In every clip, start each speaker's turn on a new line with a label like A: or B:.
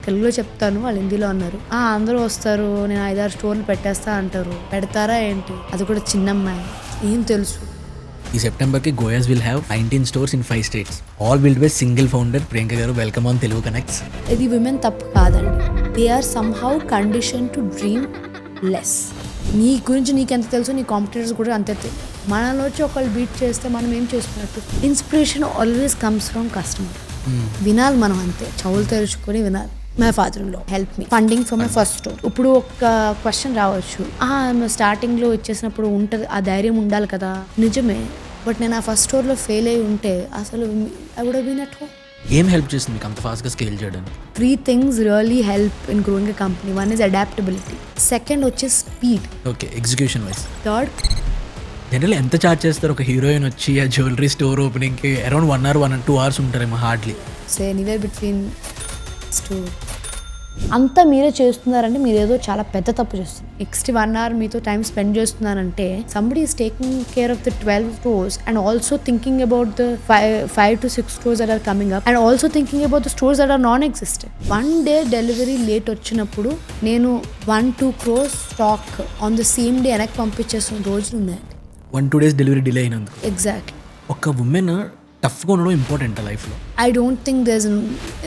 A: తెలుగులో చెప్తాను, వాళ్ళు హిందీలో అన్నారు. అందరూ వస్తారు, నేను 5-6 స్టోర్లు పెట్టేస్తా అంటారు. పెడతారా ఏంటి? అది కూడా చిన్నమ్మాయి, ఏం తెలుసు.
B: ఈ సెప్టెంబర్కి Goyas will have 19 stores in 5 states. All built by single founder Priyanka garu. Welcome on Telugu Connects.
A: ఇది విమెన్ తప్పు కాదండి. They are somehow condition to dream less. నీ గురించి నీకెంత తెలుసు, నీ కాంపిటీటర్స్ కూడా అంతే. మనలో వచ్చి ఒకళ్ళు బీట్ చేస్తే మనం ఏం చేసుకున్నట్టు. Inspiration always comes from customer. వినాలి మనం, అంతే, చెవులు తెరుచుకొని వినాలి. My father in law help me funding for my first store. ఇప్పుడు ఒక క్వశ్చన్ రావచ్చు, స్టార్టింగ్ లో ఇచ్చేసినప్పుడు ఉంటుంది, ఆ ధైర్యం ఉండాలి కదా. నిజమే, బట్ నేను ఆ ఫస్ట్ స్టోర్ లో ఫెయిల్ అయ్యి ఉంటే అసలు I would have been at home.
B: ఏం హెల్ప్ చేస్తుంది మీకు అంత ఫాస్ట్ గా స్కేల్ చేయడానికి?
A: 3 things really help in growing a company. One is adaptability. Second వచ్చి speed.
B: Okay, execution wise.
A: Third,
B: general ఎంత చార్జ్ చేస్తారు ఒక హీరోయిన్ వచ్చి ఆ జ్యువెలరీ స్టోర్ ఓపెనింగ్ కి? అరౌండ్ 1 hour 1-2 hours ఉంటారేమో hardly.
A: say anywhere between to అంతా మీరే చేస్తున్నారంటే మీరు ఏదో చాలా పెద్ద తప్పు చేస్తున్నారు. నెక్స్ట్ 1 hour మీతో టైం స్పెండ్ చేస్తున్నారంటే somebody is taking care of the 12 stores and also thinking about the 5 to 6 stores that are coming up and also thinking about the stores that are non-existent. 1 day delivery late వచ్చినప్పుడు నేను 1-2 crores stock on the same day వెనక్కి పంపించేసిన రోజులు ఉన్నాయండి.
B: 1-2 days delivery delay అయినందుకు.
A: Exactly.
B: ఒక women టఫ్గా ఉండడం ఇంపార్టెంట్ లైఫ్లో.
A: I don't think there's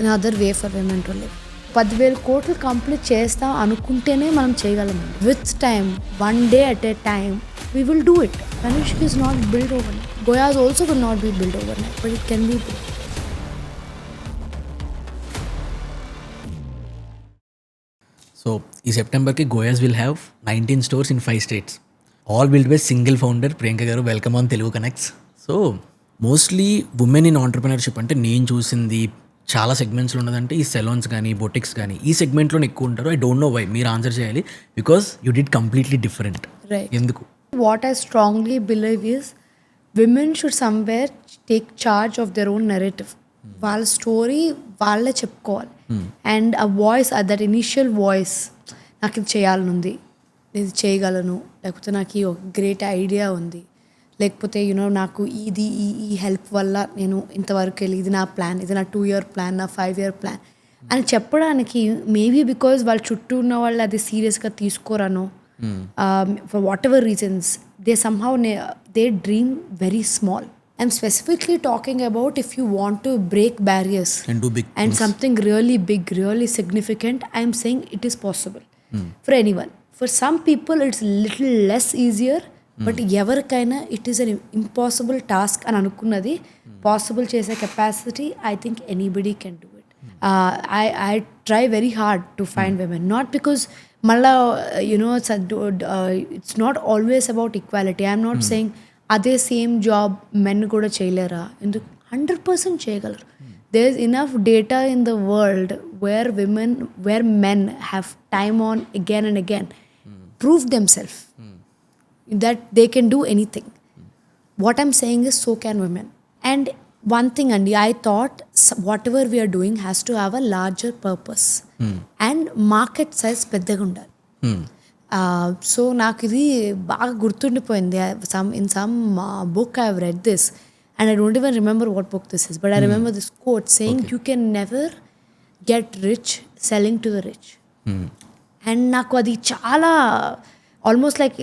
A: another way for women to live. 10,000 కోట్లు కంప్లీట్ చేస్తాం అనుకుంటేనే మనం చేయగలం. With time, 1 day at a time, we will do it. Kanishk is not built overnight. Goyaz also will not be built overnight, but it can be built.
B: So ఈ సెప్టెంబర్కి Goyas will have 19 stores in 5 states. All built by single founder Priyanka garu. Welcome on Telugu Connects. So mostly women in entrepreneurship అంటే నేను చూసింది చాలా సెగ్మెంట్స్లో ఉన్నదంటే ఈ సెలాన్స్ కానీ boutiques కానీ ఈ సెగ్మెంట్లోనే ఎక్కువ ఉంటారు. ఐ డోంట్ నో వై, మీరు ఆన్సర్ చేయాలి. Because you did completely different. ఎందుకు?
A: What I strongly believe is women should somewhere take charge of their own narrative. వాళ్ళ స్టోరీ వాళ్ళే చెప్పుకోవాలి. అండ్ ఆ వాయిస్, దట్ ఇనిషియల్ వాయిస్, నాకు ఇది చేయాలనుంది, నేను ఇది చేయగలను, లేకపోతే నాకు ఈ గ్రేట్ ఐడియా ఉంది, లేకపోతే నాకు ఇది ఈ హెల్ప్ వల్ల నేను ఇంతవరకు వెళ్ళి, ఇది నా ప్లాన్, ఇది నా 2-year ప్లాన్, నా 5-year ప్లాన్ అని చెప్పడానికి. మేబీ బికాజ్ వాళ్ళ చుట్టూ ఉన్న వాళ్ళు అది సీరియస్గా తీసుకోరనో, for whatever reasons, they somehow they dream very small. I'm specifically talking about if you want to break barriers
B: and do big
A: and
B: things.
A: Something really big, really significant. I'm saying it is possible for anyone. For some people it's little less easier, but evarkaina it is an impossible task అని అనుకున్నది possible చేసే capacity, I think anybody can do it. I try very hard to find women, not because malla it's not always about equality. I'm not saying అదే same job men కూడా చేయలేరా, ఎందుకు? 100% చేయగలరు. There is enough data in the world where men have time on again and again prove themself that they can do anything. What I'm saying is so can women. And one thing అండి, I thought whatever we're doing has to have a larger purpose and market size పెద్దగా ఉండాలి. సో నాకు ఇది బాగా గుర్తుండిపోయింది. ఇన్ some book I have read this and I don't even remember what book this is, but I remember this quote saying you can never get rich selling to the rich. And నాకు అది చాలా almost like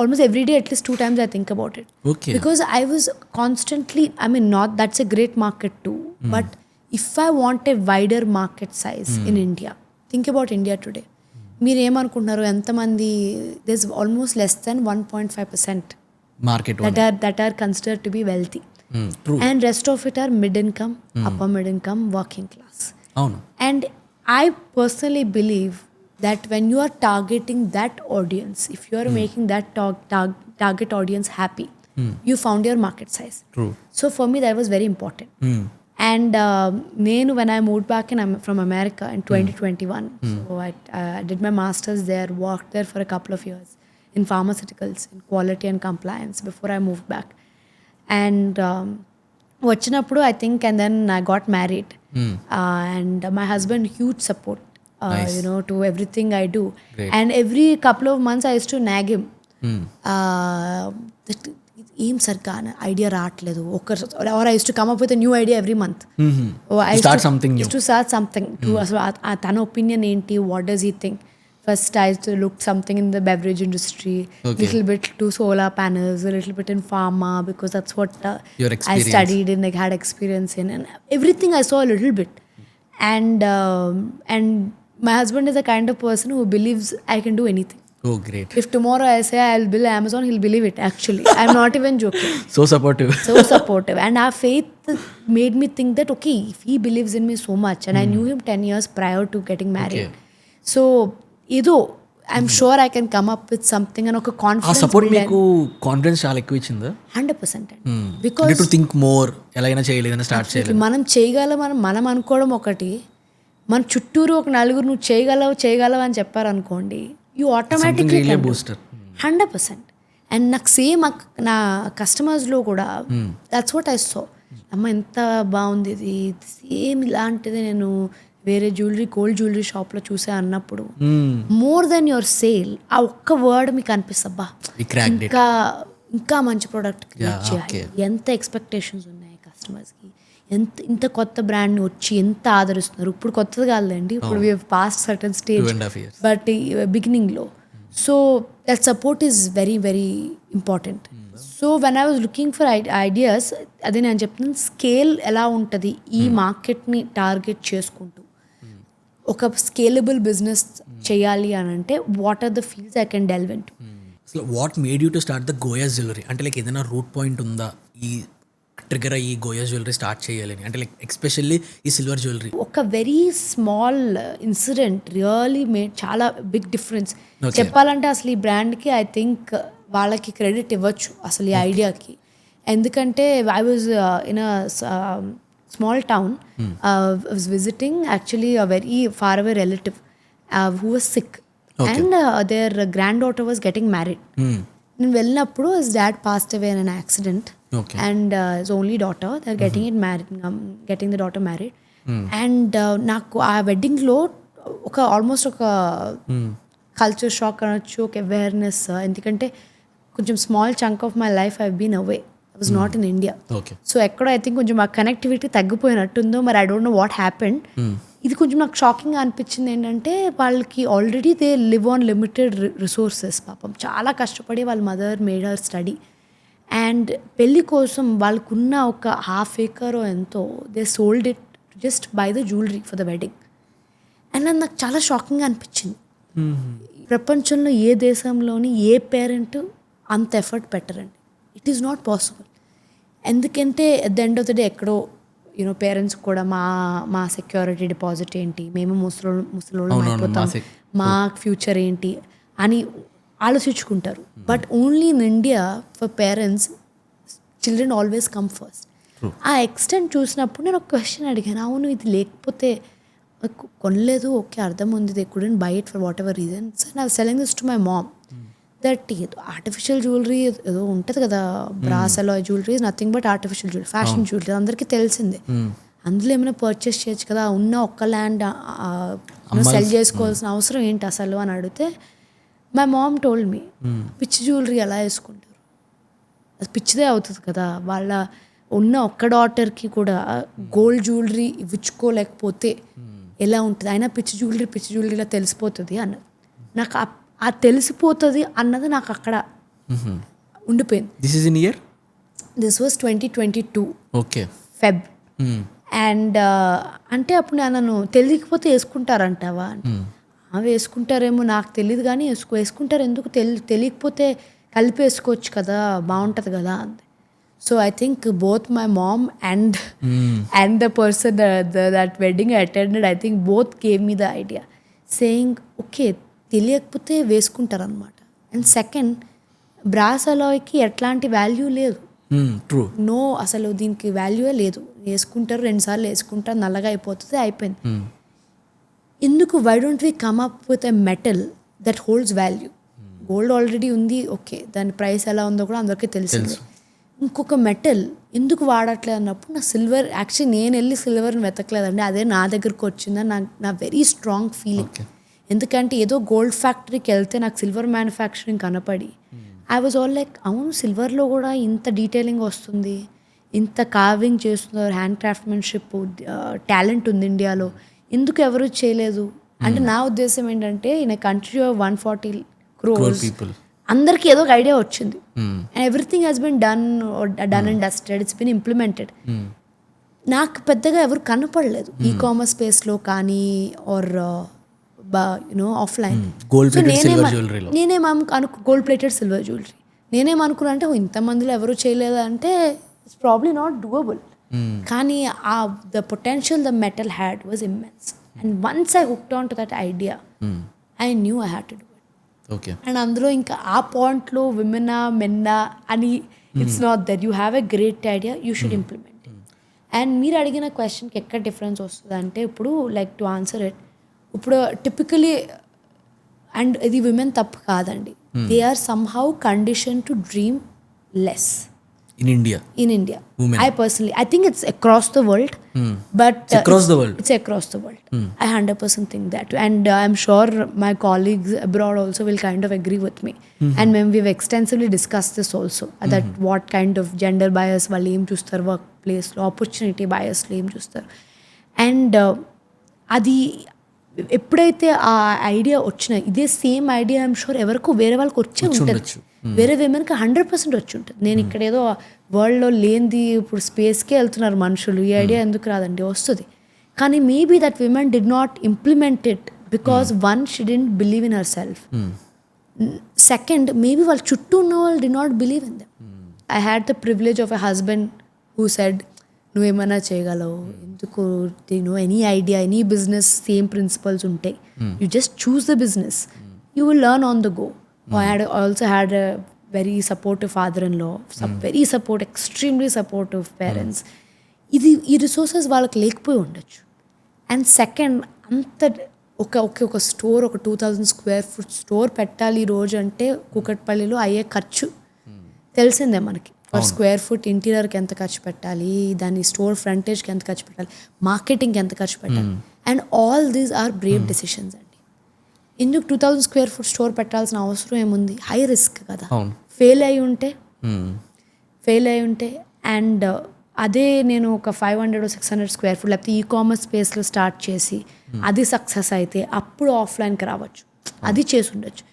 A: almost every day at least 2 times I think about it.
B: Okay.
A: Because I was constantly, I mean, not that's a great market too, but if I want a wider market size in India, think about India today. మీరు ఏమనుకుంటున్నారు, ఎంతమంది? This almost less than 1.5%
B: market
A: that are considered to be wealthy. And rest of it are mid income, upper mid income, working class.
B: అవును.
A: And I personally believe that when you are targeting that audience, if you are making that target audience happy, you found your market size.
B: True.
A: So for me that was very important. And when I moved back from America in 2021, so I did my master's there, worked there for a couple of years in pharmaceuticals, in quality and compliance before I moved back. And vachinappudu I think, and then I got married. And my husband, huge support,
B: nice.
A: To everything I do.
B: Great.
A: And every couple of months I used to nag him. ఏం సరిగ్గా idea రావట్లేదు or I use to come up with new idea every month
B: start something new
A: to start something అసలు తన opinion ఏంటి, what does he think. First, I looked something in the beverage industry, little bit to solar panels, a little bit in pharma, because that's what I studied and like had experience in, and everything I saw a little bit. And my husband is the kind of person who believes I can do anything.
B: Oh, great.
A: If tomorrow I say I'll build Amazon, he'll believe it, actually. I'm not even joking.
B: So supportive.
A: So supportive. And our faith made me think that, okay, if he believes in me so much, and I knew him 10 years prior to getting married.
B: Okay.
A: So, ఏదో I'm sure I can come up with something అని ఒక confidence.
B: Support మీకు confidence చాలా ఎక్కువ ఇచ్చిందా?
A: 100%. Because
B: to think more, ఎలాగైనా చేయలేదని start చేయాలి.
A: మనం చేయగలం మనం అనుకోవడం ఒకటి, మన చుట్టూరు ఒక నలుగురు నువ్వు చేయగలవు అని చెప్పారనుకోండి, యూ ఆటోమేటిక్లీ 100%. అండ్ నాకు సేమ్ నా కస్టమర్స్లో కూడా దట్స్ వాట్ ఐ సో. అమ్మ ఎంత బాగుంది ఇది, సేమ్ ఇలాంటిది నేను వేరే గోల్డ్ జ్యువెలరీ షాప్లో చూసా అన్నప్పుడు మోర్ దెన్ యువర్ సేల్, ఆ ఒక్క వర్డ్ మీకు అనిపిస్తబ్బా ఇంకా మంచి ప్రోడక్ట్ క్రియేట్ చేయాలి. ఎంత ఎక్స్పెక్టేషన్స్ ఉన్నాయి కస్టమర్స్కి, ఇంత కొత్త బ్రాండ్ని వచ్చి ఎంత ఆదరిస్తున్నారు. ఇప్పుడు కొత్తది కాదండి, ఇప్పుడు we passed certain stage, but బిగినింగ్లో. So that support is very very important. So when I was looking for ideas, అదే నేను చెప్తున్నాను, స్కేల్ ఎలా ఉంటుంది ఈ మార్కెట్ని టార్గెట్ చేసుకుంటూ ఒక స్కేలబుల్ బిజినెస్ చేయాలి అని అంటే what are the fields I can delve in to.
B: అసలు what made you to start the Goyaz jewellery? అంటే లైక్ ఏదైనా రూట్ పాయింట్ ఉందా ఈ ట్రిగర్ ఈ గోయాస్ జ్యువెలరీ స్టార్ట్ చేయాలని? అంటే లైక్ ఎస్పెషల్లీ ఈ సిల్వర్ జ్యువెలరీ.
A: ఒక very small incident really made చాలా బిగ్ డిఫరెన్స్. చెప్పాలంటే అసలు ఈ బ్రాండ్కి ఐ థింక్ వాళ్ళకి క్రెడిట్ ఇవ్వచ్చు అసలు ఈ ఐడియాకి. ఎందుకంటే I was in a small town. I was visiting actually a very far away relative who was sick. Okay. And their granddaughter was getting married. నేను వెళ్ళినప్పుడు his dad passed away in an accident. Okay. And his only daughter, they're getting it married, getting the daughter married. And నాకు ఆ వెడ్డింగ్లో almost ఒక culture shock అనొచ్చు, ఒక awareness. ఎందుకంటే కొంచెం small chunk of my life I been away. I was not in India. Okay. So ఎక్కడో I think కొంచెం ఆ కనెక్టివిటీ తగ్గిపోయినట్టుందో మరి, I don't know what happened. ఇది కొంచెం నాకు షాకింగ్గా అనిపించింది. ఏంటంటే వాళ్ళకి already they live on limited resources. పాపం చాలా కష్టపడి వాళ్ళ mother made her study, and పెళ్ళి కోసం వాళ్ళకున్న ఒక ½ acre ఎంతో they sold it just buy the jewellery for the wedding. And అది నాకు చాలా షాకింగ్గా అనిపించింది. ప్రపంచంలో ఏ దేశంలోని ఏ పేరెంట్ అంత ఎఫర్ట్ పెట్టరండి. It is not possible. ఎందుకంటే at the end of the day ఎక్కడో పేరెంట్స్ కూడా మా సెక్యూరిటీ డిపాజిట్ ఏంటి, మేము ముసలోళ్ళం అయిపోతాం, మా ఫ్యూచర్ ఏంటి అని ఆలోచించుకుంటారు. But only in India for parents children always come first. ఆ ఎక్స్టెంట్ చూసినప్పుడు నేను ఒక క్వశ్చన్ అడిగాను, అవును ఇది లేకపోతే కొనలేదు, ఓకే అర్థం ఉంది, they couldn't by it for whatever reasons. And I was selling this to my mom that artificial jewellery ఏదో ఉంటుంది కదా, brass Alai jewellery is nothing but artificial jewellery, fashion jewellery అందరికీ తెలిసిందే. అందులో ఏమైనా పర్చేస్ చేయొచ్చు కదా, ఉన్న ఒక్క ల్యాండ్ సెల్ చేసుకోవాల్సిన అవసరం ఏంటి అసలు అని అడిగితే మై మామ్ టోల్డ్ మీ, పిచ్చి జ్యువెలరీ ఎలా వేసుకుంటారు, అది పిచ్చిదే అవుతుంది కదా, వాళ్ళ ఉన్న ఒక్క డాటర్కి కూడా గోల్డ్ జ్యువెలరీ ఇవ్వుకోలేకపోతే ఎలా ఉంటుంది, అయినా పిచ్చి జ్యువెలరీలా తెలిసిపోతుంది అన్నది. నాకు ఆ తెలిసిపోతుంది అన్నది నాకు అక్కడ ఉండిపోయింది. This was 2022 Feb. అండ్ అంటే అప్పుడు నన్ను తెలియకపోతే వేసుకుంటారంటావా, వేసుకుంటారేమో నాకు తెలియదు కానీ వేసుకుంటారు, ఎందుకు తెలియకపోతే కలిపి వేసుకోవచ్చు కదా, బాగుంటుంది కదా అంది. So I think both my mom and the person that wedding I attended, I think both gave me the idea saying okay తెలియకపోతే వేసుకుంటారనమాట. అండ్ సెకండ్, బ్రాస్ అలాయ్కి ఎట్లాంటి వాల్యూ లేదు, నో అసలు దీనికి వాల్యూయే లేదు, వేసుకుంటారు 2 సార్లు వేసుకుంటారు, నల్లగా అయిపోతుంది, అయిపోయింది. ఎందుకు why don't we come up with a metal that holds value? Gold already ఉంది, ఓకే దాని ప్రైస్ ఎలా ఉందో కూడా అందరికీ తెలిసింది. ఇంకొక మెటల్ ఎందుకు వాడట్లేదు అన్నప్పుడు నా సిల్వర్, యాక్చువల్లీ నేను వెళ్ళి సిల్వర్ని వెతకలేదండి, అదే నా దగ్గరకు వచ్చిందని నా వెరీ స్ట్రాంగ్ ఫీలింగ్. ఎందుకంటే ఏదో గోల్డ్ ఫ్యాక్టరీకి వెళ్తే నాకు సిల్వర్ మ్యానుఫ్యాక్చరింగ్ కనపడి ఐ వాజ్ ఆల్ లైక్ అవును సిల్వర్లో కూడా ఇంత డీటెయిలింగ్ వస్తుంది, ఇంత కార్వింగ్ చేస్తున్నారు, హ్యాండ్ క్రాఫ్ట్మెన్షిప్ టాలెంట్ ఉంది ఇండియాలో, ఎందుకు ఎవరు చేయలేదు అంటే నా ఉద్దేశం ఏంటంటే in a country of 140 crores
B: people
A: అందరికీ ఏదో ఒక ఐడియా వచ్చింది and everything has been done and dusted, it's been implemented. నాకు పెద్దగా ఎవరు కనపడలేదు ఈ కామర్స్ స్పేస్లో కానీ or offline. Gold plated silver jewellery నేనేమనుకున్నా అంటే ఇంతమందిలో ఎవరు చేయలేదు అంటే ఇట్స్ ప్రాబ్లీ నాట్ డూయబుల్. కానీ the potential the metal had was immense and once I hooked on to that idea I knew I had to do it. And అందులో ఇంకా ఆ పాయింట్లో విమెనా మెన్నా అని it's not that you have a great idea you should implement. And మీరు అడిగిన క్వశ్చన్కి ఎక్కడ డిఫరెన్స్ వస్తుంది అంటే ఇప్పుడు లైక్ టు ఆన్సర్ ఇట్, ఇప్పుడు టిపికలీ అండ్ ఇది విమెన్ తప్పు కాదండి, they are somehow condition to dream less
B: in India. Women.
A: I personally, I think it's across the world, but
B: It's across the world.
A: It's across the world. I 100% think that, and I'm sure my colleagues abroad also will kind of agree with me. And when we've extensively discussed this also, that what kind of gender bias వాళ్ళు ఏం చూస్తారు work ప్లేస్లో, opportunity బియస్లో ఏం చూస్తారు. And అది ఎప్పుడైతే ఆ idea వచ్చినా ఇదే సేమ్ ఐడియా ఐఎమ్ షూర్ ఎవరికో వేరే వాళ్ళకి వచ్చే ఉంటుంది, వేరే విమెన్కి 100% వచ్చి ఉంటుంది. నేను ఇక్కడ ఏదో వరల్డ్లో లేనిది ఇప్పుడు స్పేస్కే వెళ్తున్నారు మనుషులు, ఈ ఐడియా ఎందుకు రాదండి, వస్తుంది. కానీ maybe that women did not implement it because one she didn't believe in herself, second maybe వాళ్ళ చుట్టూ ఉన్న వాళ్ళు did not believe in them. I had the privilege of a husband who said నువ్వేమైనా చేయగలవు, ఎందుకు any idea any business same principles ఉంటాయి, you just choose the business, you will learn on the go. I also had a very supportive father-in-law, very extremely supportive parents. ఈ resources వాళ్ళకి లేకపోయి ఉండొచ్చు. And second అంత ఒక store, ఒక 2000 square foot store పెట్టాలి ఈ రోజు అంటే కూకట్పల్లిలో అయ్యే ఖర్చు తెలిసిందే మనకి. పర్ స్క్వేర్ ఫుట్ ఇంటీరియర్కి ఎంత ఖర్చు పెట్టాలి, దాని స్టోర్ ఫ్రంటేజ్కి ఎంత ఖర్చు పెట్టాలి, మార్కెటింగ్కి ఎంత ఖర్చు పెట్టాలి. And all these are brave decisions అండి. ఎందుకు 2000 square foot స్టోర్ పెట్టాల్సిన అవసరం ఏముంది, హై రిస్క్ కదా. ఫెయిల్ అయి ఉంటే అండ్ అదే నేను ఒక 500 or 600 square foot లేకపోతే ఈ కామర్స్ స్పేస్లో స్టార్ట్ చేసి అది సక్సెస్ అయితే అప్పుడు ఆఫ్లైన్కి రావచ్చు, అది చేసి ఉండొచ్చు.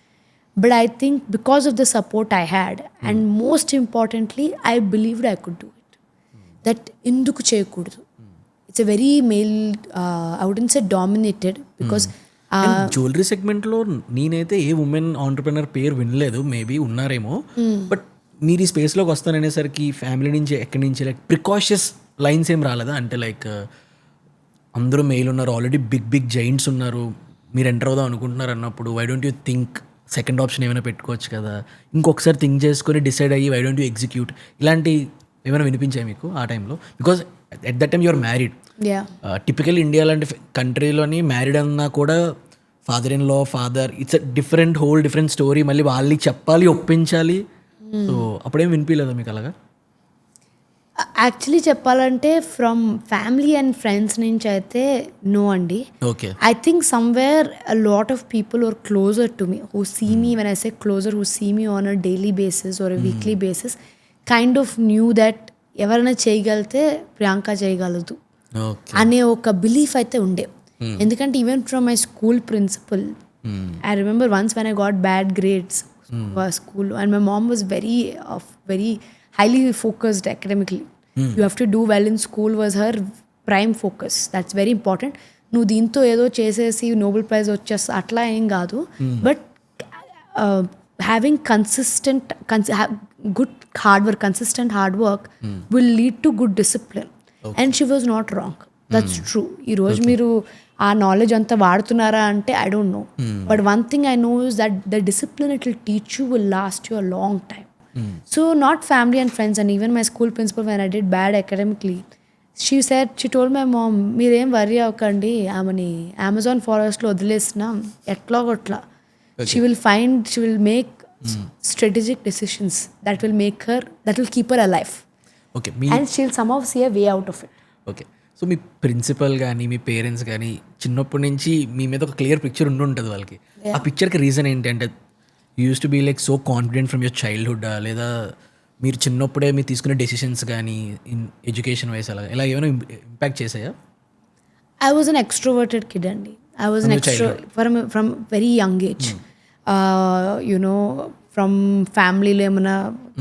A: But I think because of the support I had and most importantly I believed I could do it, that ఎందుకు చేయకూడదు. It's a very male, I wouldn't say dominated because
B: jewellery సెగ్మెంట్లో నేనైతే ఏ ఉమెన్ ఆంటర్ప్రెనర్ పేరు వినలేదు, maybe ఉన్నారేమో. But మీరు ఈ స్పేస్లోకి వస్తాననేసరికి family నుంచి ఎక్కడి నుంచి లైక్ ప్రికాషియస్ లైన్స్ ఏం రాలేదా అంటే లైక్ అందరూ మెయిల్ ఉన్నారు, ఆల్రెడీ బిగ్ జైంట్స్ ఉన్నారు, మీరు ఎంటర్ అవుదాం అనుకుంటున్నారు అన్నప్పుడు why don't you think second option ఏమైనా పెట్టుకోవచ్చు కదా, ఇంకొకసారి థింక్ చేసుకొని డిసైడ్ అయ్యి వై డోంట్ యూ ఎగ్జిక్యూట్, ఇలాంటి ఏమైనా వినిపించాయి మీకు ఆ టైంలో? Because at that time you're married. Typical India లాంటి కంట్రీలోని మ్యారీడ్ అన్నా కూడా ఫాదర్ ఇట్స్ డిఫరెంట్ స్టోరీ, మళ్ళీ వాళ్ళకి చెప్పాలి, ఒప్పించాలి. సో అప్పుడేం వినిపించలేదా మీకు అలాగా?
A: యాక్చువల్లీ చెప్పాలంటే ఫ్రమ్ ఫ్యామిలీ అండ్ ఫ్రెండ్స్ నుంచి అయితే నో అండి.
B: Okay,
A: I think somewhere a lot of people are closer to me, who see me when I say closer, who see me on a daily basis or a weekly basis, kind of knew that ఎవరైనా చేయగలిగితే ప్రియాంక చేయగలదు అనే ఒక belief అయితే ఉండే. ఎందుకంటే even from my school principal, I remember once when I got bad grades school and my mom was very highly focused academically. You have to do well in school was her prime focus. That's very important. నువ్వు దీంతో ఏదో చేసేసి Nobel prize వచ్చేస్తా అట్లా ఏం కాదు. But having good hard work, consistent hard work will lead to good discipline. And she was not wrong, that's true. ఈరోజు మీరు ఆ నాలెడ్జ్ అంతా వాడుతున్నారా అంటే I don't no. But one thing I know is that the discipline it will teach you will last you a long time. So not family and friends, and even my school principal when I did bad academically, she told my mom, మీరేం worry అవ్వకండి, ఆమెని Amazon ఫారెస్ట్లో వదిలేసిన ఎట్లా కొట్లా, she will make strategic decisions that will keep her alive.
B: Okay,
A: and she'll somehow see a way out of it.
B: Okay, so మీ principal కానీ మీ parents కానీ చిన్నప్పటి నుంచి మీ మీద ఒక క్లియర్ పిక్చర్ ఉంటుంది వాళ్ళకి. ఆ పిక్చర్కి రీజన్ ఏంటంటే used to be like so confident from your childhood, లేదా మీరు చిన్నప్పుడే మీరు తీసుకునే డెసిషన్స్ కానీ ఇన్ ఎడ్యుకేషన్ వైస్ అలా ఇలా ఏమైనా impact చేసాయా?
A: I was an extroverted kid, Andy. I was an from very young age. From family లో ఏమైనా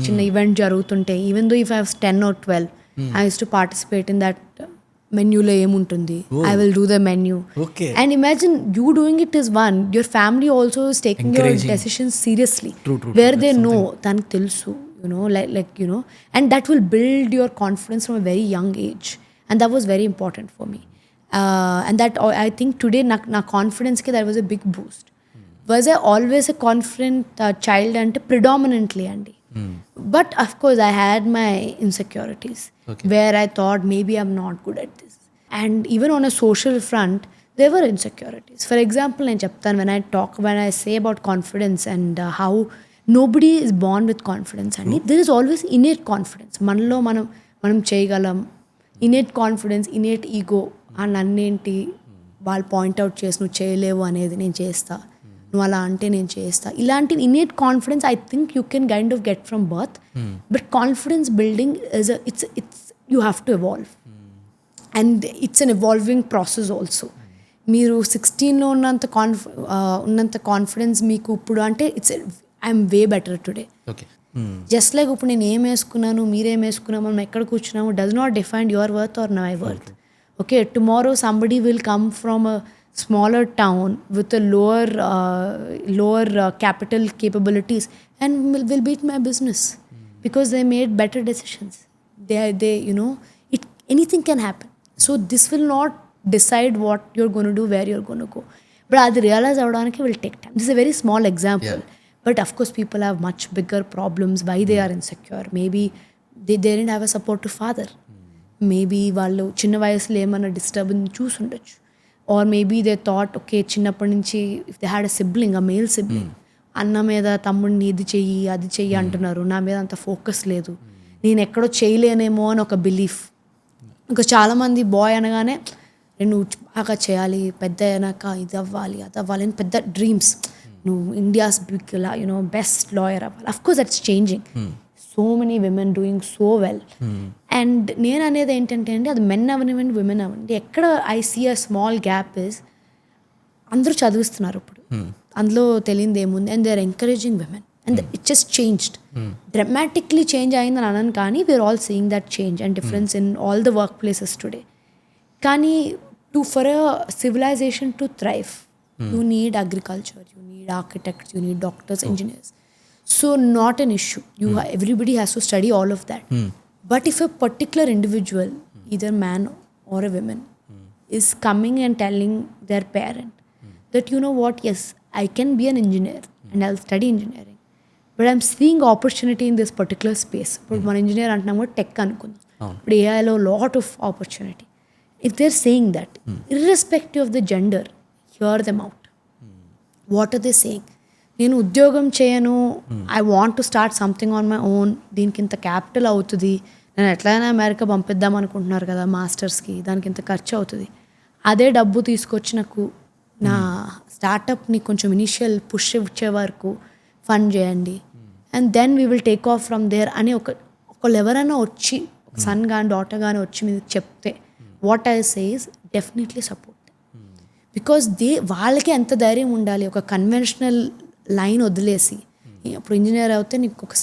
A: చిన్న ఈవెంట్ జరుగుతుంటే, even though if I was 10 or 12, I used to participate in that మెన్యూలో ఏముంటుంది, I will do the menu. And imagine you doing it is one, your family also is taking your decisions seriously, where they know తనకు తెలుసు, and that will build your confidence from a very young age, and that was very important for me. And that I think today na confidence ki that was a big boost. Was I always a confident child ante? Predominantly, Andy. But of course I had my insecurities, where I thought maybe I'm not good at this. And even on a social front there were insecurities. For example, when I say about confidence and how nobody is born with confidence, and there is always innate confidence. Manalo manam cheyyagalam, innate confidence, innate ego, and అన్నేంటి వాళ్ళు point out చేసి నువ్వు చేయలేవు అనేది నేను చేస్తా, నువ్వు అలా అంటే నేను చేస్తా, ఇలాంటి innate confidence I think you can kind of get from birth. But confidence building is it's you have to evolve, and it's an evolving process also. మీరు 16లో ఉన్నంత కాన్ఫిడెన్స్ మీకు ఇప్పుడు అంటే I'm way better today. Just like ఇప్పుడు నేను ఏం వేసుకున్నాను, మీరేం వేసుకున్నాము, మనం ఎక్కడ కూర్చున్నాము does not define your worth or my worth. Okay, tomorrow somebody will come from a smaller town with a lower capital capabilities and will beat my business because they made better decisions. They anything can happen. So this will not decide what you're going to do, where you're going to go. But adi realize avdaniki will take time. This is a very small example. But of course people have much bigger problems why they are insecure. Maybe they didn't have a supportive father. Maybe వాళ్ళు చిన్న వయసులో ఏమైనా disturbance చూసి ఉండొచ్చు, or maybe they thought okay చిన్నప్పటి నుంచి if they had a sibling, a male sibling, అన్న మీద తమ్ముడిని ఇది చెయ్యి అది చెయ్యి అంటున్నారు, నా మీద అంత ఫోకస్ లేదు, నేను ఎక్కడో చేయలేనేమో అని ఒక బిలీఫ్. ఇంకా చాలామంది బాయ్ అనగానే నేను బాగా చేయాలి, పెద్ద అయినాక ఇది అవ్వాలి అది అవ్వాలి అని పెద్ద డ్రీమ్స్, నువ్వు ఇండియాస్ బిగ్ బెస్ట్ లాయర్ అవ్వాలి. Of course that's changing. So many women doing so well. And నేను అనేది ఏంటంటే అండి, అది మెన్ అవనివ్వండి విమెన్ అవ్వండి, ఎక్కడ I see a small gap is అందరూ చదివిస్తున్నారు ఇప్పుడు, అందులో తెలియదు ఏముంది, and they are encouraging women, and it just changed dramatically change అయిందని అనను, కానీ we're all seeing that change and difference in all the workplaces today. కానీ for a civilisation to thrive you need agriculture, you need architects, you need doctors, engineers. So not an issue. Everybody has to study all of that. But if a particular individual, either man or a woman, is coming and telling their parent that, you know what, yes, I can be an engineer and I'll study engineering, but I'm seeing opportunity in this particular space. But one engineer antunnam tech anukunna, but AI lo lot of opportunity. If they're saying that, irrespective of the gender, hear them out. What are they saying? నేను ఉద్యోగం చేయను, I want to start something on my own, దీనికి ఇంత capital అవుతుంది, నేను ఎట్లయినా America పంపిద్దాం అనుకుంటున్నారు కదా మాస్టర్స్కి, దానికి ఇంత ఖర్చు అవుతుంది, అదే డబ్బు తీసుకొచ్చి నాకు నా స్టార్టప్ని కొంచెం ఇనిషియల్ పుష్ ఇచ్చే వరకు ఫండ్ చేయండి, and then we will take off from there అని ఒకళ్ళు ఎవరైనా వచ్చి, సన్ కానీ డాటర్ కానీ వచ్చి మీరు చెప్తే, what I say is definitely support. Because వాళ్ళకి ఎంత ధైర్యం ఉండాలి, ఒక కన్వెన్షనల్ లైన్ వదిలేసి, ఇప్పుడు ఇంజనీర్ అయితే నీకు ఒక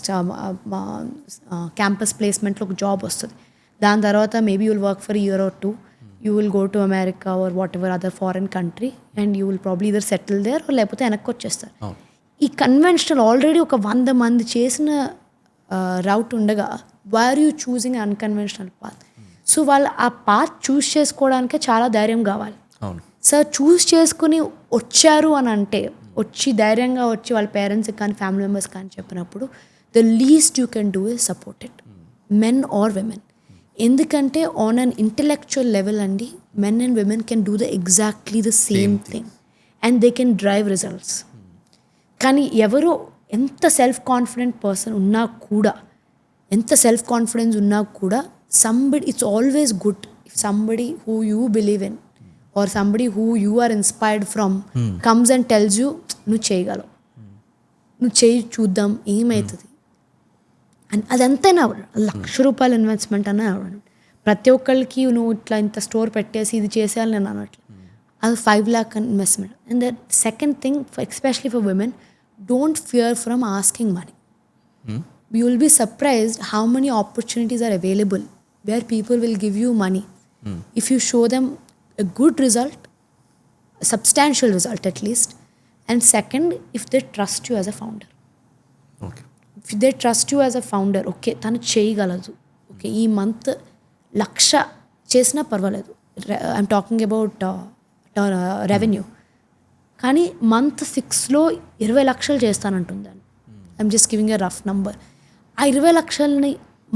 A: క్యాంపస్ ప్లేస్మెంట్లో ఒక జాబ్ వస్తుంది, దాని తర్వాత maybe you will work for year or 2, you will go to America or whatever other foreign country, and you will probably either settle there, లేకపోతే వెనక్కి వచ్చేస్తారు. ఈ కన్వెన్షనల్ ఆల్రెడీ ఒక 100 మంది చేసిన రౌట్ ఉండగా why are you choosing unconventional path? So వాళ్ళు ఆ పాత్ చూస్ చేసుకోవడానికే చాలా ధైర్యం కావాలి. సార్ చూస్ చేసుకుని వచ్చారు అని అంటే, వచ్చి ధైర్యంగా వచ్చి వాళ్ళ పేరెంట్స్కి కానీ ఫ్యామిలీ మెంబర్స్ కానీ చెప్పినప్పుడు the least you can do is support it, men or women. ఎందుకంటే ఆన్ అన్ ఇంటెలెక్చువల్ లెవెల్ అండి, men and women can do the exactly the same thing and they can drive results. కానీ ఎవరో ఎంత self confident person ఉన్నా కూడా, ఎంత self confidence ఉన్నా కూడా, somebody, it's always good if somebody who you believe in or somebody who you are inspired from comes and tells you, నువ్వు చేయగలవు, నువ్వు చేయి చూద్దాం ఏమవుతుంది అని అదంతైనా ₹1,00,000 ఇన్వెస్ట్మెంట్ అన్నా అవ్వడం. ప్రతి ఒక్కరికి నువ్వు ఇట్లా ఇంత స్టోర్ పెట్టేసి ఇది చేసేయాలి నేను అన్నట్లు. అది 5 lakh investment. And the second thing especially for women, don't fear from asking money. You will be surprised how many opportunities are available where people will give you money if you show them a good result, a substantial result at least, and second, if they trust you as a founder.
B: Okay.
A: If they trust you as a founder, okay, తను చేయగలదు, okay ఈ month 1,00,000 చేసినా పర్వాలేదు, I'm talking about revenue, కానీ month 6లో 20 లక్షలు చేస్తానంటుందని. I'm just giving a rough number. ఆ 20 లక్షలని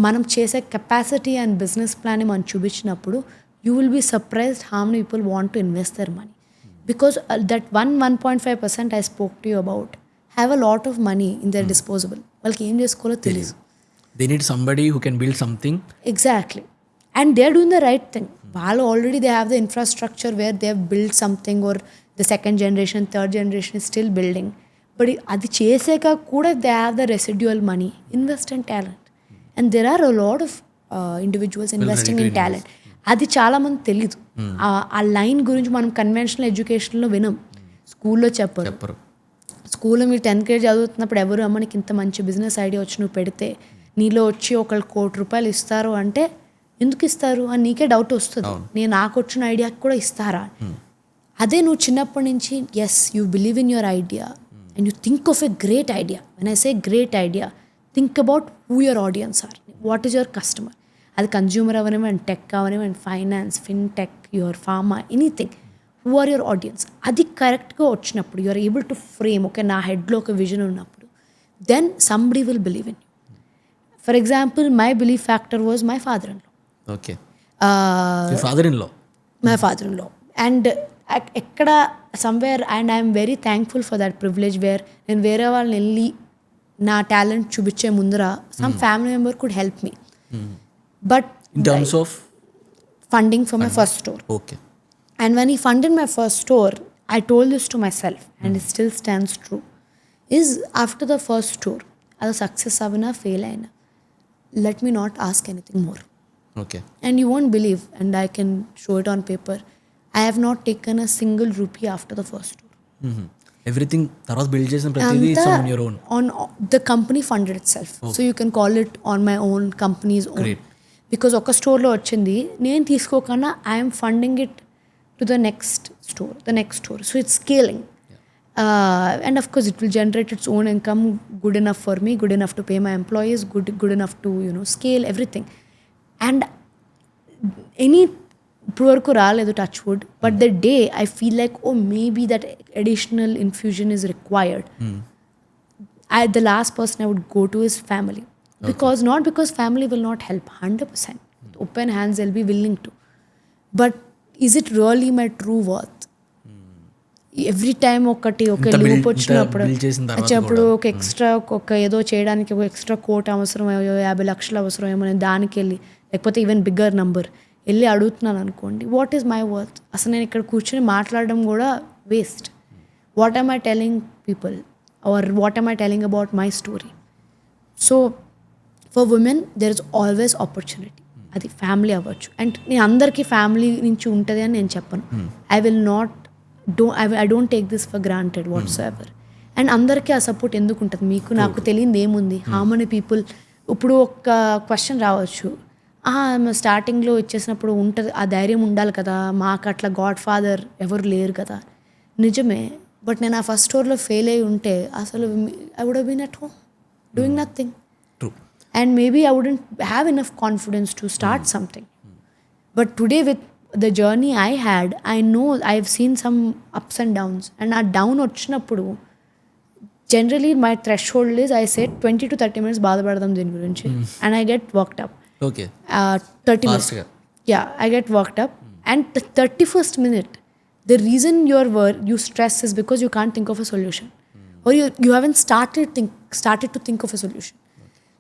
A: మనం చేసే కెపాసిటీ అండ్ బిజినెస్ ప్లాన్ని మనం చూపించినప్పుడు you will be surprised how many people want to invest their money, because that 1.5% I spoke to you about have a lot of money in their disposable. వాళ్ళకి ఏం చేసుకోవాలో తెలియదు.
B: They need somebody who can build something.
A: Exactly. And they're doing the right thing. While already they have the infrastructure where they have built something, or the second generation, third generation is still building. But అది చేసాక కూడా they have the residual money. Invest in talent. And there are a lot of individuals investing in talent. అది చాలామంది తెలీదు. ఆ line గురించి మనం conventional ఎడ్యుకేషన్లో వినం, స్కూల్లో చెప్పరు. స్కూల్లో మీరు 10th grade చదువుతున్నప్పుడు ఎవరు అమ్మ నీకు ఇంత మంచి బిజినెస్ ఐడియా వచ్చి నువ్వు పెడితే నీలో వచ్చి ఒకళ్ళు ₹1,00,00,000 ఇస్తారు అంటే ఎందుకు ఇస్తారు అని నీకే డౌట్ వస్తుంది. నేను నాకు వచ్చిన ఐడియాకి కూడా ఇస్తారా? అదే నువ్వు చిన్నప్పటి నుంచి as you believe in your idea and you think of a great idea. When I say great idea, think about who your audience are, what is your customer. అది కన్జ్యూమర్ అవనివ్వండి, టెక్ అవనివ్వండి, finance, fintech, your pharma, anything. Who are your audience? అది కరెక్ట్గా వచ్చినప్పుడు you are able to frame, okay నా హెడ్లో ఒక vision ఉన్నప్పుడు, then somebody will believe in you. For example my belief factor was my father in law.
B: Okay. Father-in-law.
A: My father in law. And ఎక్కడ somewhere, and I'm very thankful for that privilege, where నేను వేరే వాళ్ళని వెళ్ళి నా talent చూపించే ముందర some family member could help me. But
B: in terms of
A: funding for my first store.
B: Okay.
A: And when he funded my first store, I told this to myself, and it still stands true, is after the first store, as a success avina, fail aina, let me not ask anything more.
B: Okay.
A: And you won't believe, and I can show it on paper, I have not taken a single rupee after the first store.
B: Everything tarvata build chesin pratidi is on your own.
A: On the company funded itself. So you can call it on my own, company's own.
B: Great.
A: Because oka store lo vachindi nenu teeskokana, I am funding it to the next store. So it's scaling. And of course it will generate its own income, good enough for me, good enough to pay my employees, good enough to scale everything. And any ఇప్పుడు వరకు రాలేదు, touch wood, but the day I feel like maybe that additional infusion is required, the last person I would go to is family. Because not because family will not help 100%, with open hands they'll be willing to, but is it really my true worth? Every time ఒకటి ఒక loop వచ్చినప్పుడు ఒక extra ఒక ఏదో చేయడానికి ఒక extra coat అవసరం, 50 లక్షలు అవసరం ఏమో, దానికి వెళ్ళి, లేకపోతే ఈవెన్ బిగ్గర్ నంబర్ వెళ్ళి అడుగుతున్నాను అనుకోండి, వాట్ ఈజ్ మై వర్త్? అసలు నేను ఇక్కడ కూర్చొని మాట్లాడడం కూడా waste. What am I telling people, or what am I telling about my story? So for women there is always opportunity. అది ఫ్యామిలీ అవ్వచ్చు, అండ్ నేను అందరికీ ఫ్యామిలీ నుంచి ఉంటుంది అని నేను చెప్పను. I don't take this for granted whatsoever. And అందరికీ ఆ సపోర్ట్ ఎందుకు ఉంటుంది? మీకు నాకు తెలియదు ఏముంది. హౌ మెనీ పీపుల్, ఇప్పుడు ఒక క్వశ్చన్ రావచ్చు, స్టార్టింగ్లో ఇచ్చేసినప్పుడు ఉంటుంది, ఆ ధైర్యం ఉండాలి కదా, మాకు అట్లా గాడ్ ఫాదర్ ఎవరు లేరు కదా. నిజమే, బట్ నేను ఆ ఫస్ట్ స్టోర్లో ఫెయిల్ అయ్యి ఉంటే అసలు I would have been at home doing nothing. And maybe I wouldn't have enough confidence to start something. But today with the journey I had, I know I've seen some ups and downs. And a down వచ్చినప్పుడు generally my threshold is, I say 20 to 30 minutes బాధపడదాం దీని గురించి, and I get worked up.
B: Okay.
A: 30 minutes. Yeah, I get worked up. And the 31st minute, the reason you stress is because you can't think of a solution. Or you haven't started to think of a solution.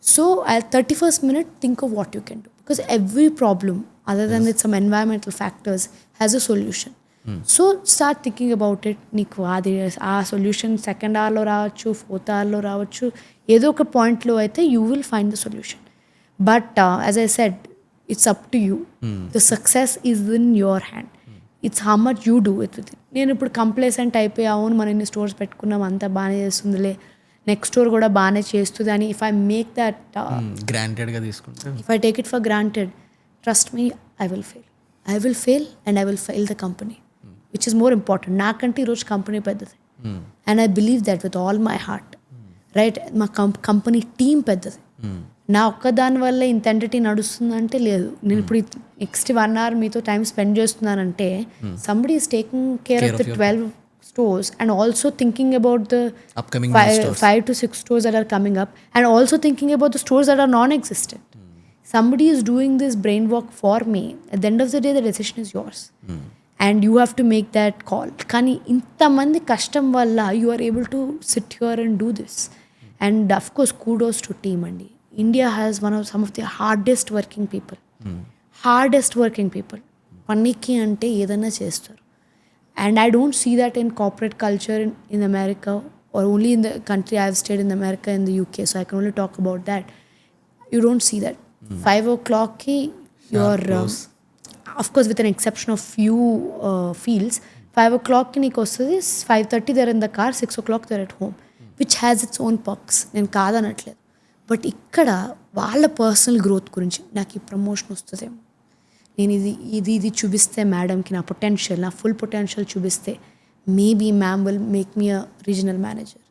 A: So at 31st minute, think of what you can do. Because every problem, other than with some environmental factors, has a solution. So start thinking about it. నీకు అది ఆ solution second అవర్లో రావచ్చు, fourth అవర్లో రావచ్చు, ఏదో ఒక పాయింట్లో అయితే you will find the solution. But as I said, it's up to you. The success is in your hand. It's how much you do it with it. నేను ఇప్పుడు కంప్లేసెంట్ అయిపోయి, అవును మనం ఇన్ని స్టోర్స్ పెట్టుకున్నాం, అంతా బాగానే చేస్తుందిలే, నెక్స్ట్ స్టోర్ కూడా బాగానే చేస్తుంది అని ఇఫ్ ఐ మేక్ దట్
B: గ్రాంటెడ్గా తీసుకుంటే,
A: if I take it for granted, trust me, I will fail and I will fail the company, which is more important. నాకంటే ఈరోజు కంపెనీ పెద్దది and I believe that with all my heart, right? మా company team పెద్దది. నా ఒక్కదాని వల్ల ఇంత entity నడుస్తుందంటే లేదు. నేను ఇప్పుడు నెక్స్ట్ 1 hour మీతో టైం స్పెండ్ చేస్తున్నానంటే somebody is taking care of the 12 stores and also thinking about the
B: upcoming
A: 5 to 6 stores that are coming up, and also thinking about the stores that are non-existent. Somebody is doing this brain work for me. At the end of the day, the decision is yours. And you have to make that call. Kani inta mandi kashtam valla you are able to sit here and do this. And of course, kudos to team andi. India has some of the hardest working people. Panniki ante edana chestaru. And I don't see that in corporate culture in America, or only in the country I've stayed in America and the UK, so I can only talk about that. You don't see that. 5 o'clock you're of course with an exception of few fields, 5 o'clock నీకు వస్తుంది, 5:30 they're in the car, 6 o'clock they're at home, which has its own perks. నేను కాదనట్లేదు. But ఇక్కడ వాళ్ళ personal growth గురించి, నాకు ఈ promotion వస్తుందేమో, నేను ఇది చూపిస్తే మేడంకి నా పొటెన్షియల్, నా ఫుల్ పొటెన్షియల్ చూపిస్తే maybe ma'am will make me a regional manager,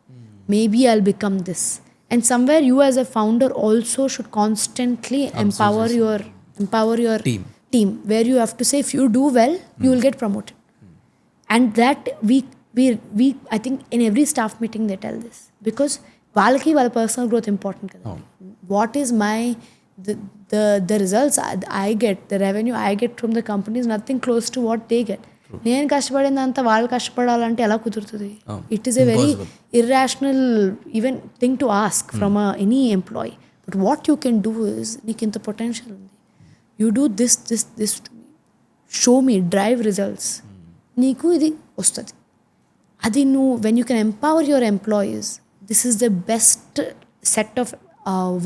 A: maybe I will become this. And somewhere you as a founder also should constantly empower your team, where you have to say if you do well you will get promoted. And that we I think in every staff meeting they tell this, because వాళ్ళకి వాళ్ళ personal growth important కదా. What is my the results I get, the revenue I get from the company is nothing close to what they get. నేను కష్టపడిందంతా వాళ్ళు కష్టపడాలంటే ఎలా కుదురుతుంది? It is a very irrational even thing to ask from any employee. But what you can do is, నీకు ఇంత potential ఉంది, you do this to me, show me, drive results, నీకు ఇది వస్తుంది. అది నువ్వు when you can empower your employees, this is the best set of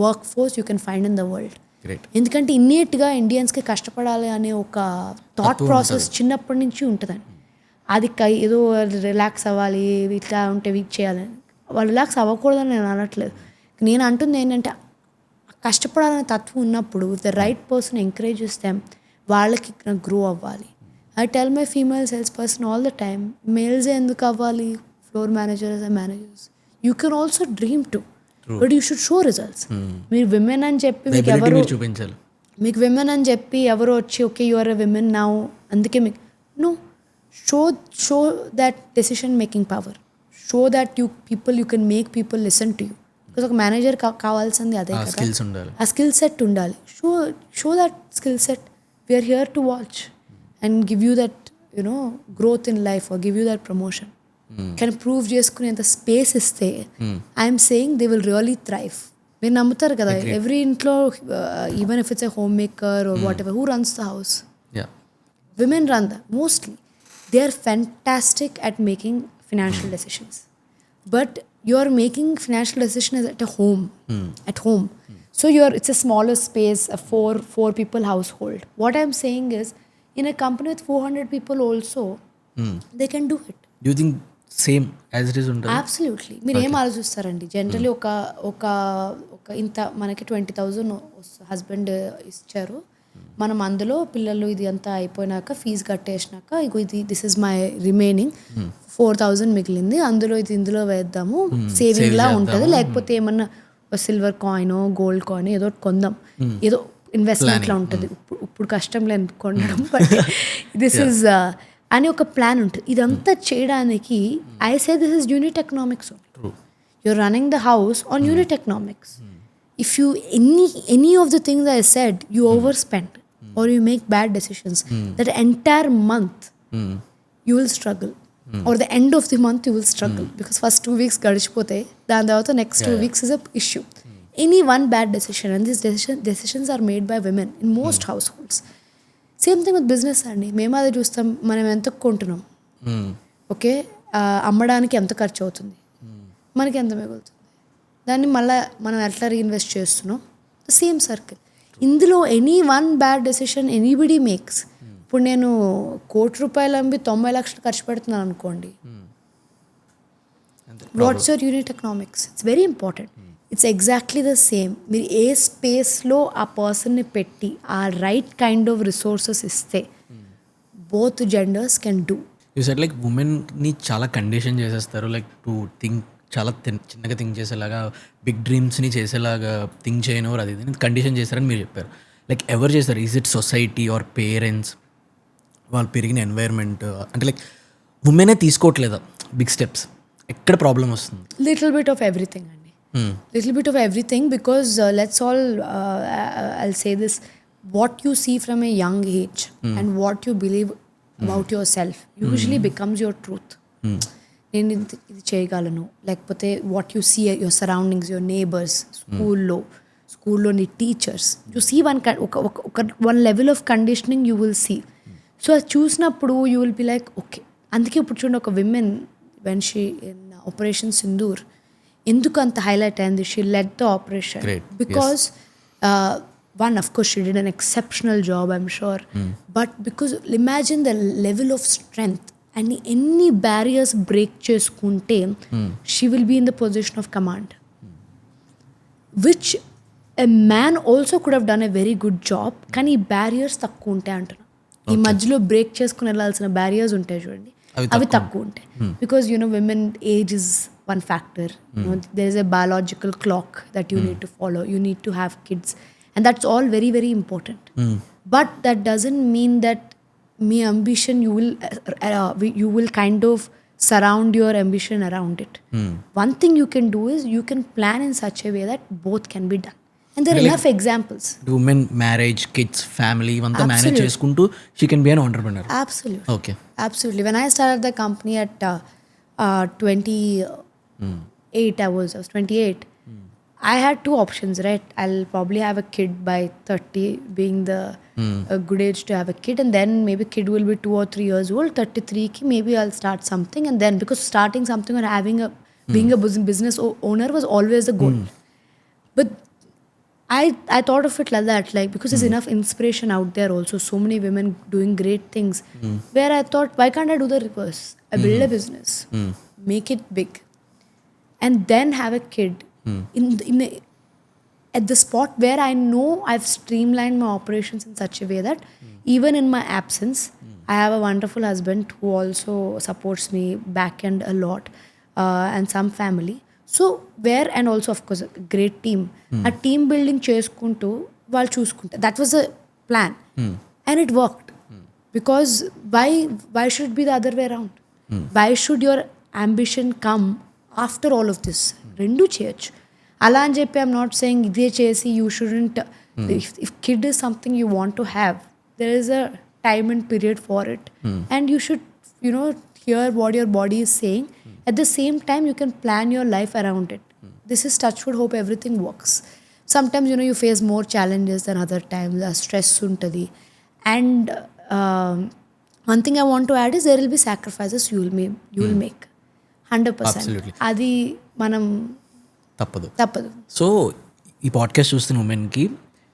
A: work force you can find in the world. ఎందుకంటే ఇన్నీట్గా ఇండియన్స్కి కష్టపడాలి అనే ఒక థాట్ ప్రాసెస్ చిన్నప్పటి నుంచి ఉంటుందండి. అది ఏదో రిలాక్స్ అవ్వాలి, ఇట్లా ఉంటే వీక్ చేయాలని, వాళ్ళు రిలాక్స్ అవ్వకూడదని నేను అనట్లేదు. నేను అంటుంది ఏంటంటే కష్టపడాలనే తత్వం ఉన్నప్పుడు ద రైట్ పర్సన్ ఎంకరేజ్ చేస్తే వాళ్ళకి గ్రో అవ్వాలి. I tell my female sales person all the time, మేల్సే ఎందుకు అవ్వాలి floor managers and managers, you can also dream too, but you should show results. మీరు విమెన్ అని చెప్పి మీకు ఎవరు
B: చూపించాలి,
A: మీకు విమెన్ అని చెప్పి ఎవరు వచ్చి okay you are a women now అందుకే మీకు no, show that decision making power, show that you can make people listen to you. Because ఒక మేనేజర్ కావాల్సింది అదే కదా, ఆ స్కిల్ సెట్ ఉండాలి. Show that skill set, we're here to watch and give you that growth in life or give you that promotion. కానీ prove చేసుకునేంత space ఇస్తే I'm saying they will really thrive. మీరు నమ్ముతారు కదా, ఎవ్రీ ఇంట్లో even if it's a home maker or whatever, who runs the house? Women run the mostly. They are fantastic at making financial decisions, but you are making financial decisions at home. So it's a smaller space, a four people household. What I'm saying is, in a company with 400 people also, they can do it.
B: Do you think same as it is ఉంటుంది?
A: Absolutely. మీరు ఏం ఆలోచిస్తారండి? Generally ఒక ఇంత మనకి 20,000 husband ఇచ్చారు, మనం అందులో పిల్లలు ఇది అంతా అయిపోయినాక ఫీజు కట్టేసినాక ఇగో ఇది దిస్ ఇస్ మై రిమైనింగ్ 4,000 మిగిలింది, అందులో ఇందులో వేద్దాము, సేవింగ్ లా ఉంటుంది. లేకపోతే ఏమన్నా సిల్వర్ కాయిన్ గోల్డ్ కాయిన్ ఏదో కొందాం, ఏదో ఇన్వెస్ట్మెంట్ లా ఉంటుంది. ఇప్పుడు కష్టం లేదు కొనడం, బట్ దిస్ ఇస్ అని ఒక ప్లాన్ ఉంటుంది. ఇదంతా చేయడానికి I say this is unit economics. You're running the house on unit economics. If you any of the things I said, you overspend or you make bad decisions, that entire month you will struggle, or the end of the month you will struggle, because first 2 weeks గడిచిపోతే దాని తర్వాత next 2 weeks is a issue. Any one bad decision, and these decisions are made by women in most households. Same thing with business అండి. మేము అదే చూస్తాం, మనం ఎంత కొంటున్నాం, okay, అమ్మడానికి ఎంత ఖర్చు అవుతుంది, మనకి ఎంత మిగులుతుంది, దాన్ని మళ్ళీ మనం ఎట్లా రీఇన్వెస్ట్ చేస్తున్నాం, ద సేమ్ సర్కిల్. ఇందులో any one bad decision anybody makes. ఇప్పుడు నేను ₹1,00,00,000 అమ్మి 90 లక్షలు ఖర్చు పెడుతున్నాను అనుకోండి, what's your unit economics? It's very important. It's exactly the same. మీరు ఏ స్పేస్లో ఆ పర్సన్ని పెట్టి ఆ రైట్ కైండ్ ఆఫ్ రిసోర్సెస్ ఇస్తే both genders can do.
B: You said like ఉమెన్ని చాలా కండిషన్ చేసేస్తారు, లైక్ టు థింక్ చాలా చిన్నగా థింక్ చేసేలాగా, బిగ్ డ్రీమ్స్ని చేసేలాగా థింక్ చేయను అది కండిషన్ చేస్తారని మీరు చెప్పారు. లైక్ ఎవరు చేస్తారు? Is it society or parents, వాళ్ళు పెరిగిన ఎన్వైర్న్మెంట్? అంటే లైక్ ఉమెనే తీసుకోవట్లేదా బిగ్ స్టెప్స్? ఎక్కడ ప్రాబ్లం వస్తుంది?
A: లిటిల్ బిట్ ఆఫ్ ఎవ్రీథింగ్ అండి. Little bit of everything, because let's all I'll say this, what you see from a young age and what you believe about yourself usually becomes your truth. నేను ఇది చేయగలను, లేకపోతే what you see your surroundings, your neighbours, స్కూల్లోని teachers, you see one level of conditioning you will see. So అది చూసినప్పుడు you will be like okay. అందుకే ఇప్పుడు చూడండి, ఒక women when she in operation Sindoor ఎందుకు అంత హైలైట్ అయింది? She led the operation because one, of course, she did an exceptional job, I'm sure, but because imagine the level of strength and any barriers break cheskunte, she will be in the position of command, which a man also could have done a very good job, కానీ barriers తక్కువ ఉంటాయి అంటున్నా. ఈ మధ్యలో break చేసుకుని వెళ్ళాల్సిన barriers ఉంటాయి చూడండి, అవి తక్కువ ఉంటాయి. Because women age is one factor. There is a biological clock that you need to follow. You need to have kids, and that's all very, very important. But that doesn't mean that me ambition you will kind of surround your ambition around it. One thing you can do is you can plan in such a way that both can be done, and there are enough examples.
B: Women, marriage, kids, family, vanta manage cheskuntu she can be an entrepreneur.
A: Absolutely.
B: Okay.
A: Absolutely. When I started the company at 28, I was 28. I had two options, right? I'll probably have a kid by 30, being the a good age to have a kid, and then maybe kid will be 2 or 3 years old. 33 ki maybe I'll start something, and then because starting something or having a being a business owner was always the goal. But I thought of it like that, like because there's enough inspiration out there also, so many women doing great things, where I thought, why can't I do the reverse? I build a business, make it big, and then have a kid at the spot where I know I've streamlined my operations in such a way that even in my absence, I have a wonderful husband who also supports me back end a lot, and some family. So where, and also of course a great team, a team building cheskuntu వాళ్ళు చూసుకుంటారు. That was a plan, and it worked. Because why should it be the other way around? Why should your ambition come after all of this? రెండు చేయొచ్చు. అలా అని చెప్పి I'm not saying ఇదే చేసి you shouldn't. If kid is something you want to have, there is a time and period for it, and you should hear what your body is saying. At the same time, you can plan your life around it. This is touchwood, hope everything works. Sometimes, you face more challenges than other times. Stress untadi. And one thing I want to add is there will be sacrifices you will make. 100%.
B: Absolutely.
A: Adi manam tappadu.
B: So ఈ podcast చూస్తున్న ఉమెన్కి,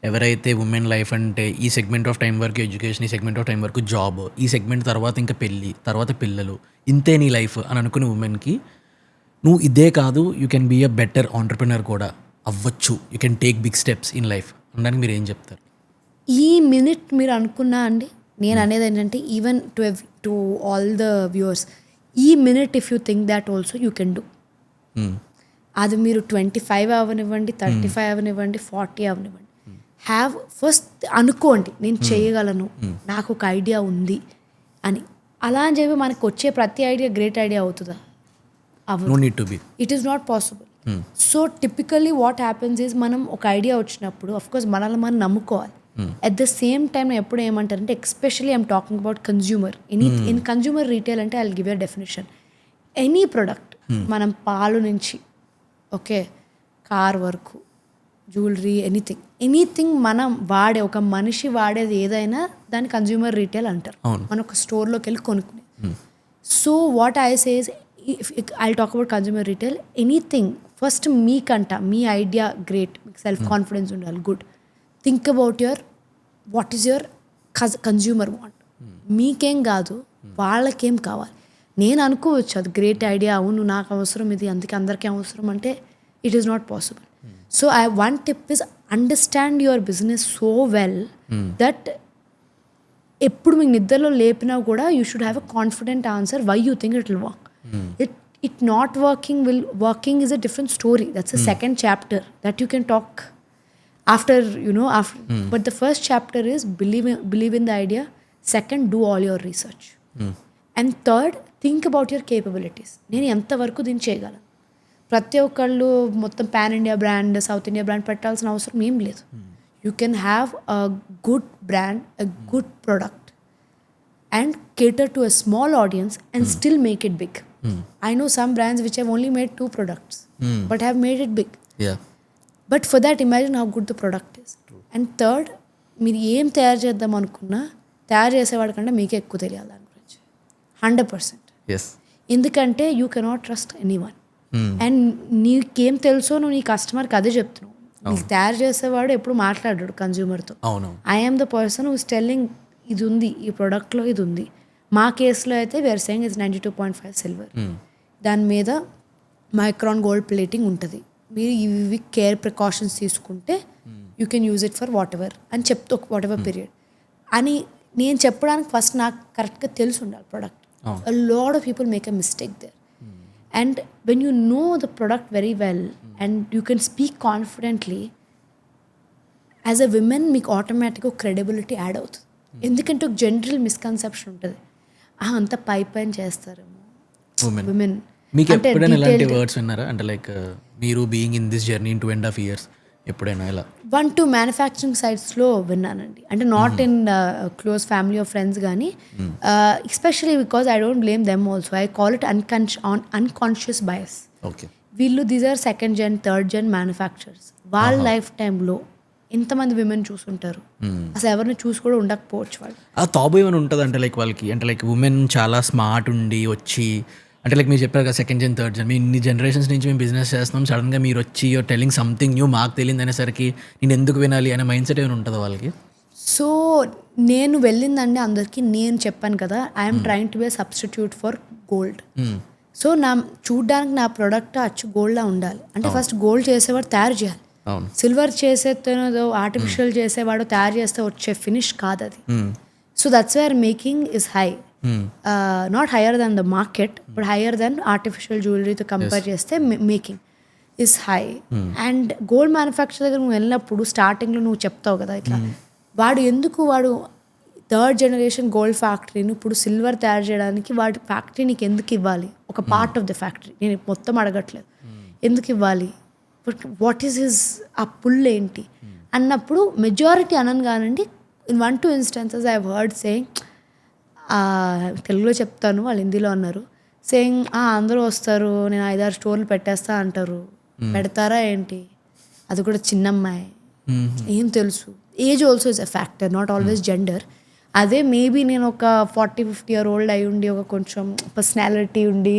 B: ఎవరైతే women life అంటే ఈ segment of time వరకు education, ఈ segment of time వరకు job, ఈ సెగ్మెంట్ తర్వాత ఇంకా పెళ్ళి, తర్వాత పిల్లలు, ఇంతే నీ లైఫ్ అని అనుకునే ఉమెన్కి, నువ్వు ఇదే కాదు, you can be a better entrepreneur కూడా అవ్వచ్చు, you can take big steps in life అనడానికి మీరు ఏం చెప్తారు?
A: ఈ మినిట్ మీరు అనుకున్నా అండి, నేను అనేది ఏంటంటే even to all the viewers, ఈ minute if you think that also you can do. అది మీరు 25 అవనివ్వండి, 35 అవనివ్వండి, 40 అవనివ్వండి, హ్యావ్ ఫస్ట్ అనుకోండి నేను చేయగలను, నాకు ఒక ఐడియా ఉంది అని. అలా అని చెప్పి మనకు వచ్చే ప్రతి ఐడియా గ్రేట్ ఐడియా అవుతుందా? It is not possible. So typically what happens is, మనం ఒక ఐడియా వచ్చినప్పుడు అఫ్కోర్స్ మనల్ని మనం నమ్ముకోవాలి. అట్ ద సేమ్ టైం ఎప్పుడు ఏమంటారంటే, especially I'm talking about consumer. In consumer retail అంటే I will give you definition. Any product, మనం పాలు నుంచి ఓకే కార్ వరకు, జ్యువెలరీ, ఎనీథింగ్ మనం ఒక మనిషి వాడేది ఏదైనా దాన్ని కన్జ్యూమర్ రీటైల్ అంటారు. మనం ఒక స్టోర్లోకి వెళ్ళి కొనుక్కునే. So what I say is, I talk about consumer retail, anything first me idea great, మీకు సెల్ఫ్ కాన్ఫిడెన్స్ ఉండాలి, good. Think about what is your consumer want. మీకేం కాదు, వాళ్ళకేం కావాలి. నేను అనుకోవచ్చు అది గ్రేట్ ఐడియా, అవును నాకు అవసరం ఇది, అందుకే అందరికీ అవసరం అంటే it is not possible. So one tip is understand your business so well that ఎప్పుడు మీకు నిద్రలో లేపినా కూడా you should have a confident answer why you think it will work. It not working is a different story. That's a second chapter that you can talk after. But the first chapter is believe in the idea. Second, do all your research. And third, think about your capabilities. నేను ఎంతవరకు దీన్ని చేయగలను. ప్రతి ఒక్కళ్ళు మొత్తం pan India brand, south India brand పెట్టాల్సిన అవసరం ఏం లేదు. You can have a good brand, a good product and cater to a small audience and still make it big. I know some brands which have only made 2 products but have made it big.
B: Yeah.
A: But for that, imagine how good the product is. And third, మీరు ఏం తయారు చేద్దాం అనుకున్నా తయారు చేసేవాడి కంటే మీకే ఎక్కువ తెలియాలి దాని గురించి 100%.
B: Yes.
A: ఎందుకంటే you cannot trust anyone. And నీకేం తెలుసో నువ్వు నీ కస్టమర్కి అదే చెప్తున్నావు. నీకు తయారు చేసేవాడు ఎప్పుడు మాట్లాడాడు కన్జ్యూమర్తో. I am the person who is telling ఇది ఉంది, ఈ ప్రోడక్ట్లో ఇది ఉంది. మా కేసులో అయితే వేర్ సేయింగ్ ఇట్స్ 92.5 సిల్వర్. దాని మీద మైక్రాన్ గోల్డ్ ప్లేటింగ్ ఉంటుంది. మీరు ఇవి కేర్ ప్రికాషన్స్ తీసుకుంటే you can use it for what ever అని చెప్తూ వాట్ ఎవర్ పీరియడ్ అని నేను చెప్పడానికి ఫస్ట్ నాకు కరెక్ట్గా తెలిసి ఉండాలి product. A lot of people make a mistake there. And when you know the product very well and you can speak confidently, as a woman మీకు ఆటోమేటిక్గా క్రెడిబిలిటీ యాడ్ అవుతుంది. ఎందుకంటే ఒక జనరల్ మిస్కన్సెప్షన్ ఉంటుంది, అంత పైన చేస్తారేమో విమెన్.
B: మీకు ఎప్పుడైనా ఇలాంటి వర్డ్స్ విన్నారా? అంటే లైక్ మీరు being in this journey in 2.5 years ఎప్పుడైనా ఇలా
A: 1-2 మ్యానుఫ్యాక్చరింగ్ సైట్స్లో విన్నానండి. అంటే not in close family of friends కానీ, especially because I don't blame them also, I call it unconscious bias. వీళ్ళు these are 2nd gen 3rd gen manufacturers. వాళ్ళ life టైంలో ఎంతమంది విమెన్ చూసుంటారు, అసలు ఎవరిని చూసి కూడా ఉండకపోవచ్చు వాళ్ళు.
B: ఆ తాబు ఏమైనా ఉంటుంది అంటే లైక్ వాళ్ళకి, అంటే లైక్ ఉమెన్ చాలా స్మార్ట్ ఉండి వచ్చి, అంటే లైక్ మీరు చెప్పారు కదా 2nd gen 3rd gen, మీ ఇన్ని జనరేషన్స్ నుంచి మేము బిజినెస్ చేస్తున్నాం, సడన్గా మీరు వచ్చి యూర్ టెలింగ్ సంథింగ్ న్యూ, మాకు తెలియదు అనేసరికి నేను ఎందుకు వినాలి అనే మైండ్ సెట్ ఏమైనా ఉంటుందా వాళ్ళకి?
A: సో నేను వెళ్ళిందండి అందరికీ నేను చెప్పాను కదా, I'm trying to be a substitute for gold. So చూడ్డానికి నా ప్రోడక్ట్ అచ్చు గోల్డ్లా ఉండాలి అంటే ఫస్ట్ గోల్డ్ చేసేవాడు తయారు చేయాలి. సిల్వర్ చేసేదో ఆర్టిఫిషియల్ చేసేవాడు తయారు చేస్తే వచ్చే ఫినిష్ కాదు అది. So that's where making is high, not higher than the market but higher than artificial జ్యువెలరీతో కంపేర్ చేస్తే making is high. And gold manufacture దగ్గర నువ్వు వెళ్ళినప్పుడు స్టార్టింగ్లో నువ్వు చెప్తావు కదా ఇట్లా, వాడు 3rd generation గోల్డ్ ఫ్యాక్టరీని ఇప్పుడు సిల్వర్ తయారు చేయడానికి వాడి ఫ్యాక్టరీ నీకు ఎందుకు ఇవ్వాలి? ఒక పార్ట్ ఆఫ్ ద ఫ్యాక్టరీ, నేను మొత్తం అడగట్లేదు ఎందుకు ఇవ్వాలి, బట్ వాట్ ఈస్ హిజ్ ఆ పుల్ ఏంటి అన్నప్పుడు మెజారిటీ అనను కానండి, in 1-2 instances I heard saying, తెలుగులో చెప్తాను వాళ్ళు హిందీలో అన్నారు, సేయింగ్ అందరూ వస్తారు నేను 5-6 స్టోర్లు పెట్టేస్తా అంటారు. పెడతారా ఏంటి, అది కూడా చిన్నమ్మాయి, ఏం తెలుసు. Age also is a factor, not always gender. అదే మేబీ నేను ఒక 40-50 year old అయి ఉండి ఒక కొంచెం పర్సనాలిటీ ఉండి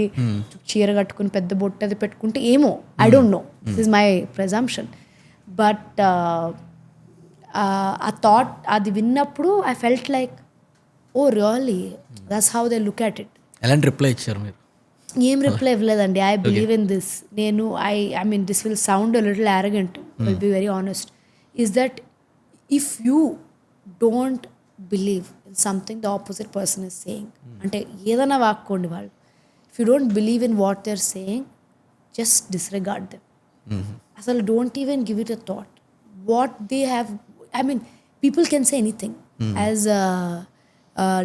A: చీర కట్టుకుని పెద్ద బొట్టు అది పెట్టుకుంటే ఏమో, I don't know, this is my presumption. But ఆ థాట్ అది విన్నప్పుడు I felt like oh really that's how they look at it.
B: ఎలాంటి రిప్లై ఇచ్చారు మీరు?
A: ఏం రిప్లై ఇవ్వలేదండి. I believe in this. నేను I mean this will sound a little arrogant, will be very honest, is that if you don't believe in something the opposite person is saying, అంటే ఏదైనా వాక్కోండి వాళ్ళు, if you don't believe in what they are saying just disregard them. అసలు don't even give it a thought. What they have, I mean people can say anything. As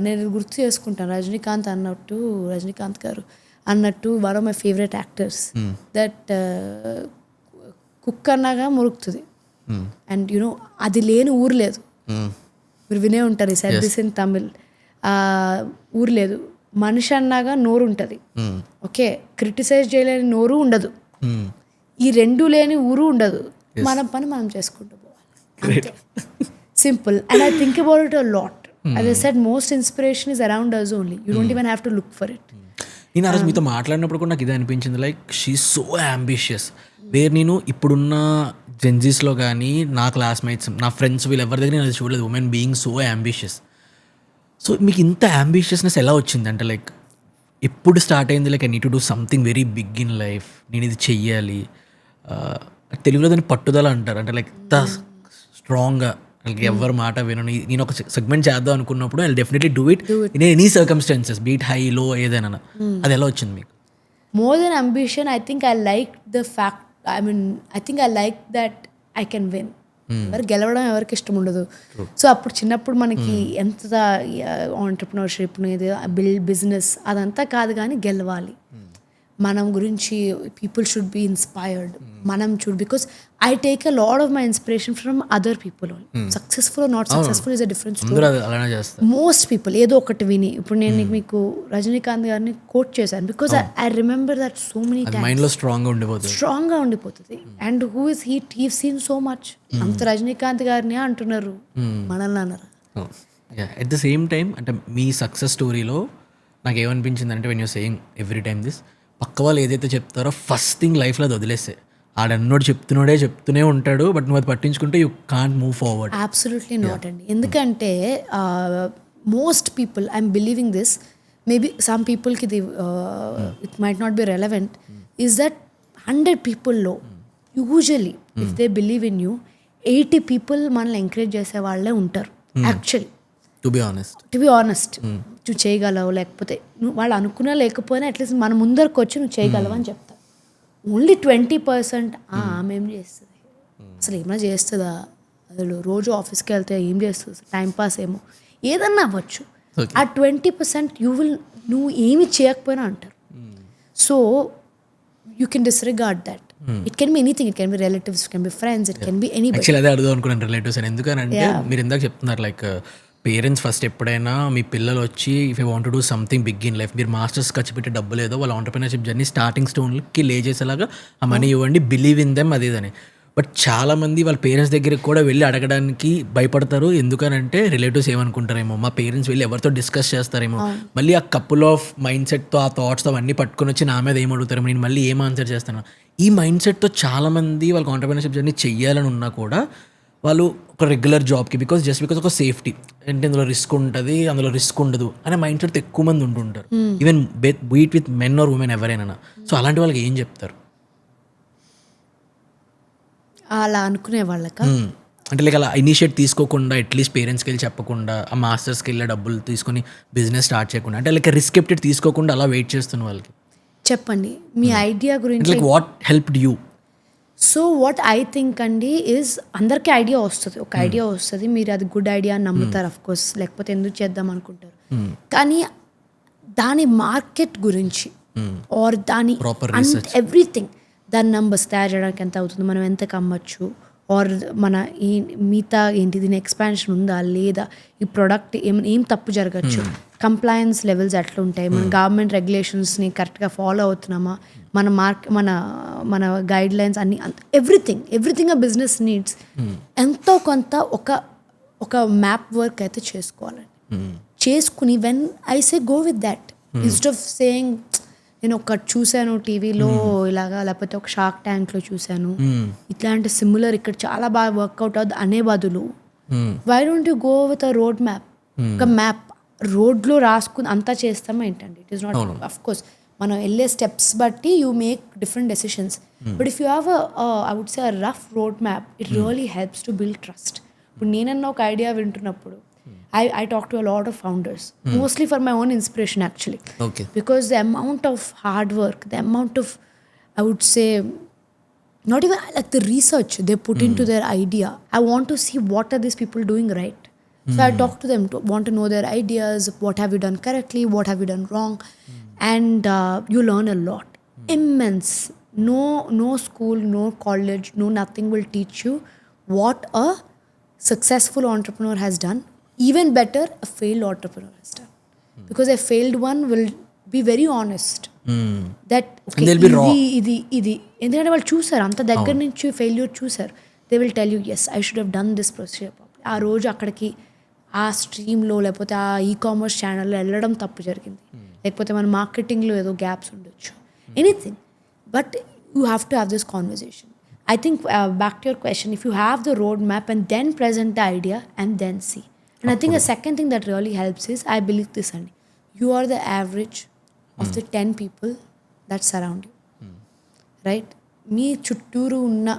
A: నేను గుర్తు చేసుకుంటాను రజనీకాంత్ గారు అన్నట్టు, one of my favourite actors, that కుక్ అన్నాగా మురుకుతుంది and you know అది లేని ఊరు లేదు. మీరు వినే ఉంటారు ఈ సెడ్ దిస్ ఇన్ తమిళ్, ఊరు లేదు. మనిషి అన్నాగా నోరు ఉంటుంది, ఓకే, క్రిటిసైజ్ చేయలేని నోరు ఉండదు, ఈ 2 లేని ఊరు ఉండదు. మన పని మనం చేసుకుంటూ పోవాలి. Simple. And I think about it a lot. As I said, most inspiration is around us only. You don't even have to look for it.
B: నేను ఆ రోజు మీతో మాట్లాడినప్పుడు కూడా నాకు ఇదే అనిపించింది, లైక్ షీ సో అంబిషియస్. వేరు నేను ఇప్పుడున్న జెన్జీస్లో కానీ నా క్లాస్మేట్స్, నా ఫ్రెండ్స్, వీళ్ళు ఎవరి దగ్గర నేను అది చూడలేదు, women being so ambitious. So మీకు ఇంత అంబిషియస్నెస్ ఎలా వచ్చింది? అంటే లైక్ ఎప్పుడు స్టార్ట్ అయింది, like I need to do something very big in life, నేను ఇది చెయ్యాలి. తెలుగులో దాన్ని పట్టుదల అంటారు. అంటే లైక్ ఇంత స్ట్రాంగ్గా ఎవరి మాట వినను, నేను ఒక సెగ్మెంట్ చేద్దాం అనుకున్నప్పుడు I definitely do it in any circumstances, beat high లో ఏదైనా. అది ఎలా వచ్చింది మీకు?
A: More than ambition, I think I like the fact, I think I like that I can win. ఎవరు గెలవడం ఎవరికి ఇష్టం ఉండదు. సో అప్పుడు చిన్నప్పుడు మనకి ఎంత ఆంటర్ప్రినర్షిప్, బిజినెస్ అదంతా కాదు, కానీ గెలవాలి, మనం గురించి పీపుల్ షుడ్ బి ఇన్స్పైర్డ్, మనం because I take a lot of my inspiration from other people. Successful or not successful is a different story. Most people ఏదో ఒకటి విని, ఇప్పుడు నేను మీకు రజనీకాంత్ గారిని కోట్ చేశాను because I remember that so many times. స్ట్రాంగ్గా ఉండిపోతుంది. And who is he seen so much. అంత రజనీకాంత్ గారిని అంటున్నారు, మనల్ని అన్నారు.
B: ఎట్ ద సేమ్ టైం అంటే మీ సక్సెస్ స్టోరీలో నాకు ఏమనిపించింది అంటే, when you saying every time this, పక్క వాళ్ళు ఏదైతే చెప్తారో ఫస్ట్ థింగ్ లైఫ్లో అది వదిలేస్తే, ఆడన్నోడు చెప్తూనే ఉంటాడు, బట్ నువ్వు అది పట్టించుకుంటే you can't move forward.
A: Absolutely not అండి. ఎందుకంటే most people, I'm believing this, maybe some పీపుల్కి ఇది it might not be relevant, is that 100 పీపుల్లో usually if they believe in you 80 people మనల్ని ఎంకరేజ్ చేసే వాళ్ళే ఉంటారు యాక్చువల్లీ.
B: టు బి
A: ఆనెస్ట్ నువ్వు చేయగలవు, లేకపోతే నువ్వు వాళ్ళు అనుకున్నా లేకపోయినా అట్లీస్ట్ మన ముందరకు వచ్చి నువ్వు చేయగలవు అని చెప్తారు. ఓన్లీ 20% ఆమె ఏం చేస్తుంది, అసలు ఏమైనా చేస్తుందా, అసలు రోజు ఆఫీస్కి వెళ్తే ఏం చేస్తుంది, టైంపాస్ ఏమో ఏదన్నా అవ్వచ్చు. ఆ 20% నువ్వు ఏమి చేయకపోయినా అంటారు. So you can disregard that. It can be anything, it can be relatives, it can be friends, it can be anybody.
B: Actually అదే అడుగుదాం అనుకున్నాను రిలేటివ్స్ అని. ఎందుకనంటే మీరు ఇందాక చెప్తున్నారు లైక్ పేరెంట్స్ ఫస్ట్ ఎప్పుడైనా మీ పిల్లలు వచ్చి if you want to do something big in life, మీరు మాస్టర్స్ ఖర్చు పెట్టే డబ్బు లేదో వాళ్ళ ఆంటర్ప్రినర్షిప్ జర్నీ స్టార్టింగ్ స్టోన్కి లే చేసేలాగా ఆ మనీ ఇవ్వండి, బిలీవ్ ఇన్ దెమ్, అదేదని. బట్ చాలామంది వాళ్ళ పేరెంట్స్ దగ్గరికి కూడా వెళ్ళి అడగడానికి భయపడతారు. ఎందుకనంటే రిలేటివ్స్ ఏమనుకుంటారేమో, మా పేరెంట్స్ వెళ్ళి ఎవరితో డిస్కస్ చేస్తారేమో, మళ్ళీ ఆ కపుల్ ఆఫ్ మైండ్ సెట్తో ఆ థాట్స్తో అవన్నీ పట్టుకొని వచ్చి నా మీద ఏం అడుగుతారేమో, నేను మళ్ళీ ఏం ఆన్సర్ చేస్తాను, ఈ మైండ్ సెట్తో చాలామంది వాళ్ళకి ఆంటర్ప్రినర్షిప్ జర్నీ చెయ్యాలని ఉన్నా కూడా వాళ్ళు ఒక రెగ్యులర్ జాబ్కి బికాస్ ఒక సేఫ్టీ, అంటే ఇందులో రిస్క్ ఉంటుంది, అందులో రిస్క్ ఉండదు అనే మైండ్ సెట్ ఎక్కువ మంది ఉంటుంటారు. Even beat with men or women ఎవరైనా. సో అలాంటి వాళ్ళకి ఏం చెప్తారు?
A: అలా అనుకునే వాళ్ళక
B: అంటే లైక్ అలా ఇనిషియేట్ తీసుకోకుండా, అట్లీస్ట్ పేరెంట్స్కి వెళ్ళి చెప్పకుండా, ఆ మాస్టర్స్కి వెళ్ళే డబ్బులు తీసుకొని బిజినెస్ స్టార్ట్ చేయకుండా, అంటే లైక్ రిస్క్ ఎప్టెడ్ తీసుకోకుండా అలా వెయిట్ చేస్తున్న వాళ్ళకి
A: చెప్పండి మీ ఐడియా గురించి.
B: Like what helped you?
A: So what I think అండి ఈజ్, అందరికీ ఐడియా వస్తుంది, ఒక ఐడియా వస్తుంది, మీరు అది గుడ్ ఐడియా అని నమ్ముతారు అఫ్ కోర్స్, లేకపోతే ఎందుకు చేద్దాం అనుకుంటారు. కానీ దాని మార్కెట్ గురించి ఆర్ దాని ఎవ్రీథింగ్, దాని నంబర్స్ తయారు చేయడానికి ఎంత అవుతుంది, మనం ఎంతకు అమ్మచ్చు, ఆర్ మన ఈ మిగతా ఏంటి, దీని ఎక్స్పాన్షన్ ఉందా లేదా, ఈ ప్రోడక్ట్ ఏం తప్పు జరగచ్చు, కంప్లయన్స్ లెవెల్స్ ఎట్లా ఉంటాయి, మన గవర్నమెంట్ రెగ్యులేషన్స్ని కరెక్ట్గా ఫాలో అవుతున్నామా, మన మన గైడ్ లైన్స్ అన్ని, ఎవ్రీథింగ్ ఆ బిజినెస్ నీడ్స్ ఎంతో కొంత ఒక మ్యాప్ వర్క్ అయితే చేసుకోవాలండి. చేసుకుని when I say go with that instead of saying నేను ఒకటి చూశాను టీవీలో ఇలాగా, లేకపోతే ఒక షార్క్ ట్యాంక్లో చూశాను, ఇట్లాంటి సిమిలర్ ఇక్కడ చాలా బాగా వర్కౌట్ అవుతుంది అనే బదులు, why don't you go with a road map, ఒక మ్యాప్ రోడ్లో రాసుకుని అంతా చేస్తామా ఏంటండి? It is not, of course మనం వెళ్ళే స్టెప్స్ బట్టి you make different decisions, but if you have I would say rough road map, it really helps to build trust. ఇప్పుడు నేనన్నా ఒక ఐడియా వింటున్నప్పుడు I talk to a lot of founders, mostly for my own inspiration actually.
B: Okay.
A: Because the amount of hard work, the amount of, I would say, not even like the research they put into their idea. I want to see what are these people doing right. So I talk to them, want to know their ideas, what have you done correctly, what have you done wrong. And you learn a lot. Immense. No school, no college, no nothing will teach you what a successful entrepreneur has done. Even better, a failed entrepreneur has done. Because a failed one will be very honest that
B: they'll be raw.
A: ఇది ఎందుకంటే వాళ్ళు చూసారు అంత దగ్గర నుంచి failure చూసారు. They will tell you yes I should have done this procedure. ఆ రోజు అక్కడికి ఆ స్ట్రీమ్లో లేకపోతే ఆ ఈకామర్స్ ఛానల్లో వెళ్ళడం తప్పు జరిగింది, లేకపోతే మన మార్కెటింగ్లో ఏదో గ్యాప్స్ ఉండొచ్చు, anything. But you have to have this conversation. I think back to your question, if you have the roadmap and then present the idea and then see. And I think the second thing that really helps is, I believe this, and you are the average of the 10 people that surround you. Right? Me chutturu unna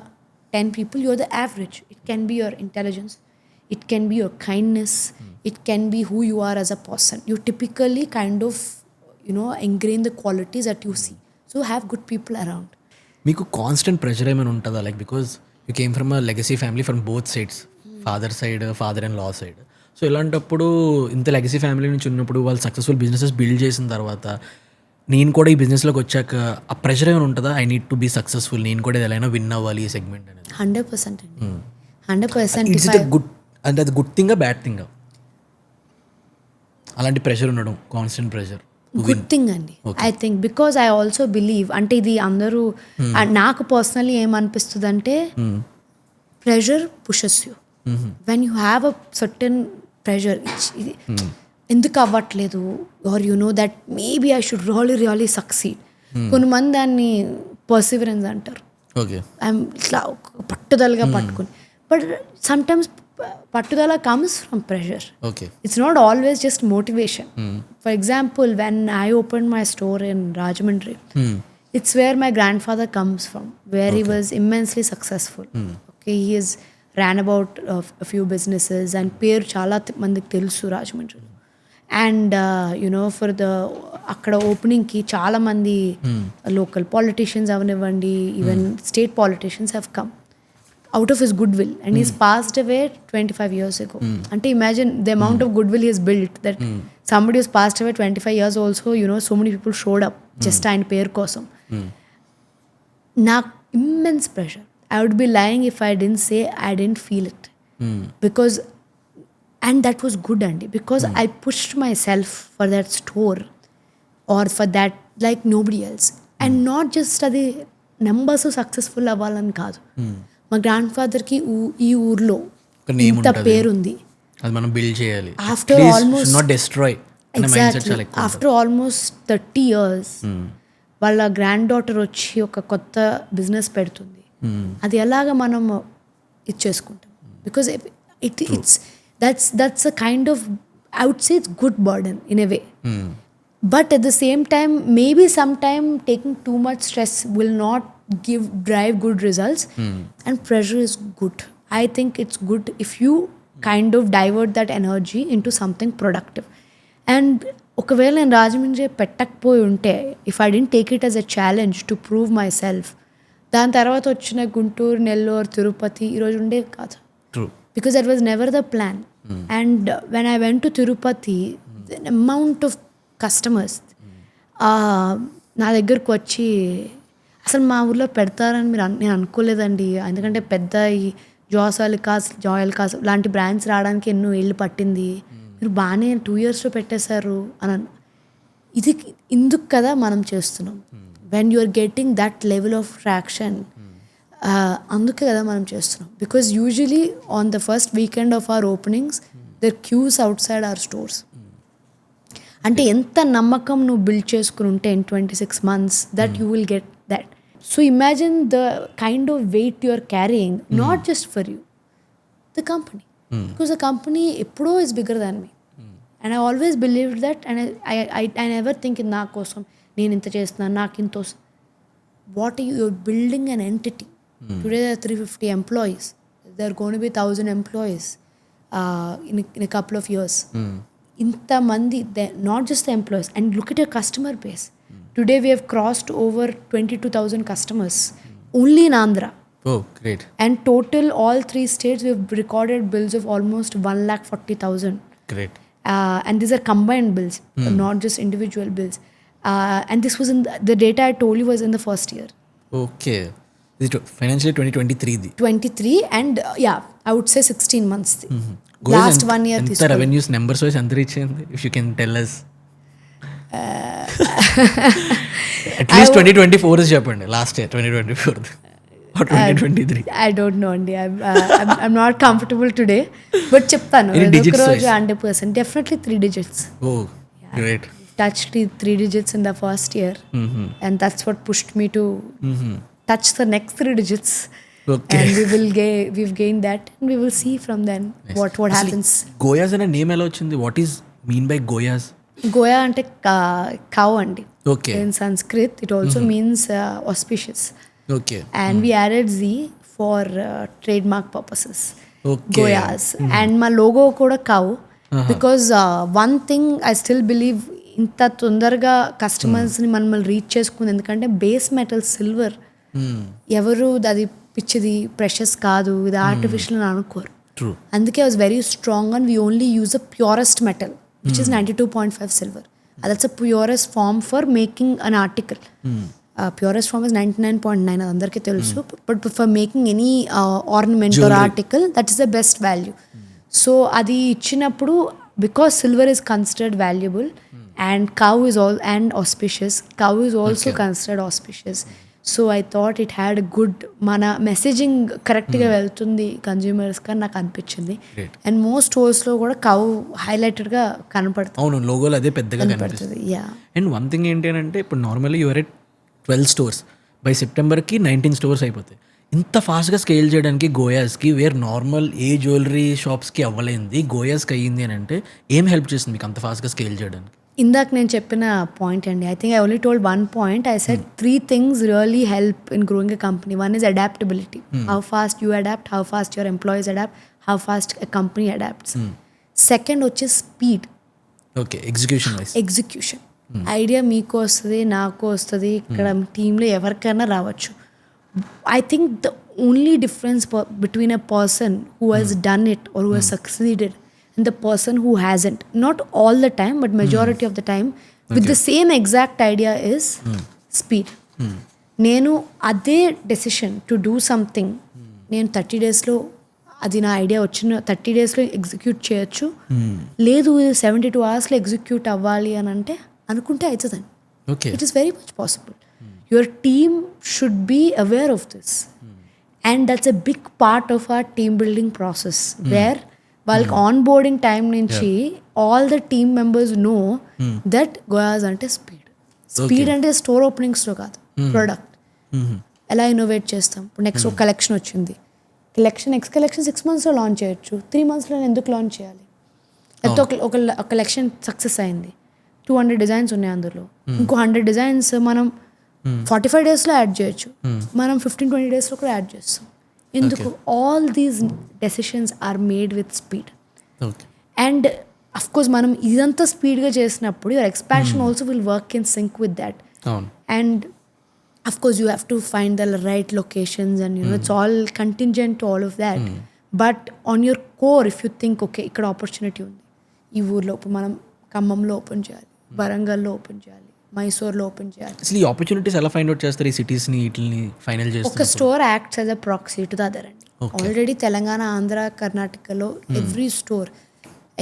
A: 10 people, you're the average. It can be your intelligence, it can be your kindness, it can be who you are as a person. You typically kind of, ingrain the qualities that you see. So have good people around.
B: మీకు constant pressure ఏమైనా ఉంటుందా? Like because you came from a legacy family from both sides, father and law side. So ఇలాంటప్పుడు ఇంత legacy family నుంచి ఉన్నప్పుడు వాళ్ళు successful businesses build చేసిన తర్వాత నేను కూడా ఈ బిజినెస్లోకి వచ్చాక ఆ ప్రెషర్ ఏమైనా ఉంటుందా? I need to be successful, నేను కూడా ఎలా విన్ అవ్వాలి ఈ సెగ్మెంట్ అనేది.
A: 100% అండి. 100%.
B: ఇట్స్ ఇట్ గుడ్ అంటే అది గుడ్ థింగా బ్యాడ్ థింగా అలాంటి ప్రెషర్ ఉండడం, కాన్స్టెంట్ ప్రెషర్?
A: గుడ్ థింగ్ అండి. I think because I also believe, అంటే ఇది అందరూ నాకు పర్సనలీ ఏమనిపిస్తుంది అంటే pressure pushes you. When you have a certain pressure, ఇది ఎందుకు అవ్వట్లేదు, or you know that maybe I should really succeed. కొంతమంది దాన్ని పర్సివరెన్స్ అంటారు. ఐఎమ్ ఇట్లా పట్టుదలగా పట్టుకుని. బట్ సమ్టైమ్స్ పట్టుదల comes from pressure. It's not always just motivation. For example, when I opened my store in Rajahmundry, it's where my grandfather comes from, where he was immensely successful. He has ran about a few businesses and పేరు చాలా మందికి తెలుసు Rajahmundry. And for the అక్కడ ఓపెనింగ్కి చాలా మంది local politicians అవనివ్వండి, even state politicians have come out of his goodwill, and he's passed away 25 years ago. Ante imagine the amount of goodwill he has built, that somebody who's passed away 25 years also, so many people showed up just ఆయన పేరు కోసం. నాకు immense pressure. I would be lying if I didn't say I didn't feel it. Because and that was good, Andy, because I pushed myself for that store or for that like nobody else. And not just అది numbers successful అవ్వాలని కాదు. మా grand ఫాదర్కి ఈ ఊర్లో ఇంత పేరుంది,
B: అది మనం బిల్డ్ చేయాలి.
A: After almost
B: not destroy.
A: Exactly after almost 30 years వాళ్ళ గ్రాండ్ డాటర్ వచ్చి ఒక కొత్త బిజినెస్ పెడుతుంది. అది ఎలాగ మనం ఇచ్చేసుకుంటాం? Because it's that's a kind of, I would say it's good burden in a way. But at the same time, maybe sometime taking too much stress will not drive good results. And pressure is good. I think it's good if you kind of divert that energy into something productive. And ఒకవేళ నేను రాజమండ్రి పెట్టకపోయి ఉంటే, if I didn't take it as a challenge to prove myself, దాని తర్వాత వచ్చిన గుంటూరు, నెల్లూరు, తిరుపతి ఈరోజు ఉండేవి కాదు.
B: True.
A: Because that was never the plan. And when I went to Tirupati, the amount of customers నా దగ్గరకు వచ్చి, అసలు మా ఊర్లో పెడతారని నేను అనుకోలేదండి, ఎందుకంటే పెద్ద ఈ జాయల్కాస్ లాంటి బ్రాండ్స్ రావడానికి ఎన్నో ఏళ్ళు పట్టింది, మీరు బాగానే 2 yearsలో పెట్టేశారు అని. ఇది ఇందుకు కదా మనం చేస్తున్నాం. When you are getting that level of traction, అందుకే కదా మనం చేస్తున్నాం. Because usually on the first weekend of our openings there queues outside our stores. అంటే ఎంత నమ్మకం నువ్వు బిల్డ్ చేసుకుని ఉంటే in 26 months that you will get that. So imagine the kind of weight you are carrying, not just for you, the company. Because the company ఎప్పుడో is bigger than me. And I always believed that, and I never think in నా కోసం నేను ఇంత చేస్తున్నాను, నాకు ఇంత. What are you? You're building an entity. Today there are 350 employees. There are going to be 1,000 employees in a couple of years. ఇంతమంది, not just the employees. And look at your customer base. Today we have crossed over 22,000 customers only in Andhra.
B: Great.
A: And total all 3 states we have recorded bills of almost 1,40,000.
B: Great.
A: And these are combined bills, not just individual bills. And this was in the data I told you was in the first year.
B: Okay. Is it financially 2023?
A: 23 and I would say 16 months. Last 1 year.
B: ఎంత revenues numbers vice ఎంత reach అయింది? If you can tell us. At least 2024 చెప్పండి, last year 2024 2023.
A: I don't know అండి. I'm not comfortable today. But చెప్తాను
B: Any
A: ఏదో ఒక
B: digits
A: రోజు
B: wise?
A: 100%. Definitely 3 digits.
B: Oh, great.
A: Touched the 3 digits in the first year. And that's what pushed me to touch the next 3 digits.
B: Okay.
A: And we've gained that. And we will see from then what happens.
B: Goyaz అనే name ఎలా వచ్చింది? What is mean by Goyaz?
A: Goya అంటే cow అండి.
B: Okay.
A: In Sanskrit, it also means auspicious.
B: Okay.
A: And we added Z for trademark purposes.
B: Okay.
A: Goyaz. And my logo kuda cow. Because one thing I still believe ఇంత తొందరగా కస్టమర్స్ని మనం reach చేసుకుంది ఎందుకంటే base metal silver ఎవరు అది పిచ్చిది precious కాదు, ఇది ఆర్టిఫిషియల్ అని అనుకోరు.
B: True.
A: అందుకే was very strong and we only use a purest metal which is 92.5 silver. That's a purest form for making an article. Purest form is 99.9, అది అందరికీ తెలుసు. But for making any ornament or article that is the best value. So అది ఇచ్చినప్పుడు because silver is considered valuable and cow is all and auspicious. Cow is also considered auspicious. So I thought it had a good mana messaging correct ga veltundi consumers ka నాకు అనిపించింది. And most stores లో కూడా cow highlighted గా కనపడుతుంది.
B: అవును, లోగోలో అదే పెద్దగా కనిపిస్తుంది.
A: Yeah.
B: అండ్ వన్ థింగ్ ఏంటి అంటే ఇప్పుడు normally your at 12 stores, by సెప్టెంబర్కి 19 stores అయిపోతాయి. ఇంత ఫాస్ట్గా స్కేల్ చేయడానికి గోయాస్కి వేర్ నార్మల్ ఏ జ్యువెలరీ షాప్స్కి అవ్వలేంది గోయాస్కి అయ్యింది అని అంటే ఏం హెల్ప్ చేస్తుంది మీకు అంత ఫాస్ట్గా స్కేల్ చేయడానికి?
A: ఇందాక నేను చెప్పిన పాయింట్ అండి. I think I only told one point. I said 3 things really help in growing a company. One is adaptability. How fast you adapt, how fast your employees adapt, how fast a company adapts. Second వచ్చి speed.
B: Okay, execution.
A: Idea మీకు వస్తుంది, నాకు వస్తుంది, ఇక్కడ టీంలో ఎవరికైనా రావచ్చు. I think the only difference between a person who has done it or who has succeeded and the person who hasn't, not all the time but majority of the time with the same exact idea is speed. నేను అదే decision to do something నేను 30 daysలో అది నా idea వచ్చిన 30 daysలో execute చేయొచ్చు. లేదు 72 hours execute అవ్వాలి అని అంటే అనుకుంటే అవుతుందండి. It is very much possible. Your team should be aware of this. And that's a big part of our team building process. Where while onboarding time nunchi all the team members know that Goyaz ante speed. Speed ante store openings lo kaadu, product. ఎలా innovate చేస్తాం. ఇప్పుడు next ఒక collection వచ్చింది, next collection 6 monthsలో launch చేయొచ్చు, 3 monthsలో ఎందుకు launch చేయాలి? లేకపోతే ఒక కలెక్షన్ సక్సెస్ అయింది, 200 designs ఉన్నాయి అందులో, ఇంకో 100 designs మనం 45 daysలో యాడ్ చేయొచ్చు, మనం 15-20 daysలో కూడా యాడ్ చేస్తాం. ఎందుకు? All these decisions are made with speed. And of course మనం ఇదంతా స్పీడ్గా చేసినప్పుడు your expansion also will work in sync with that. And of course you have to find the right locations and it's all contingent to all of that. But on your core if you think okay ఇక్కడ opportunity ఉంది, ఈ ఊర్లో మనం ఖమ్మంలో open చేయాలి, వరంగల్లో open చేయాలి, మైసూర్లో open చేయాలి.
B: అసలు ఈ ఆపర్చునిటీస్ ఎలా ఫైండ్ అవుట్ చేస్తారు? ఈ సిటీస్ని వీటిని ఫైనల్ చేస్తారు.
A: ఒక store acts as a proxy to the other అండి. ఆల్రెడీ తెలంగాణ, ఆంధ్ర, కర్ణాటకలో ఎవ్రీ స్టోర్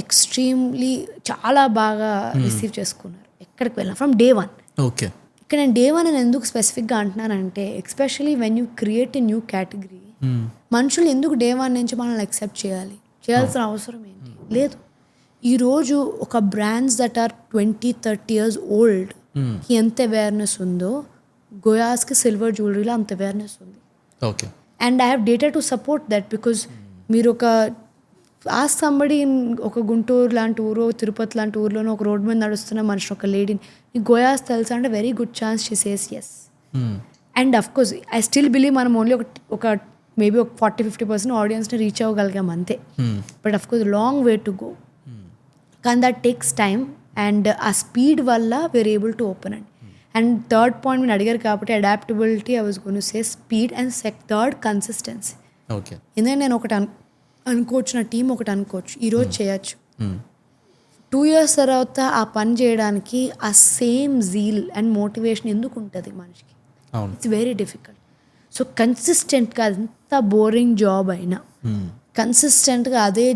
A: ఎక్స్ట్రీమ్లీ చాలా బాగా రిసీవ్ చేసుకున్నారు ఎక్కడికి వెళ్ళినా ఫ్రమ్ day 1.
B: ఓకే,
A: ఇక్కడ నేను day 1 నేను ఎందుకు స్పెసిఫిక్గా అంటున్నానంటే especially when you create a new category, మనుషులు ఎందుకు day 1 నుంచి మనల్ని యాక్సెప్ట్ చేయాల్సిన అవసరం ఏంటి లేదు. ఈరోజు ఒక brands that are 20-30 years old కి ఎంత అవేర్నెస్ ఉందో గోయాస్కి సిల్వర్ జ్యువెలరీలో అంత అవేర్నెస్ ఉంది.
B: Okay, and
A: I have data to support that. Because మీరు ఒక ఆస్క్ సంబడి ఒక గుంటూరు లాంటి ఊరు, తిరుపతి లాంటి ఊర్లోనో ఒక రోడ్ మీద నడుస్తున్న మనిషి ఒక లేడీని ఈ గోయాస్ తెలుసా అంటే very good chance she says yes. And of course I still believe మనం ఓన్లీ ఒక మేబీ ఒక 40-50% ఆడియన్స్ని రీచ్ అవ్వగలిగాం అంతే. But of course long way to go. కానీ దట్ టేక్స్ టైమ్ అండ్ ఆ స్పీడ్ వల్ల వీఆర్ ఏబుల్ టు ఓపెన్ అండి. అండ్ థర్డ్ పాయింట్ మీరు అడిగారు కాబట్టి adaptability I was going to say speed and third consistency.
B: Okay,
A: ఎందుకంటే నేను ఒకటి అనుకోవచ్చు, నా టీం ఒకటి అనుకోవచ్చు, ఈరోజు చేయొచ్చు, 2 years తర్వాత ఆ పని చేయడానికి ఆ సేమ్ జీల్ అండ్ మోటివేషన్ ఎందుకు ఉంటుంది మనిషికి? It's very difficult. సో కన్సిస్టెంట్గా ఎంత బోరింగ్ జాబ్ అయినా కన్సిస్టెంట్గా అదే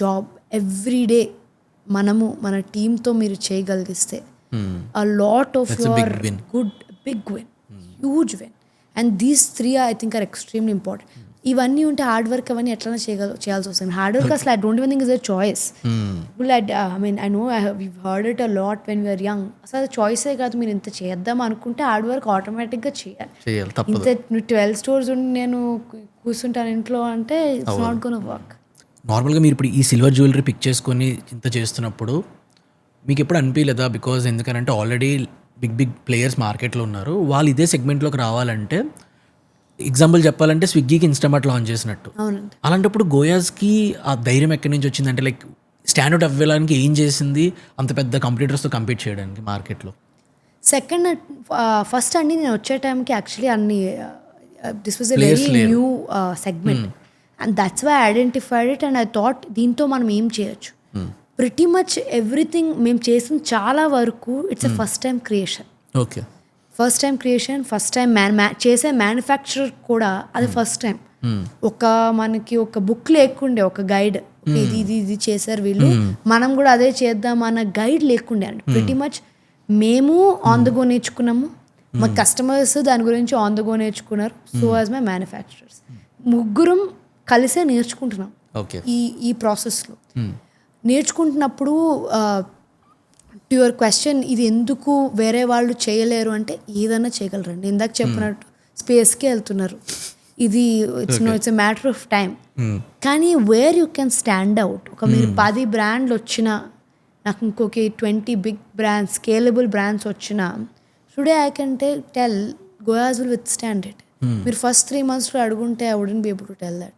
A: జాబ్ ఎవ్రీడే మనము మన టీంతో మీరు చేయగలిగిస్తే a lot of
B: That's a
A: your
B: big win.
A: big win, huge win. And these three I think are extremely important. ఇవన్నీ ఉంటే హార్డ్ వర్క్ అవన్నీ ఎట్లా చేయాల్సి వస్తుంది. హార్డ్ వర్క్ అసలు I don't even think is a choice. I know we've heard it a lot when we are young. అసలు చాయిసే కాదు, మీరు ఇంత చేద్దాం అనుకుంటే హార్డ్ వర్క్ ఆటోమేటిక్గా చేయాలి. ఇంత 12 స్టోర్స్ ఉండి నేను కూర్చుంటాను ఇంట్లో అంటే ఇట్స్ నాట్ గోనా వర్క్.
B: నార్మల్గా మీరు ఇప్పుడు ఈ సిల్వర్ జ్యువెలరీ పిక్ చేసుకొని ఇంత చేస్తున్నప్పుడు మీకు ఎప్పుడు అనిపించలేదా? బికాజ్ ఎందుకనంటే ఆల్రెడీ బిగ్ ప్లేయర్స్ మార్కెట్లో ఉన్నారు, వాళ్ళు ఇదే సెగ్మెంట్లోకి రావాలంటే ఎగ్జాంపుల్ చెప్పాలంటే స్విగ్గీకి ఇన్స్టామార్ట్ లాంచ్ చేసినట్టు.
A: అవునండి.
B: అలాంటప్పుడు గోయాస్కి ఆ ధైర్యం ఎక్కడి నుంచి వచ్చిందంటే లైక్ స్టాండౌట్ అవ్వడానికి ఏం చేసింది అంత పెద్ద కంప్యూటర్స్తో కంపీట్ చేయడానికి మార్కెట్లో?
A: ఫస్ట్ అండి నేను వచ్చే టైంకి actually this was a very new segment and that's why I identified it and I thought దీంతో మనం ఏం చేయొచ్చు. ప్రిటీ మచ్ ఎవ్రీథింగ్ మేము చేసిన చాలా వరకు it's a first time creation.
B: Okay,
A: first time creation, first time చేసే మ్యానుఫ్యాక్చరర్ కూడా అది ఫస్ట్ టైం. మనకి ఒక బుక్ లేకుండే, ఒక గైడ్ ఇది చేశారు వీళ్ళు, మనం కూడా అదే చేద్దాం అన్న గైడ్ లేకుండే అండి. ప్రిటీ మచ్ మేము ఆన్ ద గో నేర్చుకున్నాము, మా కస్టమర్స్ దాని గురించి ఆన్ ద గో నేర్చుకున్నారు. సో యాజ్ మై మ్యానుఫ్యాక్చరర్స్ ముగ్గురం కలిసే నేర్చుకుంటున్నాం ఈ ప్రాసెస్లో. నేర్చుకుంటున్నప్పుడు టు యువర్ క్వశ్చన్, ఇది ఎందుకు వేరే వాళ్ళు చేయలేరు అంటే ఏదైనా చేయగలరండి. ఇందాక చెప్పినట్టు స్పేస్కి వెళ్తున్నారు, ఇది it's a matter of time. కానీ where you can stand out, ఒక మీరు 10 బ్రాండ్లు వచ్చినా, నాకు ఇంకొక 20 బిగ్ బ్రాండ్స్, స్కేలబుల్ బ్రాండ్స్ వచ్చినా, today I can tell Goyaz will withstand it. మీరు ఫస్ట్ 3 monthsలో అడుగుంటే I wouldn't be able to tell that.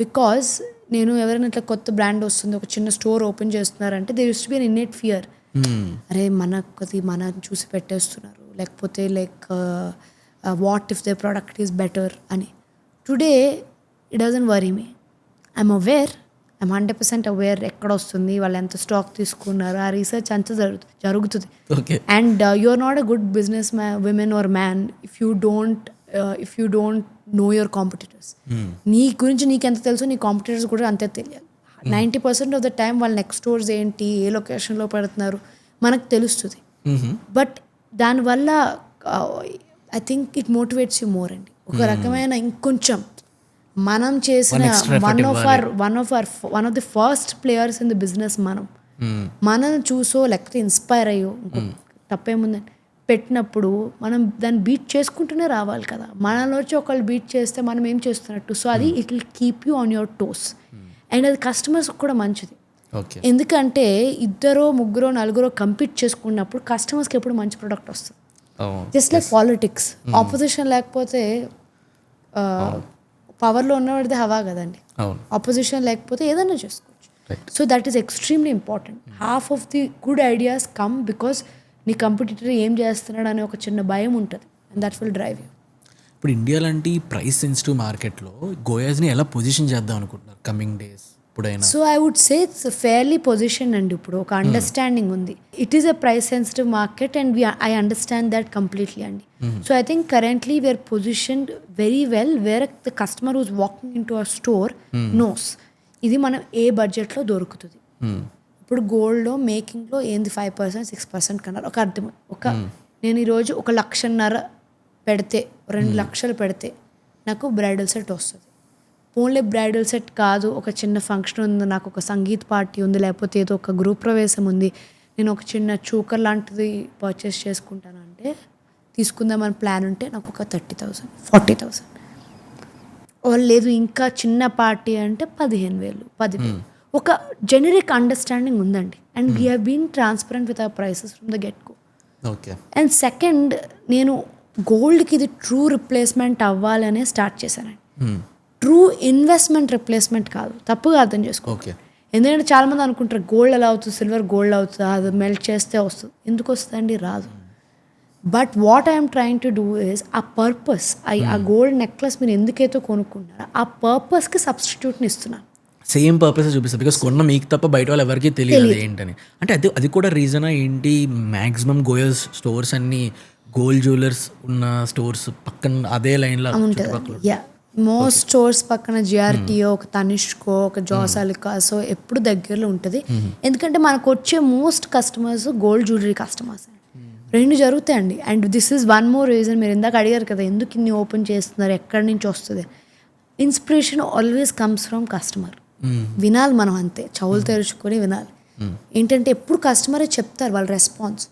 A: Because నేను ఎవరైనా ఇట్లా కొత్త బ్రాండ్ వస్తుంది, ఒక చిన్న స్టోర్ ఓపెన్ చేస్తున్నారంటే they use to be an innate fear. అరే మనం చూసి పెట్టేస్తున్నారు, లేకపోతే like what if the product is better అని. Today it doesn't worry me. I'm aware, I'm 100% aware ఎక్కడ వస్తుంది, వాళ్ళు ఎంత స్టాక్ తీసుకున్నారు, ఆ రీసెర్చ్ అంతా జరుగుతుంది. And you are not a good business women or man if you don't know your competitors. నీ గురించి నీకెంత తెలుసు, నీ కాంపిటీటర్స్ కూడా అంతే తెలియాలి. 90% ఆఫ్ ద టైం వాళ్ళ నెక్స్ట్ స్టోర్స్ ఏంటి, ఏ లొకేషన్లో పెడుతున్నారు మనకు తెలుస్తుంది. బట్ దానివల్ల I think it motivates you more అండి. ఒక రకమైన ఇంకొంచెం మనం చేసిన one of the first players in the business మనల్ని చూసో లేకపోతే ఇన్స్పైర్ అయ్యో, తప్పేముందండి, పెట్టినప్పుడు మనం దాన్ని బీట్ చేసుకుంటూనే రావాలి కదా. మనలో వచ్చి ఒకళ్ళు బీట్ చేస్తే మనం ఏం చేస్తున్నట్టు. సో అది it will keep you on your toes. And అది కస్టమర్స్ కూడా మంచిది. ఎందుకంటే 2, 3, 4 కంపీట్ చేసుకున్నప్పుడు కస్టమర్స్కి ఎప్పుడు మంచి ప్రోడక్ట్ వస్తుంది. జస్ట్ లైక్ పాలిటిక్స్, ఆపోజిషన్ లేకపోతే పవర్లో ఉన్నవాడిది హవా కదండి. ఆపోజిషన్ లేకపోతే ఏదైనా చేసుకోవచ్చు. So that is extremely important. Half of the good ideas come because నీ కంపిటీటర్ ఏం చేస్తున్నాడు అనే ఒక చిన్న భయం ఉంటుంది. And that will drive you.
B: ఇప్పుడు ఇండియా లాంటి ప్రైస్ సెన్సిటివ్ మార్కెట్లో గోయాస్ని ఎలా పొజిషన్ చేద్దాం అనుకుంటున్నారు coming days?
A: So I would say it's fairly position అండి. ఇప్పుడు ఒక అండర్స్టాండింగ్ ఉంది. It is a price sensitive market and I understand that completely అండి. So I think currently we are positioned very well where the customer who's walking in to our store knows ఇది మనం ఏ బడ్జెట్లో దొరుకుతుంది. ఇప్పుడు గోల్డ్లో మేకింగ్లో ఏంది 5%, 6% కన్నా ఒక అర్థం. నేను ఈరోజు 1,00,000 పెడితే, 2 లక్షలు పెడితే నాకు బ్రైడల్ సెట్ వస్తుంది. ఓన్లీ బ్రైడల్ సెట్ కాదు, ఒక చిన్న ఫంక్షన్ ఉంది, నాకు ఒక సంగీత్ పార్టీ ఉంది, లేకపోతే ఏదో ఒక గ్రూప్ ప్రవేశం ఉంది, నేను ఒక చిన్న చూకర్ లాంటిది పర్చేస్ చేసుకుంటానంటే, తీసుకుందామని ప్లాన్ ఉంటే నాకు ఒక 30,000, 40,000. లేదు ఇంకా చిన్న పార్టీ అంటే 15,000, 10,000. ఒక జెనరిక్ అండర్స్టాండింగ్ ఉందండి. And we have been transparent with our prices from the get go. And second, నేను గోల్డ్కి ఇది ట్రూ రిప్లేస్మెంట్ అవ్వాలనే స్టార్ట్ చేశానండి. ట్రూ ఇన్వెస్ట్మెంట్ రిప్లేస్మెంట్ కాదు, తప్పుగా అర్థం చేసుకో. ఎందుకంటే చాలామంది అనుకుంటారు గోల్డ్ ఎలా అవుతుంది, సిల్వర్ గోల్డ్ అవుతుంది, అది మెల్ట్ చేస్తే వస్తుంది. ఎందుకు వస్తుందండి? రాదు. But what I'm trying to do is ఆ పర్పస్, ఆ గోల్డ్ నెక్లెస్ మీరు ఎందుకైతే కొనుక్కుంటారో ఆ పర్పస్కి సబ్స్టిట్యూట్ని ఇస్తున్నాను.
B: సేమ్ పర్పస్ చూపిస్తుంది. బికాస్ కొన్న మీకు తప్ప బయట వాళ్ళు ఎవరికి తెలియదు ఏంటని. అంటే అది కూడా రీజనా ఏంటి? మ్యాక్సిమం గోయస్ స్టోర్స్ అన్ని గోల్డ్ జ్యువెలర్స్ ఉన్న స్టోర్స్ పక్కన అదే లైన్లో
A: ఉంటుంది. మోస్ట్ స్టోర్స్ పక్కన జిఆర్టీఓ, ఒక తనిష్కో, ఒక జాసాలికా, సో ఎప్పుడు దగ్గరలో ఉంటుంది. ఎందుకంటే మనకు వచ్చే most customers gold jewellery customers. రెండు జరుగుతాయండి. And this is one more reason, మీరు ఇందాక అడిగారు కదా ఎందుకు ఇన్ని ఓపెన్ చేస్తున్నారు, ఎక్కడి నుంచి వస్తుంది. Inspiration always comes from customer. వినాలి మనం, అంతే చెవులు తెరుచుకొని వినాలి. ఏంటంటే ఎప్పుడు కస్టమరే చెప్తారు వాళ్ళ రెస్పాన్స్.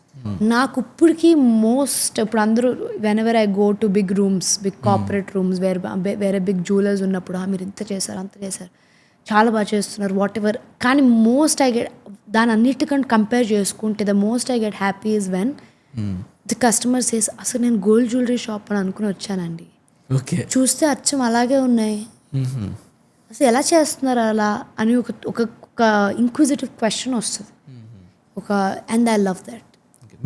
A: నాకు ఇప్పటికీ ఇప్పుడు అందరూ whenever I go to big rooms, big corporate rooms, వేరే బిగ్ జ్యువెలర్స్ ఉన్నప్పుడు మీరు ఇంత చేశారు అంత చేశారు, చాలా బాగా చేస్తున్నారు, వాట్ ఎవర్. కానీ మోస్ట్ ఐ గెట్, దాని అన్నిటికంటే కంపేర్ చేసుకుంటే the most I get happy is when the customer says అసలు నేను గోల్డ్ జ్యువెలరీ షాప్ అని అనుకుని వచ్చానండి, చూస్తే అచ్చం అలాగే ఉన్నాయి, అసలు ఎలా చేస్తున్నారు అలా అని ఒక ఇంక్విజిటివ్ క్వశ్చన్ వస్తుంది. And I love that.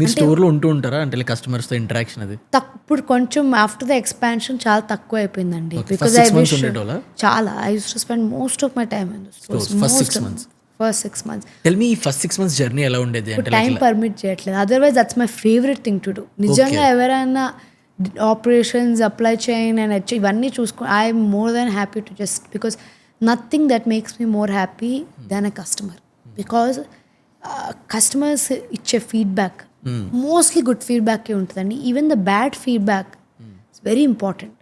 B: మీరు స్టోర్లో ఉంటూ ఉంటారా అంటే కస్టమర్స్తో ఇంటరాక్షన్? అది
A: ఇప్పుడు కొంచెం ఆఫ్టర్ ద ఎక్స్పాన్షన్ చాలా తక్కువ అయిపోయిందండి. బికాజ్ చాలా I use to spend most of my time in the stores. First 6 months.
B: Tell me first 6 months journey ఎలా ఉండేది? అంటే
A: టైం పర్మిట్ చేయట్లేదు, otherwise that's my favourite thing to do. నిజంగా ఎవరైనా ఆపరేషన్స్, అప్లై చైన్ అండ్ ఇవన్నీ చూసుకో, I'm more than happy to just because nothing that makes me more happy than a customer. Because customers ఇచ్చే feedback mostly good ఫీడ్బ్యాకే ఉంటుందండి. Even the bad feedback it's very important.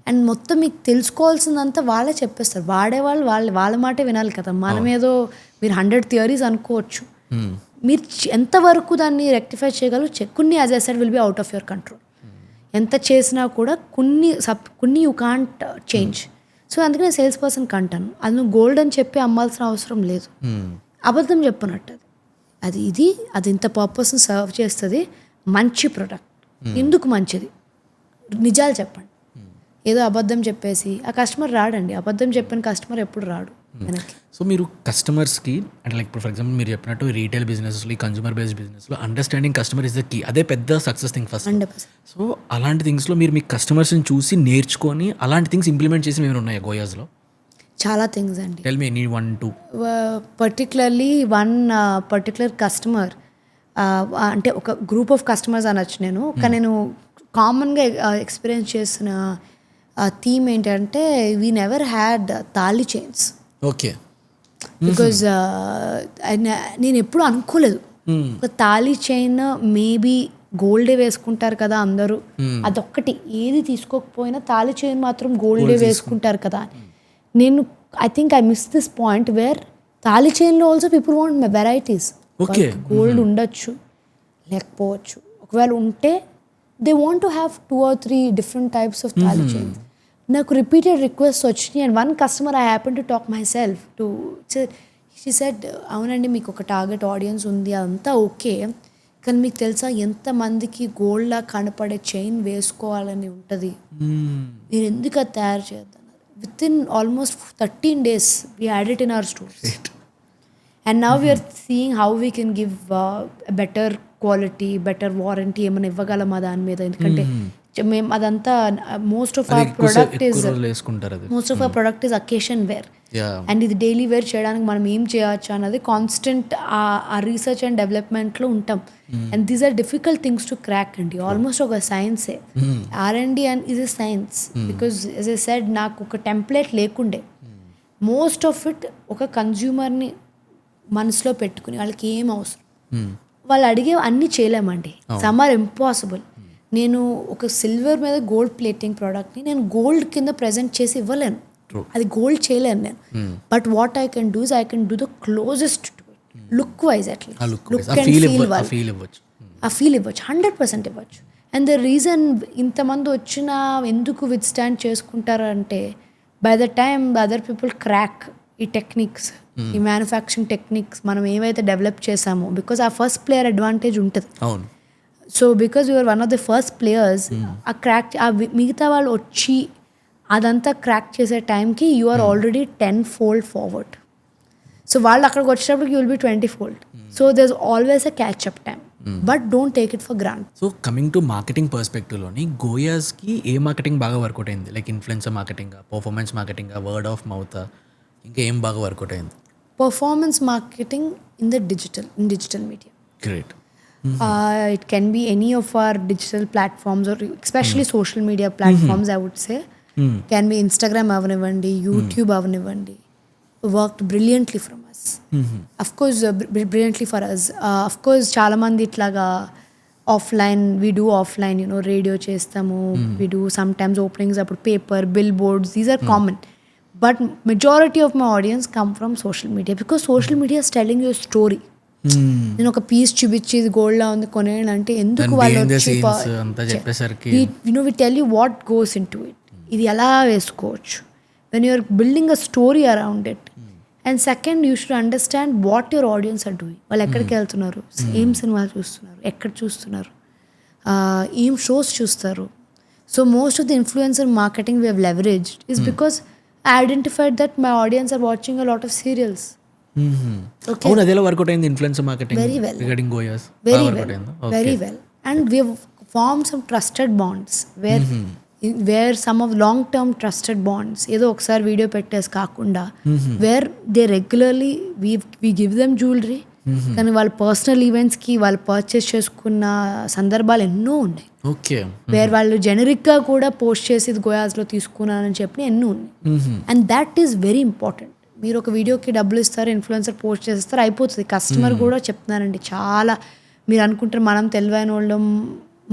A: And మొత్తం మీకు తెలుసుకోవాల్సిందంతా వాళ్ళే చెప్పేస్తారు. వాడేవాళ్ళు వాళ్ళ మాటే వినాలి కదా. మనమేదో మీరు 100 థియరీస్ అనుకోవచ్చు, మీరు ఎంతవరకు దాన్ని రెక్టిఫై చేయగలరు. కొన్ని as I said will be out of your control. ఎంత చేసినా కూడా కొన్ని యూ కాంట్ చేంజ్. సో అందుకనే సేల్స్ పర్సన్ కంటాను, అది నువ్వు గోల్డ్ అని చెప్పి అమ్మాల్సిన అవసరం లేదు. అబద్ధం చెప్పనట్టు అది ఇంత పర్పస్ని సర్వ్ చేస్తుంది, మంచి ప్రోడక్ట్. ఎందుకు మంచిది, నిజాలు చెప్పండి. ఏదో అబద్ధం చెప్పేసి ఆ కస్టమర్ రాడండి. అబద్ధం చెప్పిన కస్టమర్ ఎప్పుడు రాడు వెనక్కి.
B: సో మీరు కస్టమర్స్కి అంటే లైక్ ఫర్ ఎగ్జాంపుల్ మీరు చెప్పినట్టు రీటైల్ బిజినెస్లో, కన్జ్యూమర్ బేస్డ్ బిజినెస్లో understanding customer is the key. అదే పెద్ద సక్సెస్ థింగ్ ఫస్ట్.
A: 100%.
B: సో అలాంటి థింగ్స్లో మీరు మీ కస్టమర్స్ని చూసి నేర్చుకొని అలాంటి థింగ్స్ ఇంప్లిమెంట్ చేసి ఏమైనా ఉన్నాయా గోయాస్లో?
A: చాలా థింగ్స్ అండి.
B: Tell me any 1-2.
A: Particularly one particular customer, అంటే ఒక గ్రూప్ ఆఫ్ కస్టమర్స్ అనొచ్చు నేను. కానీ నేను కామన్గా ఎక్స్పీరియన్స్ చేసిన థీమ్ ఏంటంటే వీ నెవర్ హ్యాడ్ తాళి చైన్స్.
B: ఓకే.
A: బికాజ్ నేను ఎప్పుడు అనుకోలేదు ఒక తాళి చైన్ మేబీ గోల్డే వేసుకుంటారు కదా అందరూ, అదొక్కటి ఏది తీసుకోకపోయినా తాళి చైన్ మాత్రం గోల్డే వేసుకుంటారు కదా. నేను I think I miss this point where thali చైన్లో also people want varieties. Gold ఉండొచ్చు లేకపోవచ్చు, ఒకవేళ ఉంటే they want to have 2 or 3 different types of thali chains. నాకు రిపీటెడ్ రిక్వెస్ట్ వచ్చినాయి. And one customer I happen to talk myself to, she said అవునండి మీకు ఒక టార్గెట్ ఆడియన్స్ ఉంది, అదంతా ఓకే, కానీ మీకు తెలుసా ఎంతమందికి గోల్డ్లా కనపడే చైన్ వేసుకోవాలని ఉంటుంది, మీరు ఎందుకు అది తయారు చేద్దాం. Within almost 13 days, we had it in our stores. Right. And now we are seeing how we can give a better quality, better warranty. ఏమైనా ఇవ్వగలమా దాని మీద, ఎందుకంటే మేము అదంతా most of our product is occasion wear. And ఇది daily wear చేయడానికి మనం ఏం చేయొచ్చు అన్నది కాన్స్టెంట్ ఆ రీసెర్చ్ అండ్ డెవలప్మెంట్లో ఉంటాం. And these are difficult things to crack అండి. ఆల్మోస్ట్ ఒక సైన్సే. R&D and is a science. Because as I said నాకు ఒక టెంప్లెట్ లేకుండే. మోస్ట్ ఆఫ్ ఇట్ ఒక కన్జ్యూమర్ని మనసులో పెట్టుకుని వాళ్ళకి ఏం అవసరం వాళ్ళు అడిగే అన్నీ చేయలేమండి. Some are impossible. నేను ఒక సిల్వర్ మీద గోల్డ్ ప్లేటింగ్ ప్రోడక్ట్ని నేను గోల్డ్ కింద ప్రజెంట్ చేసి ఇవ్వలేను, అది గోల్డ్ చేయలేను నేను. But what I can do is I can do the closest to it, look wise at least, look and feel ఇవ్వచ్చు, 100% ఇవ్వచ్చు. అండ్ ద రీజన్ ఇంతమంది వచ్చినా ఎందుకు విత్ స్టాండ్ చేసుకుంటారు అంటే by the time other people crack ఈ టెక్నిక్స్, ఈ manufacturing techniques మనం ఏవైతే డెవలప్ చేసామో, బికాస్ ఆ ఫస్ట్ ప్లేయర్ అడ్వాంటేజ్ ఉంటుంది. So because you are one of the first players, ఆ క్రాక్ మిగతా వాళ్ళు వచ్చి అదంతా క్రాక్ చేసే టైంకి you are already 10-fold forward. So వాళ్ళు అక్కడికి వచ్చేటప్పటికి you will be 20-fold. So there is always a catch up time, but don't take it for grant.
B: So coming to marketing పర్స్పెక్టివ్లోని గోయాస్కి ఏ మార్కెటింగ్ బాగా వర్కౌట్ అయింది? Like influencer marketing, performance marketing, word of mouth, ఇంకా ఏం బాగా work out అయింది?
A: Performance marketing in digital media.
B: Great.
A: It can be any of our digital platforms or especially social media platforms, I would say. Can be Instagram avnivandi, YouTube avnivandi, worked brilliantly from us. Of course brilliantly for us. Of course చాలా మంది ఇట్లాగా offline we do offline radio చేస్తాము, we do sometimes openings అప్పుడు paper, billboards, these are common. But majority of my audience come from social media because social media is telling your story. నేను ఒక piece చూపించి ఇది గోల్డ్లా ఉంది కొనేయాలంటే ఎందుకు వాళ్ళు we tell you what goes in to it, ఇది ఎలా వేసుకోవచ్చు, when you are building a story around it. And second, you should understand what your audience are doing. వాళ్ళు ఎక్కడికి వెళ్తున్నారు, ఏం సినిమాలు చూస్తున్నారు, ఎక్కడ చూస్తున్నారు, ఏం షోస్ చూస్తారు. So most of the influencer marketing we have leveraged is because I identified that my audience are watching a lot of serials.
B: Okay. Oh, adela workout ayindi influencer marketing
A: very well
B: regarding Goyaz.
A: Very well. Okay. Very well. And we have formed some trusted bonds where some of long term trusted bonds. Edo okkasari video pettesi kaakunda where they regularly we give them jewelry. కానీ వాళ్ళ personal ఈవెంట్స్కి వాళ్ళు purchase చేసుకున్న సందర్భాలు ఎన్నో ఉన్నాయి.
B: Okay.
A: Wear వాళ్ళు జెనరిక్గా కూడా post చేసి ఇది గోయాస్లో తీసుకున్నానని చెప్పి ఎన్నో ఉన్నాయి. And that is very important. మీరు ఒక వీడియోకి డబ్బులు ఇస్తారు, ఇన్ఫ్లుయెన్సర్ పోస్ట్ చేస్తారు, అయిపోతుంది. కస్టమర్ కూడా చెప్తున్నానండి, చాలా మీరు అనుకుంటారు మనం తెలివైన వాళ్ళం.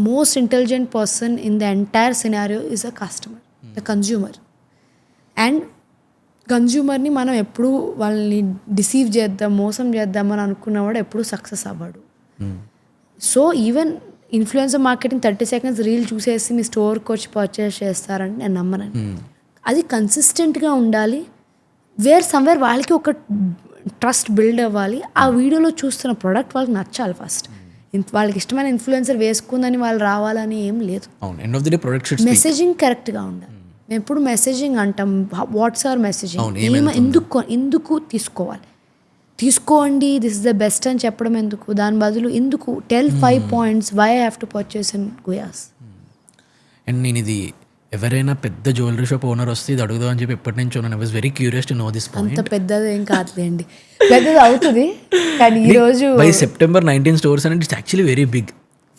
A: Most intelligent person in the entire scenario is a customer, the consumer. And కన్జ్యూమర్ని మనం ఎప్పుడు వాళ్ళని డిసీవ్ చేద్దాం, మోసం చేద్దామని అనుకున్నవాడు ఎప్పుడు సక్సెస్ అవ్వడు. So even influencer marketing 30 seconds reel చూసేసి మీ స్టోర్కి వచ్చి పర్చేస్ చేస్తారని నేను నమ్మనండి. అది కన్సిస్టెంట్గా ఉండాలి. సమ్వేర్ వాళ్ళకి ఒక ట్రస్ట్ బిల్డ్ అవ్వాలి. ఆ వీడియోలో చూస్తున్న ప్రోడక్ట్ వాళ్ళకి నచ్చాలి ఫస్ట్. వాళ్ళకి ఇష్టమైన ఇన్ఫ్లుయెన్సర్ వేసుకుందని వాళ్ళు రావాలని ఏం లేదు. మెసేజింగ్ కరెక్ట్గా ఉండాలి. మేము ఎప్పుడు మెసేజింగ్ అంటాం, వాట్స్ అవర్ మెసేజింగ్, ఎందుకు తీసుకోండి దిస్ ఇస్ ద బెస్ట్ అని చెప్పడం ఎందుకు, దాని బదులు ఎందుకు tell 5 points why I have to purchase in గోయాస్.
B: అండ్ నేను ఇది ఎవరైనా పెద్ద జ్యువెలరీ షాప్ ఓనర్ వస్తే ఇది అడుగుదాం అని చెప్పి ఎప్పటి నుంచో I was very curious to know this point.
A: అంత పెద్దది ఏం కాదులేండి, పెద్దది అవుతుంది కానీ ఈ రోజు
B: by September 19 stores and it's actually very big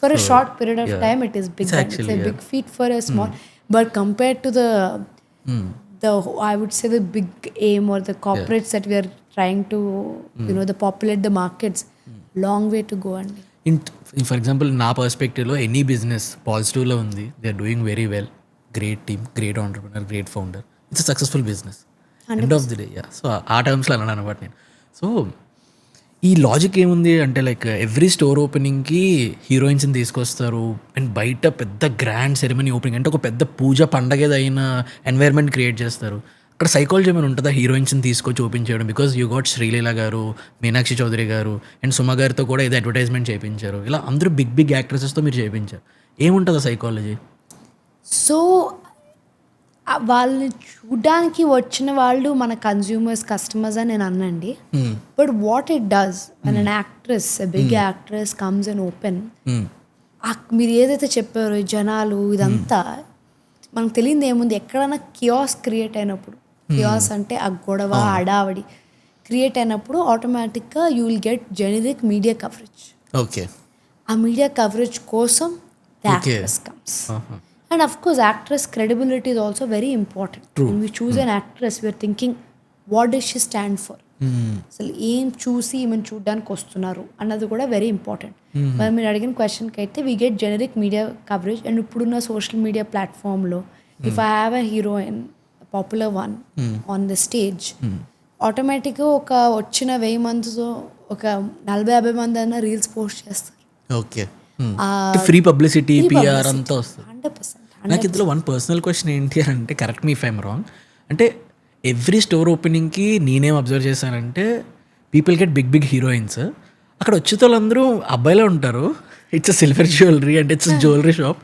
A: for a short period of time. It is big. It's a big feat for a small. But compared to the I would say the big aim or the corporates that we are trying to the populate the markets, long way to go. And
B: for example, na perspective lo any business positive lo undi, they are doing very well, great team, great entrepreneur, great founder, it's a successful business 100%. End of the day. Yeah, so ఆ terms లో అన్నాను అనమాట నేను. So ఈ logic ఏముంది అంటే like every store ఓపెనింగ్కి హీరోయిన్స్ని తీసుకొస్తారు and బయట పెద్ద గ్రాండ్ సెరమనీ ఓపెనింగ్ అంటే ఒక పెద్ద పూజ పండగదైన ఎన్వైర్న్మెంట్ క్రియేట్ చేస్తారు. అక్కడ సైకాలజీ ఏమైనా ఉంటుందా హీరోయిన్స్ని తీసుకొచ్చి ఓపెన్ చేయడం? బికాజ్ యూ గాట్ శ్రీలీల గారు, మీనాక్షి చౌదరి గారు అండ్ సుమ గారితో కూడా ఏదో అడ్వర్టైజ్మెంట్ చేయించారు. ఇలా అందరూ బిగ్ యాక్ట్రెసెస్తో మీరు చేయించారు. ఏముంటుందా సైకాలజీ?
A: సో వాళ్ళని చూడడానికి వచ్చిన వాళ్ళు మన కన్జ్యూమర్స్, కస్టమర్స్ అని నేను అన్నండి. But what it does when an actress, big actress comes and open, మీరు ఏదైతే చెప్పారో జనాలు ఇదంతా మనకు తెలియదు ఏముంది. ఎక్కడైనా కియాస్ క్రియేట్ అయినప్పుడు, కియాస్ అంటే ఆ గొడవ హడావడి క్రియేట్ అయినప్పుడు ఆటోమేటిక్గా you will get generic media coverage.
B: Okay.
A: ఆ మీడియా కవరేజ్ కోసం the actress comes. And of course, actress credibility is also very important. True. When we choose an actress, we are thinking, what does she stand for? అసలు ఏం చూసి ఈమెను చూడడానికి వస్తున్నారు అన్నది కూడా వెరీ ఇంపార్టెంట్. మరి మీరు అడిగిన క్వశ్చన్కి అయితే we get generic media coverage. And ఇప్పుడున్న సోషల్ మీడియా ప్లాట్ఫామ్లో if I have a heroine, popular one on the stage, ఆటోమేటిక్గా ఒక వచ్చిన 1000 మందితో ఒక 40-50 మంది అయినా రీల్స్ పోస్ట్ చేస్తారు.
B: ఓకే. ఫ్రీ పబ్లిసిటీ, పిఆర్ అంతా వస్తుంది. 100%. నాకు ఇందులో వన్ పర్సనల్ క్వశ్చన్ ఏంటి అంటే, correct me if I'm wrong, అంటే ఎవ్రీ స్టోర్ ఓపెనింగ్కి నేనేం అబ్జర్వ్ చేశానంటే పీపుల్ గెట్ బిగ్ హీరోయిన్స్. అక్కడ వచ్చే వాళ్ళందరూ అబ్బాయిలే ఉంటారు. ఇట్స్ సిల్వర్ జ్యువెలరీ అంటే ఇట్స్ జ్యువెలరీ షాప్.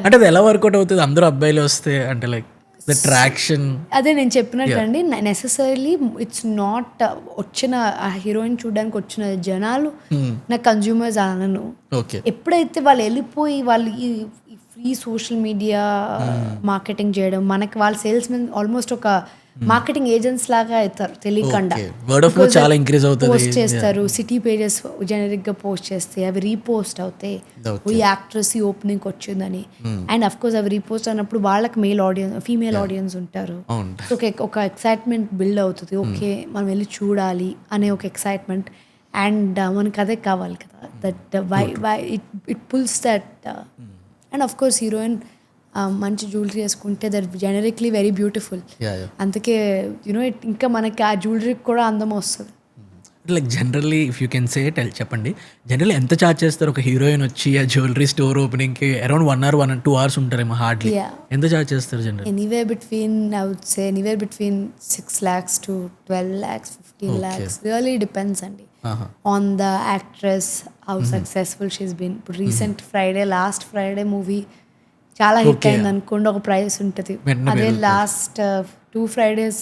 B: అంటే అది ఎలా వర్కౌట్ అవుతుంది అందరూ అబ్బాయిలు వస్తే? అంటే లైక్ ద ట్రాక్షన్
A: అదే నేను చెప్పినట్టు అండి, నెసెసరీలీ ఇట్స్ నాట్ వచ్చిన ఆ హీరోయిన్ చూడడానికి వచ్చిన జనాలు నా కన్జ్యూమర్స్ అనను. ఎప్పుడైతే వాళ్ళు వెళ్ళిపోయి వాళ్ళు ఈ ఫ్రీ సోషల్ మీడియా మార్కెటింగ్ చేయడం, మనకి వాళ్ళు సేల్స్ మెన్ ఆల్మోస్ట్ ఒక మార్కెటింగ్ ఏజెంట్స్ లాగా అవుతారు తెలియకుండా. పోస్ట్ చేస్తారు, సిటీ పేజెస్ జనరిక్ గా పోస్ట్ చేస్తే అవి రీపోస్ట్ అవుతాయి, ఈ యాక్ట్రెస్ ఈ ఓపెనింగ్ వచ్చిందని. అండ్ అఫ్ కోర్స్ అవి రీపోస్ట్ అయినప్పుడు వాళ్ళకి మేల్ ఆడియన్స్, ఫీమేల్ ఆడియన్స్ ఉంటారు. ఒక ఎక్సైట్మెంట్ బిల్డ్ అవుతుంది, ఓకే మనం వెళ్ళి చూడాలి అనే ఒక ఎక్సైట్మెంట్. అండ్ మనకు అదే కావాలి కదా, that why it pulls that. And of course heroine మంచి జ్యువెలరీ వేసుకుంటే దట్ జెనరిక్లీ వెరీ బ్యూటిఫుల్. అందుకే యూనో ఇంకా మనకి ఆ జ్యువెలరీకి కూడా అందం వస్తుంది.
B: Like generally if you can say చెప్పండి, జనరల్లీ ఎంత ఛార్జ్ చేస్తారు ఒక హీరోయిన్ వచ్చి ఆ జ్యువెలరీ స్టోర్ ఓపెనింగ్కి? అరౌండ్ 1 hour 2 hours ఉంటారేమో హార్డ్లీ. ఎంత ఛార్జ్ చేస్తారు general?
A: Anywhere between I would say anywhere between 6 lakhs to 12 lakhs, 15 lakhs. Really depends అండి on the actress, how successful she's been. ఇప్పుడు రీసెంట్ లాస్ట్ ఫ్రైడే మూవీ చాలా hit అయింది అనుకోండి, ఒక price ఉంటుంది. అదే లాస్ట్ 2 Fridays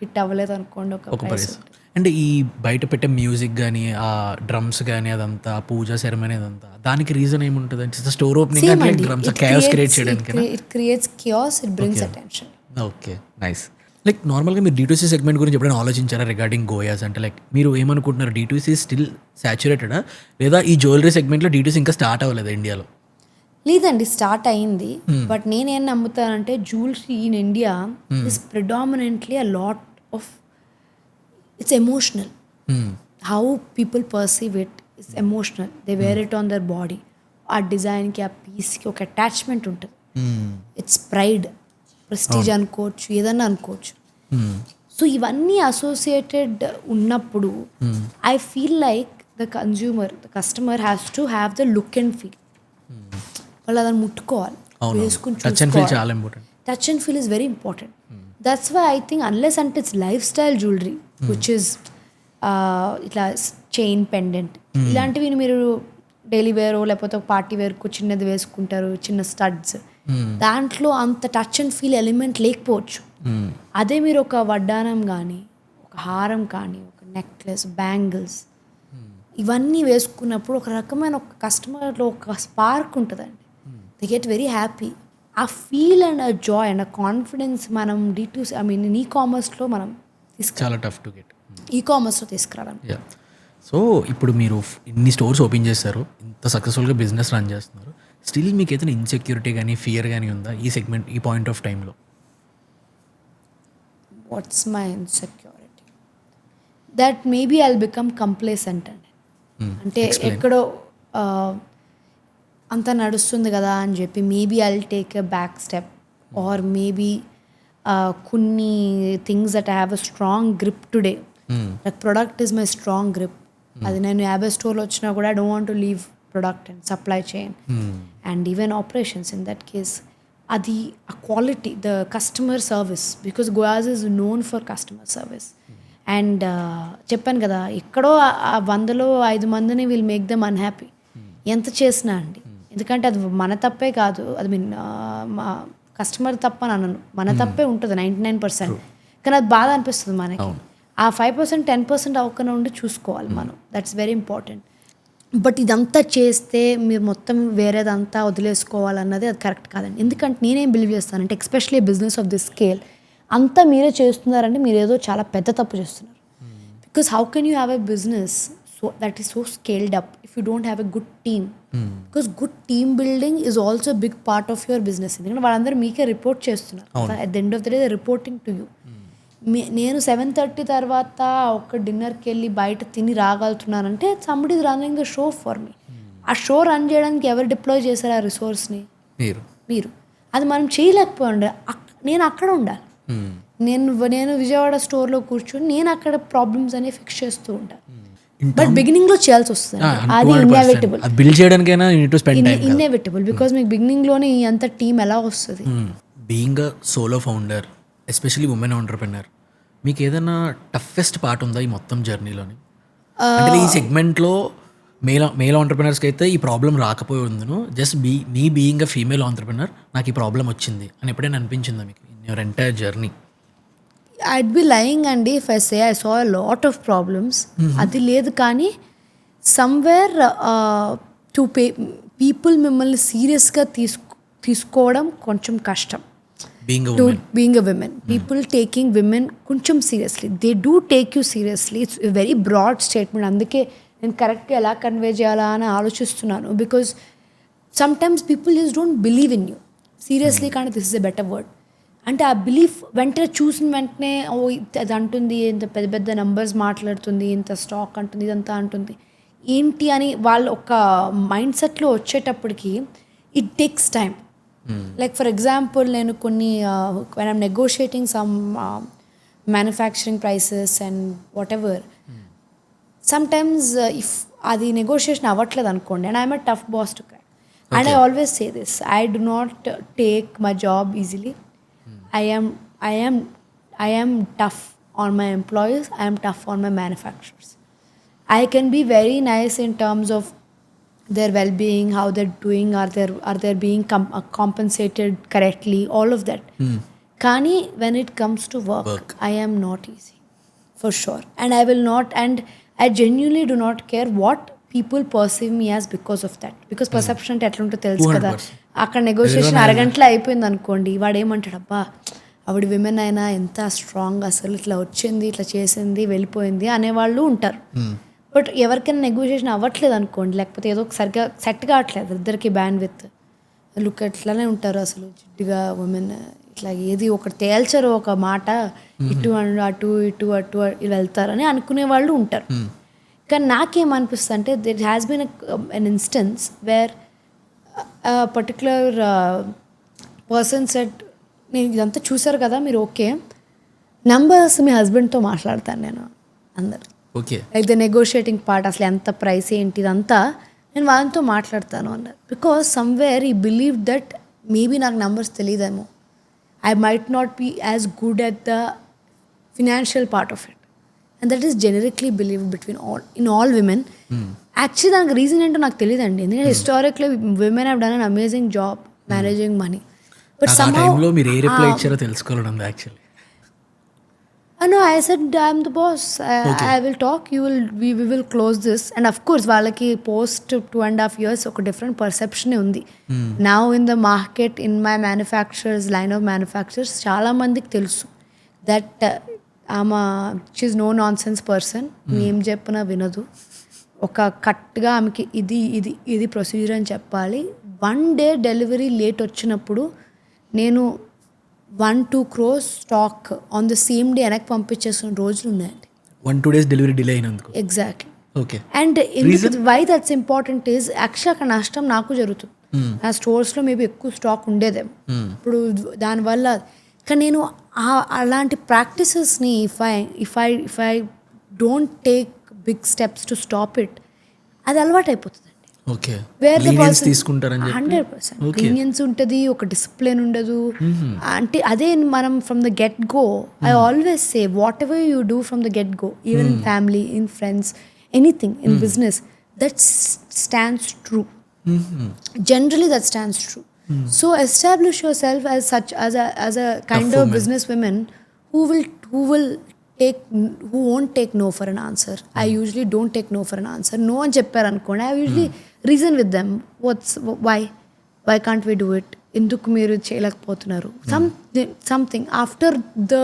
A: హిట్ అవ్వలేదు అనుకోండి, ఒక ప్రైస్ ఉంటుంది.
B: అంటే ఈ బయట పెట్టే మ్యూజిక్ కానీ, ఆ డ్రమ్స్ కానీ, అదంతా పూజ సెరమనీ అదంతా, దానికి రీజన్ ఏముంటుంది అంటే స్టోర్ ఓపెనింగ్ అంటే డ్రమ్స్ chaos క్రియేట్ చేయడానికి?
A: It creates chaos, it brings attention.
B: Okay, nice. Like నార్మల్గా మీరు D2C సెగ్మెంట్ గురించి ఎప్పుడైనా ఆలోచించారా రిగార్డింగ్ గోయాస్? అంటే లైక్ మీరు ఏమనుకుంటున్నారు, D2C స్టిల్ సాచురేటెడా, లేదా ఈ జ్యువెలరీ సెగ్మెంట్లో D2C ఇంకా స్టార్ట్ అవ్వలేదు ఇండియాలో?
A: లేదండి, స్టార్ట్ అయింది. బట్ నేనేం నమ్ముతానంటే jewellery in India is predominantly a lot of it's emotional. How people perceive it is emotional. They wear it on their body. ఆ డిజైన్కి, ఆ పీస్కి ఒక అటాచ్మెంట్ ఉంటుంది. ఇట్స్ ప్రైడ్, ప్రెస్టీజ్ అనుకోవచ్చు, ఏదన్నా అనుకోవచ్చు. సో ఇవన్నీ అసోసియేటెడ్ ఉన్నప్పుడు I feel like the customer has to have the look and feel. వాళ్ళు అదని ముట్టుకోవాలి, వేసుకుని చూసుకోవాలి. Touch and feel is very important. That's why I think unless అంటే it's lifestyle jewellery which is ఇట్లా chain pendant ఇలాంటివి మీరు daily wear లేకపోతే ఒక పార్టీ వేర్కు చిన్నది వేసుకుంటారు, చిన్న స్టడ్స్, దాంట్లో అంత టచ్ అండ్ ఫీల్ ఎలిమెంట్ లేకపోవచ్చు. అదే మీరు ఒక వడ్డానం కానీ, ఒక హారం కానీ, ఒక నెక్లెస్, బ్యాంగిల్స్ ఇవన్నీ వేసుకున్నప్పుడు ఒక రకమైన ఒక కస్టమర్లో ఒక స్పార్క్ ఉంటుందండి. They get very happy. ఆ ఫీల్ అండ్ ఆ జాయ్ అండ్ ఆ కాన్ఫిడెన్స్ మనం D2C ఈ-కామర్స్లో మనం
B: చాలా టఫ్ టు గెట్.
A: ఈ-కామర్స్లో తీసుకురావడం.
B: సో ఇప్పుడు మీరు ఇన్ని స్టోర్స్ ఓపెన్ చేశారు, ఇంత సక్సెస్ఫుల్గా బిజినెస్ రన్ చేస్తున్నారు, స్టిల్ మీకు ఏదైనా ఇన్సెక్యూరిటీ కానీ, ఫియర్ కానీ ఉందా ఈ సెగ్మెంట్, ఈ పాయింట్ ఆఫ్ టైంలో?
A: What's my insecurity? That maybe I'll become complacent అండి. అంటే ఎక్కడో అంతా నడుస్తుంది కదా అని చెప్పి maybe I will take a back step, or maybe కొన్ని things that I have a strong grip today. Like product is my strong grip. అది నేను 50 స్టోర్లు వచ్చినా కూడా I don't want to leave product and supply chain and even operations. In that case అది ఆ quality, the customer service, because Goyaz is known for customer service. And చెప్పాను కదా, ఎక్కడో 100లో 5 మందిని విల్ మేక్ దెమ్ అన్హ్యాపీ ఎంత చేసినా అండి. ఎందుకంటే అది మన తప్పే కాదు, అది మా కస్టమర్ తప్ప అని అనను, మన తప్పే ఉంటుంది 99%. కానీ అది బాధ అనిపిస్తుంది మనకి. ఆ 5%, 10% అవ్వకుండా ఉండి చూసుకోవాలి మనం. That's very important. బట్ ఇదంతా చేస్తే మీరు మొత్తం వేరేదంతా వదిలేసుకోవాలన్నది అది కరెక్ట్ కాదండి. ఎందుకంటే నేనేం బిలీవ్ చేస్తానంటే, especially business of this scale అంతా మీరే చేస్తున్నారంటే మీరు ఏదో చాలా పెద్ద తప్పు చేస్తున్నారు. Because how can you have a business so that is so scaled up if you don't have a good team? Because good team building is also a big part of your business. ఎందుకంటే వాళ్ళందరూ మీకే report చేస్తున్నారు. at the end of the day they are reporting to you. నేను 7:30 తర్వాత ఒక డిన్నర్కి వెళ్ళి బయట తిని రాగలుగుతున్నానంటే somebody is running the show for me. ఆ షో రన్ చేయడానికి ఎవరు డిప్లాయ్ చేశారు ఆ రిసోర్స్ని? మీరు. అది మనం చేయలేకపోయిండే. నేను అక్కడ ఉండాలి. నేను విజయవాడ స్టోర్లో కూర్చొని నేను అక్కడ ప్రాబ్లమ్స్ అనేవి ఫిక్స్ చేస్తూ ఉంటాను. బట్ బిగినింగ్ లో చేయాల్సి వస్తుంది, అది ఇన్ఎవిటబుల్.
B: బిల్డ్ చేయడానికైనా you need to spend time.
A: Inevitable, because మీకు బిగినింగ్ లోనే ఈ అంత టీం ఎలా వస్తుంది?
B: Being a solo founder, especially women entrepreneur, మీకు ఏదైనా టఫెస్ట్ పార్ట్ ఉందా ఈ మొత్తం జర్నీలోని? అంటే ఈ సెగ్మెంట్లో మేల్ ఎంటర్‌ప్రెన్యూర్స్కి అయితే ఈ ప్రాబ్లం రాకపోయి ఉందను, just being a female entrepreneur నాకు ఈ ప్రాబ్లం వచ్చింది అని ఎప్పుడైనా అనిపించిందా మీకు in your entire journey?
A: I'd be lying అండి if I say I saw a lot of problems. అది లేదు, కానీ సమ్వేర్ టు పీపుల్ మిమ్మల్ని సీరియస్గా తీసుకోవడం కొంచెం కష్టం. Being a women, people taking women కొంచెం seriously, they do take you seriously. It's very broad statement, అందుకే నేను కరెక్ట్గా ఎలా కన్వే చేయాలా అని ఆలోచిస్తున్నాను. Because sometimes people just don't believe in you seriously, కానీ this is a better word. అంటే ఆ బిలీఫ్ వెంటనే చూసిన వెంటనే ఓ అది అంటుంది, ఇంత పెద్ద పెద్ద నెంబర్స్ మాట్లాడుతుంది, ఇంత స్టాక్ అంటుంది, ఇదంతా అంటుంది ఏంటి అని వాళ్ళు ఒక మైండ్ సెట్లో వచ్చేటప్పటికి it takes time. Like for example నేను కొన్ని when I'm negotiating some manufacturing prices and what ever, sometimes if అది నెగోషియేషన్ అవ్వట్లేదు అనుకోండి, and I'm a tough boss to crack, and I always say this, I do not take my job easily. I am tough on my employees, I am tough on my manufacturers. I can be very nice in terms of their well-being, how they're doing, are they being compensated correctly, all of that. Kani when it comes to work, I am not easy for sure, and I will not, and I genuinely do not care what people perceive me as because of that, because perception అంటే ఎట్లుంటో తెలుసు కదా. అక్కడ negotiation అరగంటలో అయిపోయింది అనుకోండి, వాడు ఏమంటాడు, అబ్బా ఆవిడ విమెన్ అయినా ఎంత స్ట్రాంగ్, అసలు ఇట్లా వచ్చింది, ఇట్లా చేసింది, వెళ్ళిపోయింది అనేవాళ్ళు ఉంటారు. బట్ ఎవరికైనా నెగోషియేషన్ అవ్వట్లేదు అనుకోండి, లేకపోతే ఏదో సరిగ్గా సెట్ కావట్లేదు ఇద్దరికి బ్యాండ్ విత్, లుక్ ఎట్లానే ఉంటారు అసలు జిడ్డుగా ఉమెన్, ఇట్లా ఏది ఒకటి తేల్చరు, ఒక మాట ఇటు అటు ఇటు అటు వెళ్తారని అనుకునే వాళ్ళు ఉంటారు. కానీ నాకేమనిపిస్తుంది అంటే there has been an instance where particular person set, నేను ఇదంతా చూసారు కదా మీరు, ఓకే నంబర్స్ మీ హస్బెండ్తో మాట్లాడతాను నేను అందరు,
B: okay
A: like the negotiating part, అసలు ఎంత ప్రైస్ ఏంటి ఇదంతా నేను వాళ్ళతో మాట్లాడతాను అన్నారు. బికాస్ సమ్వేర్ ఈ బిలీవ్ దట్ మేబీ నాకు నంబర్స్ తెలియదేమో, I might not be as good at the financial part of it, and that is generically believe between in all women. Actually దానికి రీజన్ ఏంటో నాకు తెలియదండి, ఎందుకంటే historically women have done an amazing job managing money. But
B: టైంలో మీరు ఏ reply ఇచ్చారో తెలుసుకోవడం actually.
A: No, I said I'm the boss. I will talk. We will close this. And of course, వాళ్ళకి post 2.5 years ఒక different perception ఉంది. Now in the market, in my manufacturers, line of manufacturers, చాలా మందికి తెలుసు that she's no nonsense person. ఏం చెప్పినా వినదు. ఒక కట్గా ఆమెకి ఇది ప్రొసీజర్ అని చెప్పాలి. 1 day డెలివరీ లేట్ వచ్చినప్పుడు నేను 1-2 crores stock on the same day వెనక్కి పంపించేసిన రోజులు ఉన్నాయండి.
B: 1-2 days డెలివరీ డిలే అయినందుకు.
A: Exactly.
B: Okay.
A: And why that's important is actually అక్కడ నష్టం నాకు జరుగుతుంది. నా స్టోర్స్లో మేబీ ఎక్కువ స్టాక్ ఉండేదేమో ఇప్పుడు దానివల్ల. కానీ నేను అలాంటి ప్రాక్టీసెస్ని if I don't take big steps to stop it, అది అలవాటు అయిపోతుంది.
B: ఓకే.
A: వేర్ ద పర్సన్
B: తీసుకుంటారని
A: 100% లీనియన్స్ ఉంటుంది, ఒక డిసిప్లిన్ ఉండదు. అంటే అదే మనం from the get go, I always say what ever you do from the get go, even in family, in friends, anything, in business, that stands true. Generally that stands true. So establish yourself as such, as a kind of business woman who won't take no for an answer. I usually don't take no for an answer. No అని చెప్పారు అనుకోండి, I usually reason with them. Why can't we do it? ఎందుకు మీరు చేయలేకపోతున్నారు? Something after the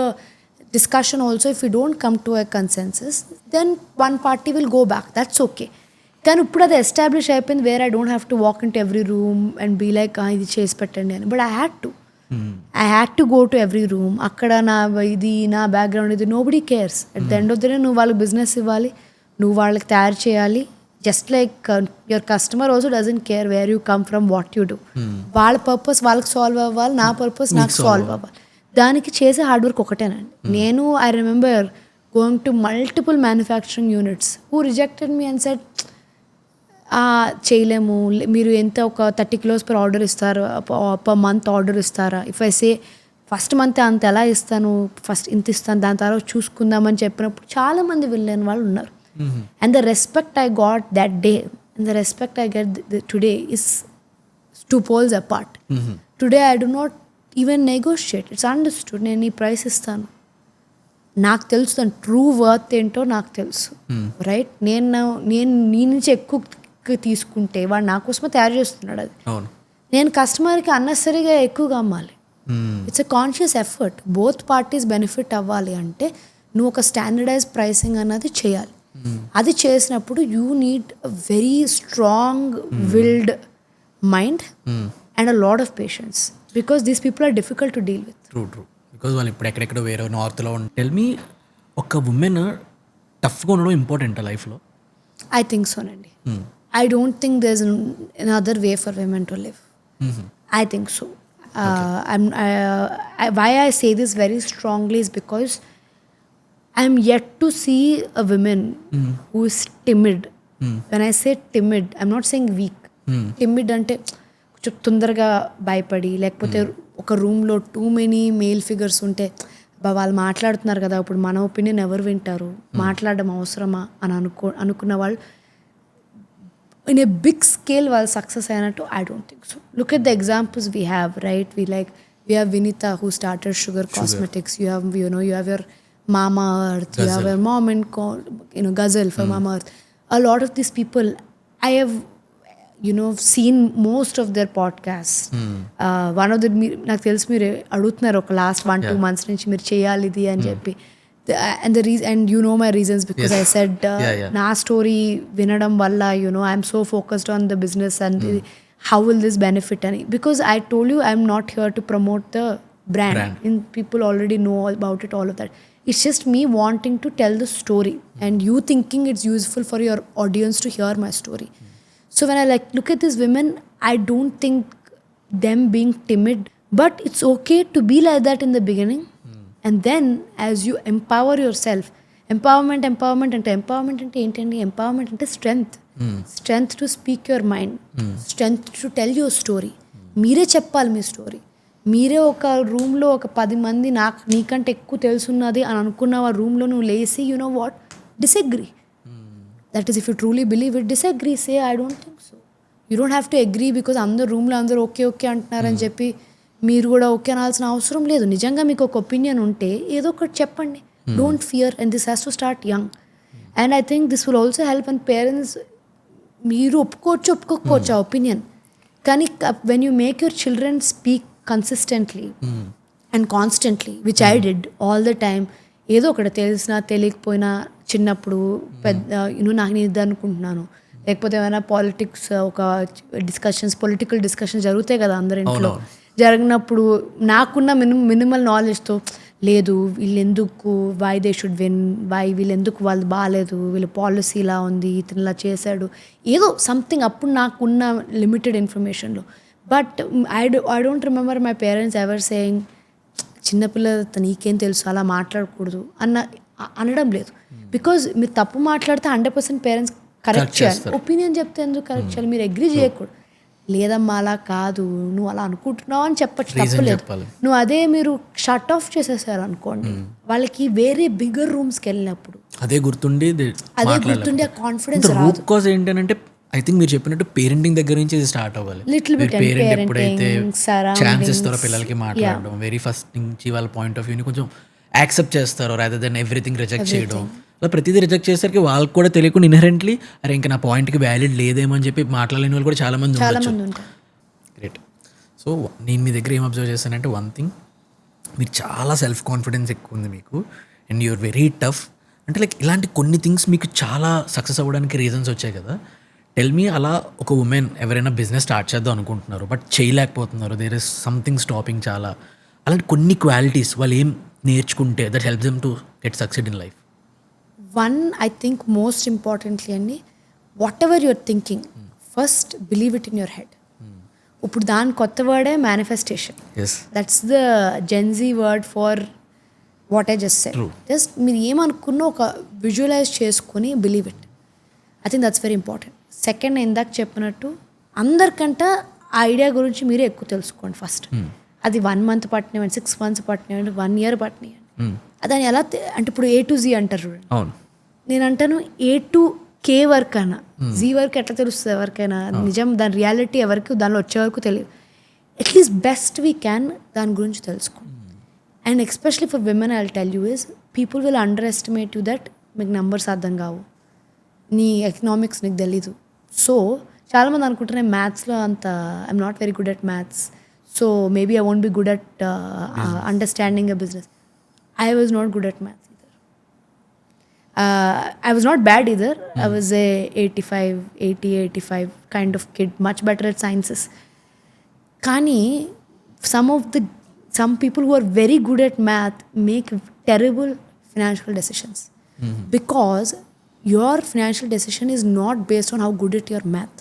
A: discussion also, if we don't come to a consensus, then one party will go back. That's okay. కానీ ఇప్పుడు అది establish అయిపోయింది, where I don't have to walk in to every room and be like ఇది చేసి పెట్టండి అని. But I had to go to every room. అక్కడ నా బ్యాక్గ్రౌండ్ ఇది, nobody cares. At the end of the day నువ్వు వాళ్ళకి బిజినెస్ ఇవ్వాలి, నువ్వు వాళ్ళకి తయారు చేయాలి. Just like your customer also doesn't care where you come from, what you do. వాళ్ళ పర్పస్ వాళ్ళకి సాల్వ్ అవ్వాలి, నా పర్పస్ నాకు సాల్వ్ అవ్వాలి. దానికి చేసే హార్డ్ వర్క్ ఒకటేనండి. నేను I remember going to multiple manufacturing units who rejected me and said చేయలేము, మీరు ఎంత ఒక 30 kilos per ఆర్డర్ ఇస్తారు, పర్ మంత్ ఆర్డర్ ఇస్తారా? If I say first month అంత ఎలా ఇస్తాను, ఫస్ట్ ఇంత ఇస్తాను, దాని తర్వాత చూసుకుందామని చెప్పినప్పుడు చాలామంది వెళ్ళని వాళ్ళు ఉన్నారు. And the respect I got that day and the respect I get today is 2 poles apart. Today I do not even negotiate. It's understood. నేను ఈ ప్రైస్ ఇస్తాను, నాకు తెలుసు దాని ట్రూ వర్త్ ఏంటో నాకు తెలుసు, రైట్? నేను నీ నుంచి ఎక్కువ తీసుకుంటే వాడు నా కోసమే తయారు చేస్తున్నాడు. అది నేను కస్టమర్కి అన్నెసరీగా ఎక్కువగా అమ్మాలి. It's a conscious effort. Both parties benefit అవ్వాలి అంటే నువ్వు ఒక స్టాండర్డైజ్ ప్రైసింగ్ అన్నది చేయాలి. అది చేసినప్పుడు you need very strong willed mind and a lot of patience. Because these people are difficult to deal with.
B: True because వాళ్ళు ఇప్పుడు ఎక్కడెక్కడో వేరే నార్త్లో టెల్ మీ, ఒక ఉమెన్ టఫ్గా ఉండడం ఇంపార్టెంట్ లైఫ్లో?
A: I think so, Nandi. I don't think there's another way for women to live. I think so. Why I say this very strongly is because I'm yet to see a woman who is timid. When I say timid, I'm not saying weak. Timid అంటే కొంచెం తొందరగా భయపడి, లేకపోతే ఒక రూమ్లో too many male figures ఉంటే వాళ్ళు మాట్లాడుతున్నారు కదా, ఇప్పుడు మన ఒపీనియన్ ఎవరు వింటారు, మాట్లాడడం అవసరమా అని అనుకున్న వాళ్ళు in a big scale వాళ్ళు సక్సెస్ అయినట్టు I don't think so. Look at the examples we have, right? We have Vinita who started Sugar Cosmetics. You have your Mama Earth. You have your mom and Ghazal for Mama Earth. A lot of these people, I have seen most of their podcasts. One of the, నాకు తెలిసి మీరు అడుగుతున్నారు ఒక last 1-2 months నుంచి మీరు చేయాలి ఇది అని చెప్పి. And the reason, and you know my reasons, because I said నా స్టోరీ వినడం వల్ల I'm so focused on the business and how will this benefit any, because I told you I'm not here to promote the brand. And people already know about it, all of that. It's just me wanting to tell the story and you thinking it's useful for your audience to hear my story. So when I look at these women, I don't think them being timid, but it's okay to be like that in the beginning. And then as you empower yourself, empowerment అంటే ఏంటండి? Empowerment అంటే strength to speak your mind, strength to tell your story. మీరే చెప్పాలి మీ story. మీరే ఒక రూమ్లో ఒక 10 మంది నీకంటే ఎక్కువ తెలుసున్నది అని అనుకున్న ఆ రూమ్లో నువ్వు లేసి what, disagree. That is if you truly believe it, disagree, say I don't think so. You don't have to agree because అందరు రూమ్లో అందరూ ఓకే అంటున్నారని చెప్పి మీరు కూడా ఓకే అనాల్సిన అవసరం లేదు. నిజంగా మీకు ఒక ఒపీనియన్ ఉంటే ఏదో ఒకటి చెప్పండి. Don't fear, and this has to start young. And I think this will also help. And parents, మీరు ఒప్పుకోకపోవచ్చు ఆ ఒపీనియన్, కానీ when you make your children speak consistently and constantly, which I did all the time, ఏదో ఒకటి తెలిసినా తెలియకపోయినా చిన్నప్పుడు నాకు నేను ఇది అనుకుంటున్నాను, లేకపోతే ఏమైనా పాలిటిక్స్ ఒక పొలిటికల్ డిస్కషన్స్ జరుగుతాయి కదా అందరి ఇంట్లో, జరిగినప్పుడు నాకున్న మినిమల్ నాలెడ్జ్తో, లేదు వీళ్ళు ఎందుకు, వై దే షుడ్ విన్, వీళ్ళు ఎందుకు వాళ్ళు బాగాలేదు, వీళ్ళ పాలసీ ఇలా ఉంది, ఇతను ఇలా చేశాడు, ఏదో సంథింగ్ అప్పుడు నాకున్న లిమిటెడ్ ఇన్ఫర్మేషన్లో. But I don't remember my parents ever saying చిన్నపిల్లలతో నీకేం తెలుసు అలా మాట్లాడకూడదు అనడం లేదు. బికాజ్ మీరు తప్పు మాట్లాడితే 100% పేరెంట్స్ కరెక్ట్ చేయాలి. ఒపీనియన్ చెప్తే ఎందుకు కరెక్ట్ చేయాలి? మీరు అగ్రీ చేయకూడదు. లేదమ్మా అలా కాదు, నువ్వు అలా అనుకుంటున్నావు అని చెప్పచ్చు, తప్పలేదు. నువ్వు అదే మీరు షట్ ఆఫ్ చేసేసారు అనుకోండి, వాళ్ళకి వేరే బిగ్గర్ రూమ్స్కి వెళ్ళినప్పుడు అదే గుర్తుండి ఆ కాన్ఫిడెన్స్ రాదు. కాజ్ ఏంటంటే ఐ థింక్ మీరు చెప్పినట్టు పేరెంటింగ్ దగ్గర నుంచి స్టార్ట్ అవ్వాలి. లిటిల్ బిట్ పేరెంట్ ఎప్పుడైతే ఛాన్స్ ఇస్తారో పిల్లలకి మాట్లాడడం, వెరీ ఫస్ట్ నుంచి వాళ్ళ పాయింట్ ఆఫ్ వ్యూని కొంచెం యాక్సెప్ట్ చేస్తారో, రాదర్ దెన్ ఎవ్రీథింగ్ రిజెక్ట్ చేయడం. అలా ప్రతిదీ రిజెక్ట్ చేసరికి వాళ్ళకి కూడా తెలియకుండా ఇన్హరెంట్లీ అరే ఇంకా నా పాయింట్కి వ్యాలిడ్ లేదేమో అని చెప్పి మాట్లాడలేని వాళ్ళు కూడా చాలామంది ఉంటారు. గ్రేట్. సో నేను మీ దగ్గర ఏం అబ్జర్వ్ చేస్తానంటే, వన్ థింగ్, మీరు చాలా సెల్ఫ్ కాన్ఫిడెన్స్ ఎక్కువ ఉంది మీకు, అండ్ యూఆర్ వెరీ టఫ్. అంటే ఇలాంటి కొన్ని థింగ్స్ మీకు చాలా సక్సెస్ అవ్వడానికి రీజన్స్ వచ్చాయి కదా. టెల్ మీ, అలా ఒక ఉమెన్ ఎవరైనా బిజినెస్ స్టార్ట్ చేద్దాం అనుకుంటున్నారు బట్ చేయలేకపోతున్నారు, దేర్ ఇస్ సంథింగ్ స్టాపింగ్, చాలా అలాంటి కొన్ని క్వాలిటీస్ వాళ్ళు ఏం నేర్చుకుంటే that helps them to get succeed in life? One, I think most importantly అండి, whatever your thinking, first believe it in your head. ఇప్పుడు దాని కొత్త వర్డే manifestation. That's the Gen Z word for what I just said. Just మీరు ఏమనుకున్నా ఒక visualise చేసుకొని believe it. I think that's very important. Second, ఇందాక చెప్పినట్టు అందరికంటే ఆ ఐడియా గురించి మీరే ఎక్కువ తెలుసుకోండి ఫస్ట్. అది 1 month పట్టినాయండి, 6 months పట్టినాయండి, 1 year పట్టినాయండి. దాన్ని ఎలా అంటే ఇప్పుడు A to Z అంటారు చూడండి. నేను అంటాను A to K వరకు అన్నా, Z వరకు ఎట్లా తెలుస్తుంది ఎవరికైనా? నిజం, దాని రియాలిటీ ఎవరికి దానిలో వచ్చే వరకు తెలియదు. అట్లీస్ట్ బెస్ట్ వీ క్యాన్ దాని గురించి తెలుసుకోండి. And especially for women I will tell you is, people will under estimate you that మీకు నెంబర్స్ అర్థం కావు, నీ ఎకనామిక్స్ నీకు తెలీదు. సో చాలామంది అనుకుంటున్నాయి మ్యాథ్స్లో అంత I'm not very good at maths, so maybe I won't be good at understanding a business. I was not good at maths either. I was not bad either. I was a 85 kind of kid, much better at sciences. కానీ some people who are very good at math make terrible financial decisions because your financial decision is not based on how good at your math.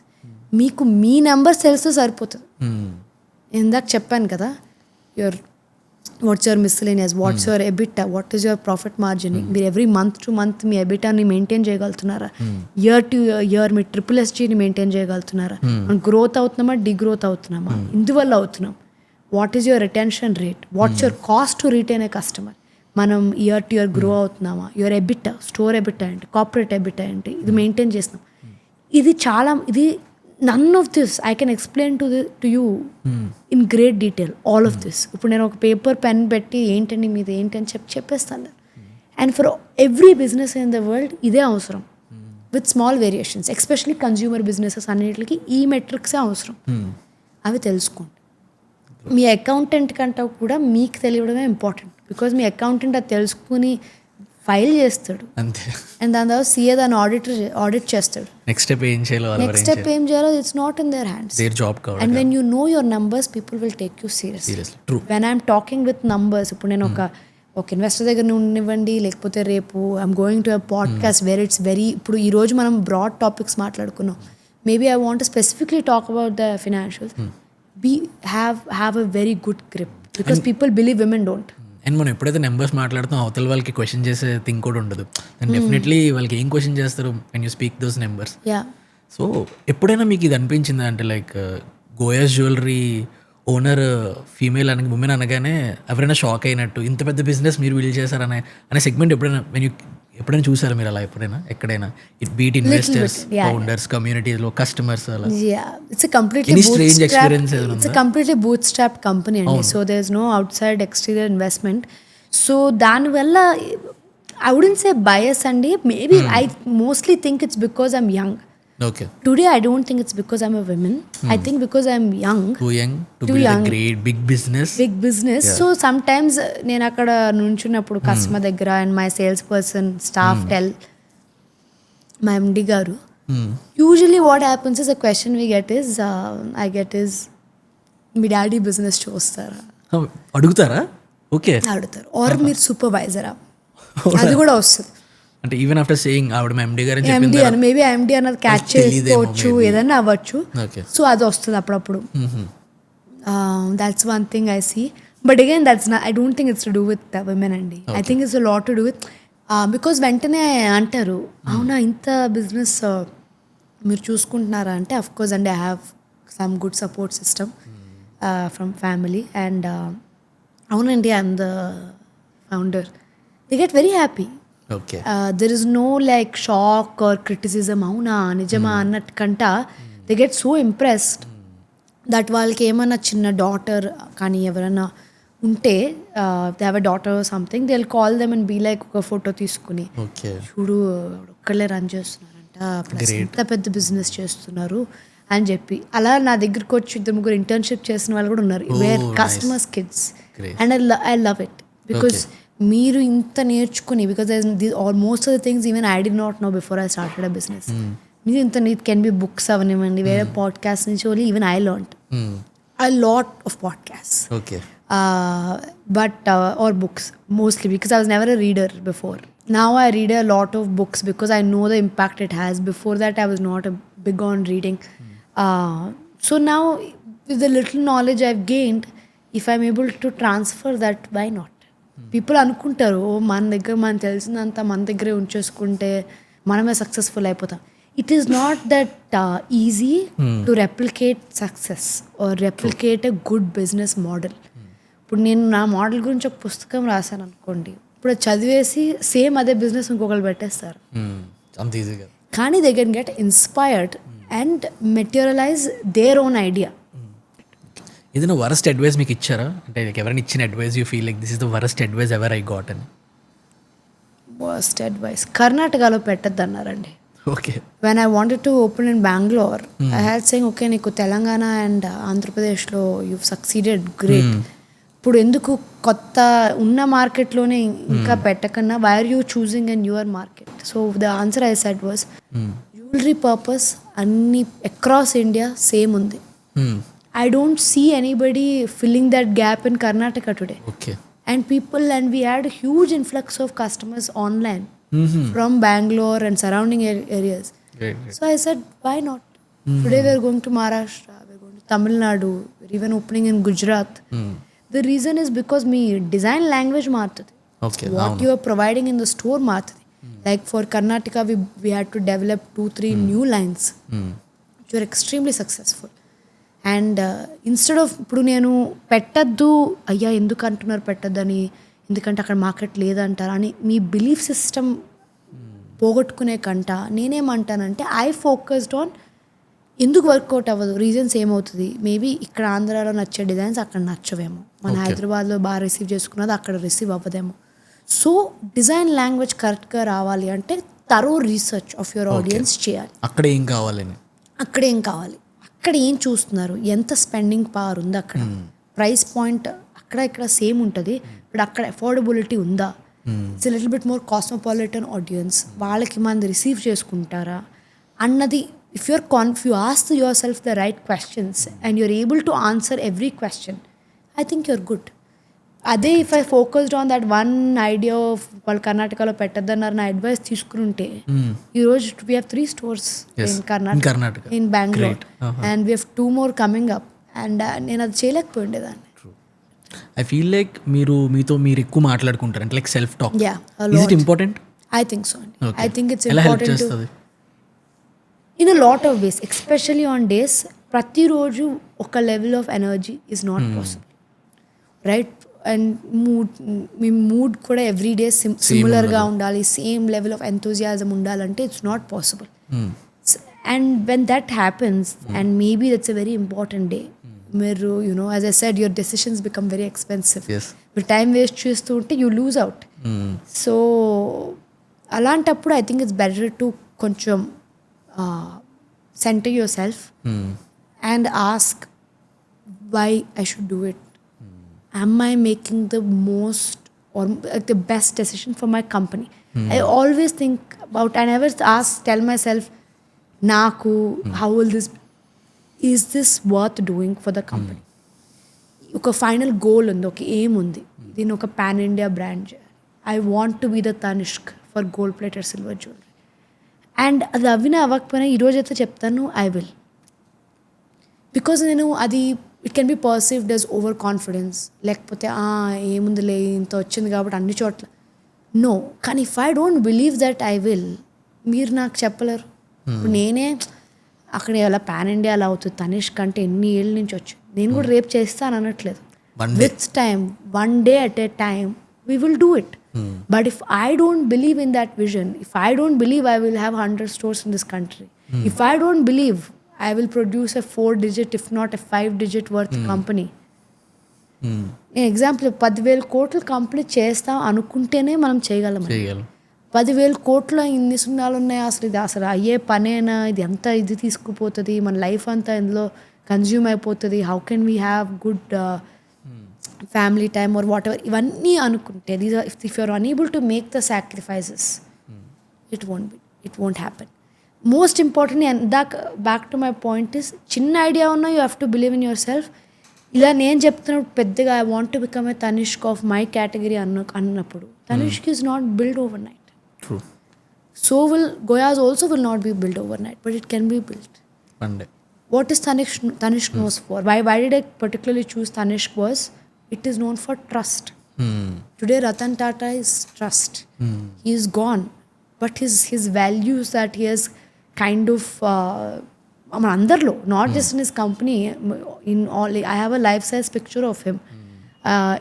A: మీకు మీ numbers తెలిస్తే సరిపోతుంది. ఇందాక చెప్పాను కదా, what's your miscellaneous, what's your EBITDA, what is your profit margin. మీరు every month to month మీ ఎబిటాని maintain చేయగలుగుతున్నారా, ఇయర్ టు ఇయర్ మీ SSSGని మెయింటైన్ చేయగలుగుతున్నారా, మనం గ్రోత్ అవుతున్నామా డిగ్రోత్ అవుతున్నామా, ఇందువల్ల అవుతున్నాం. What is your retention rate, what's your cost to retain a customer, మనం ఇయర్ టు ఇయర్ గ్రో అవుతున్నామా, యువర్ ఎబిటా, స్టోర్ ఎబిటా ఏంటి, కార్పొరేట్ ఎబిటా ఏంటి, ఇది మెయింటైన్ చేస్తున్నాం. ఇది none of this I can explain to you in great detail, all of this. ఇప్పుడు నేను ఒక పేపర్ పెన్ పెట్టి ఏంటండి మీది ఏంటని చెప్పేస్తాను. And for every business in the world ఇదే అవసరం, with small variations. Especially consumer businesses అన్నిటికి ఈ మెట్రిక్సే అవసరం. అవి తెలుసుకోండి. మీ అకౌంటెంట్ కంటే కూడా మీకు తెలియడమే ఇంపార్టెంట్, బికాజ్ మీ అకౌంటెంట్ అది తెలుసుకుని ఫైల్ చేస్తాడు
B: అంతే,
A: అండ్ దాని తర్వాత CA దాన్ని ఆడిట్ చేస్తాడు.
B: నెక్స్ట్ స్టెప్ ఏం చేయాలో
A: it's not in their hands.
B: Their job కాబట్టి.
A: And when you know your numbers people will take you seriously. When I'm talking with numbers, ఇప్పుడు నేను ఒక ఇన్వెస్టర్ దగ్గర ఉండివ్వండి, లేకపోతే రేపు I'm going to a podcast where it's very, ఇప్పుడు ఈ రోజు మనం బ్రాడ్ టాపిక్స్ మాట్లాడుకున్నాం, maybe I want specifically talk about the financials, have a very good grip, because people believe women don't.
B: And మనం ఎప్పుడైతే నెంబర్స్ మాట్లాడుతాం అవతల వాళ్ళకి క్వశ్చన్ చేసే థింగ్ కూడా ఉండదు. అండ్ డెఫినెట్లీ వాళ్ళకి ఏం క్వశ్చన్ చేస్తారు when you speak those numbers. So ఎప్పుడైనా మీకు ఇది అనిపించిందా, అంటే like గోయాస్ jewellery owner female women అనగానే ఎవరైనా షాక్ అయినట్టు, ఇంత పెద్ద బిజినెస్ మీరు బిల్డ్ చేశారనే సెగ్మెంట్ ఎప్పుడైనా చూసారా మీరు అలా ఎక్కడైనా? ఇట్ బీట్ ఇన్వెస్టర్స్, ఫౌండర్స్, కమ్యూనిటీలో కస్టమర్స్, అలా
A: it's a completely bootstrapped company అండి. So there's no outside exterior investment. So దానివల్ల I wouldn't say bias అండి, maybe I mostly think it's because I'm young.
B: Okay.
A: Today I don't think it's because I'm a woman. I think because I'm young.
B: Too young to build a great big business.
A: Yeah. So sometimes నేను అక్కడ నుంచున్నప్పుడు customer దగ్గర and my sales person staff tell my MD గారు, usually what happens is a question I get is me daddy business చూస్తారా
B: అడుగుతారా? Okay,
A: అడుగుతారు. Are మీరు సూపర్వైజరా, అది కూడా వస్తుంది.
B: అంటే ఈవెన్ ఆఫ్టర్ సేయింగ్ ఆవిడ MD గారు
A: మేబీ MD అన్నది క్యాచ్ చేసుకోవచ్చు, ఏదన్నా అవ్వచ్చు. సో అది వస్తుంది అప్పుడప్పుడు. That's one thing I see. But again I don't think it's to do with women అండి. I think it's lot to do with, because వెంటనే అంటారు అవునా ఇంత బిజినెస్ మీరు చూసుకుంటున్నారా అంటే, అఫ్ కోర్స్ అండి, I have some good support system from family. And అవునండి, I'm the founder. They get very happy. There is no like shock or criticism, అవునా నిజమా అన్నట్టు కంట. They get so impressed that వాళ్ళకి ఏమన్నా చిన్న డాటర్ కానీ ఎవరైనా ఉంటే, they have a daughter something, they will call them and be like ఒక ఫోటో తీసుకుని, చూడు ఒక్కళ్ళే రన్ చేస్తున్నారంట, ప్లస్ ఇంత పెద్ద బిజినెస్ చేస్తున్నారు అని చెప్పి. అలా నా దగ్గరికి వచ్చి 2-3 ఇంటర్న్షిప్ చేసిన వాళ్ళు కూడా ఉన్నారు, where customers kids. And I love it because మీరు ఇంత నేర్చుకుని, because most of the things even I did not know before I started a business. మీరు ఇంత ఇట్ కెన్ బి బుక్స్ అవనివ్వండి, వేరే పాడ్కాస్ట్ నుంచి only even I learned a lot of podcasts. But or books mostly, because I was never a reader before. Now I read a lot of books because I know the impact it has. Before that I was not a big on reading. So now with the little knowledge I've gained, if I'm able to transfer that, why not? People అనుకుంటారు మన దగ్గర మనం తెలిసినంత మన దగ్గరే ఉంచేసుకుంటే మనమే successful అయిపోతాం. It is not that easy to replicate success or replicate a good business model. ఇప్పుడు నేను నా మోడల్ గురించి ఒక పుస్తకం రాశాను అనుకోండి, ఇప్పుడు చదివేసి సేమ్ అదే బిజినెస్ ఇంకొకరు పెట్టేస్తారు. కానీ they can get inspired and materialise their own idea.
B: ఏదైనా వరస్ట్ అడ్వైస్ మీకు ఇచ్చారా? అంటే ఎవరైనా ఇచ్చిన advice you feel like this is the worst advice ever I got అని?
A: వర్స్ట్ అడ్వైస్ కర్ణాటకలో పెట్టద్దు అన్నారండి.
B: Okay.
A: When I wanted to open in Bangalore, I had saying, okay, నీకు తెలంగాణ అండ్ ఆంధ్రప్రదేశ్లో you've succeeded, great. ఇప్పుడు ఎందుకు కొత్త ఉన్న మార్కెట్లోనే ఇంకా పెట్టకన్నా, why are you choosing a newer market? So the answer I said was, jewelry purpose అన్ని across India same ఉంది. I don't see anybody filling that gap in Karnataka today.
B: Okay.
A: And we had a huge influx of customers online from Bangalore and surrounding areas.
B: Great.
A: So I said, why not? Today we are going to Maharashtra, we are going to Tamil Nadu, we are even opening in Gujarat. The reason is because me design language maartadi.
B: Okay.
A: What you are providing in the store maartadi. Like for Karnataka, we had to develop 2-3 new lines, which were extremely successful. And instead of ఇప్పుడు నేను పెట్టద్దు అయ్యా ఎందుకు అంటున్నారు పెట్టద్దని, ఎందుకంటే అక్కడ market లేదంటారా అని మీ బిలీఫ్ సిస్టమ్ పోగొట్టుకునే కంట నేనేమంటానంటే ఐ ఫోకస్డ్ ఆన్ ఎందుకు వర్కౌట్ అవ్వదు, రీజన్స్ ఏమవుతుంది. మేబీ ఇక్కడ ఆంధ్రాలో నచ్చే డిజైన్స్ అక్కడ నచ్చవేమో, మన హైదరాబాద్లో బాగా రిసీవ్ చేసుకున్నది అక్కడ రిసీవ్ అవ్వదేమో. సో డిజైన్ లాంగ్వేజ్ కరెక్ట్గా రావాలి అంటే తరో రీసెర్చ్ ఆఫ్ యువర్ ఆడియన్స్ చేయాలి.
B: అక్కడ ఏం కావాలని,
A: అక్కడ ఏం కావాలి, అక్కడ ఏం చూస్తున్నారు, ఎంత స్పెండింగ్ పవర్ ఉంది, అక్కడ ప్రైస్ పాయింట్ అక్కడ ఇక్కడ సేమ్ ఉంటుంది, బట్ అక్కడ అఫోర్డబిలిటీ ఉందా, it's little bit more cosmopolitan audience, వాళ్ళకి మంది రిసీవ్ చేసుకుంటారా అన్నది. If you ask yourself the right questions and you're able to answer every question, I think you're good. అదే if I focused on that one idea of వాళ్ళు కర్ణాటకలో పెట్టద్దన్నారు నా advice తీసుకుంటే ఈరోజు we have 3 stores in Karnataka, in Bengaluru, and we have 2 more coming up. And నేను అది చేయలేకపోయిండేదాన్ని.
B: I feel like మీతో మీరు ఎక్కువ మాట్లాడుకుంటారు అంటే like self talk.
A: Is
B: it important?
A: I think so అండి. I think it's important in a lot of ways, especially on days ప్రతిరోజు ఒక level of energy is not possible, right? And మీ mood కూడా ఎవ్రీ డే సిమిలర్గా ఉండాలి, same level of enthusiasm ఉండాలంటే it's not possible. And when that happens and maybe that's a very important day, మీరు as I said your decisions become very expensive. మీరు time waste చేస్తూ ఉంటే you lose out. So అలాంటప్పుడు I think it's better to కొంచెం centre yourself and ask why I should do it. Am I making the most or the best decision for my company? I always think about, I never tell myself, Naku, how will is this worth doing for the company? Oka final goal undi, oka aim undi. Deen oka pan India brand cheyali. I want to be the Tanishq for gold plated silver jewelry. And అది అవినా అవ్వకపోయినా ఈరోజు అయితే చెప్తాను I will, because నేను అది it can be perceived as over confidence, లేకపోతే ఏముందిలే ఇంత వచ్చింది కాబట్టి అన్ని చోట్ల నో. కానీ if I don't believe that I will, మీరు నాకు చెప్పలేరు. ఇప్పుడు నేనే అక్కడ ఎలా పాన్ ఇండియా అలా అవుతుంది, తనిష్క్ అంటే ఎన్ని ఏళ్ళ నుంచి వచ్చింది, నేను కూడా రేపు చేస్తాను అనట్లేదు. With time, one day at a time we will do it. But if I don't believe in that vision, if I don't believe I will have 100 stores in this country, if I don't believe I will produce a 4-digit, if not a 5-digit worth company. నేను example 10,000 కోట్లు company చేస్తాం అనుకుంటేనే మనం చేయగలం. 10,000 కోట్లు ఇన్ని సున్నాలు ఉన్నాయి, అసలు అయ్యే పనేనా, ఇది ఎంత ఇది తీసుకుపోతుంది, మన లైఫ్ అంతా ఇందులో కన్జ్యూమ్ అయిపోతుంది, how can we have good family time or whatever, ఇవన్నీ అనుకుంటే if you are unable to make the sacrifices, it won't happen. Most important, and back to my point is, చిన్న idea ఉన్నా you have to believe in yourself. ఇలా నేను చెప్తున్నప్పుడు పెద్దగా I want to become a Tanishq of my category అన్నప్పుడు Tanishq is not build overnight. So will Goyaz also will not be built overnight, but it can be built.
B: One day.
A: What is Tanishq knows for? Why did I particularly choose Tanishq was it is known for trust. Today Ratan Tata is trust. He is gone, but his values that he has kind of andarlo, not just in his company, in all, I have a life size picture of him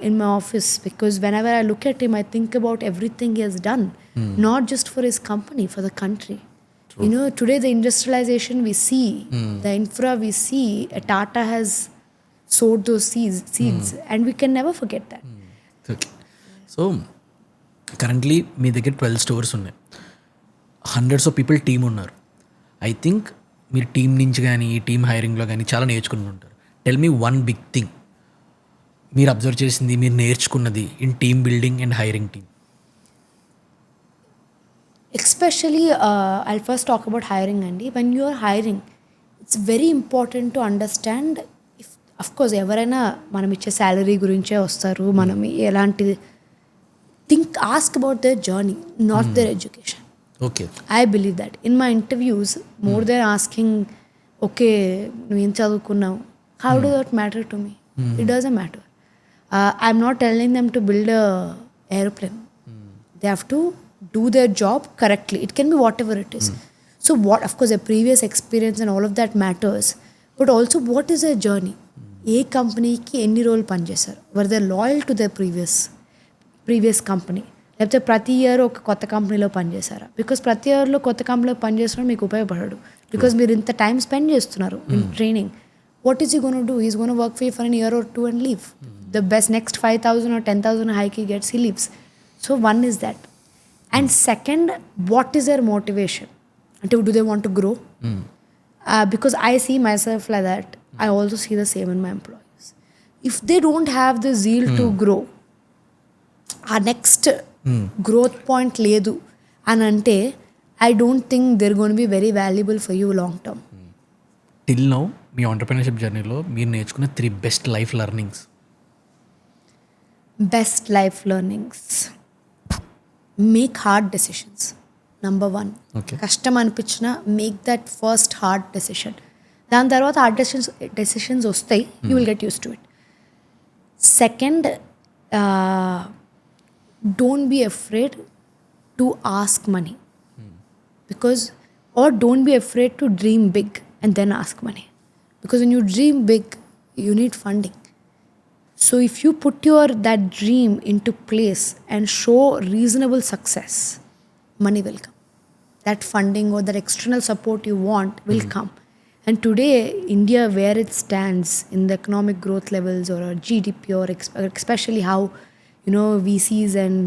A: in my office, because whenever I look at him I think about everything he has done, not just for his company, for the country. True. Today the industrialization we see, the infra we see, Tata has sowed those seeds and we can never forget that.
B: Okay. So currently మీ దగ్గర 12 stores ఉన్నాయి, hundreds of people team ఉన్నారు. I think మీరు team నుంచి కానీ team హైరింగ్లో కానీ చాలా నేర్చుకుని ఉంటారు. Tell me one big thing మీరు అబ్జర్వ్ చేసింది, మీరు నేర్చుకున్నది in team building and hiring team.
A: Especially, I'll first talk about hiring, Andy. When you are hiring, it's very important to understand if of course ఎవరైనా మనం ఇచ్చే salary గురించే వస్తారు, మనం ఎలాంటి ask about their journey, not there education.
B: Okay,
A: I believe that. In my interviews, more than asking, okay, నువ్వేం చదువుకున్నావు, how does that matter to me? It doesn't matter. I'm not telling them to build a airplane. They have to do their job correctly. It can be whatever it is. So what, of course, their previous experience and all of that matters. But also, what is their journey? ఏ కంపెనీకి ఎన్ని రోజులు పనిచేశారు, were they loyal to their previous company, లేకపోతే ప్రతి year ఒక కొత్త కంపెనీలో పనిచేశారా? Because ప్రతి ఇయర్లో కొత్త కంపెనీలో పనిచేస్తున్నాడు మీకు ఉపయోగపడడు, బికాస్ మీరు ఇంత టైం స్పెండ్ చేస్తున్నారు in training. What is you gonna do? Is gonna work for an year or two and leave. The best next 5,000 or 10,000 hike he gets, he leaves. So one is that. And second, what is their motivation? Do they want to grow? Because I see myself like that. I also see the same in my employees. If they don't have the zeal to grow, our next growth point ledu అని అంటే, I don't think they're going to be very valuable for you long term.
B: Till now me entrepreneurship జర్నీలో మీరు నేర్చుకున్న 3 best life learnings.
A: Best life learnings. Make hard decisions. Number 1.
B: Okay.
A: కష్టం అనిపించినా make that first hard decision. దాని తర్వాత hard decisions వస్తాయి, you will get used to it. Second, don't be afraid to ask money, because or don't be afraid to dream big and then ask money, because when you dream big you need funding. So if you put that dream into place and show reasonable success, money will come. That funding or that external support you want will come. And today, India, where it stands in the economic growth levels or GDP, or especially how, VCs and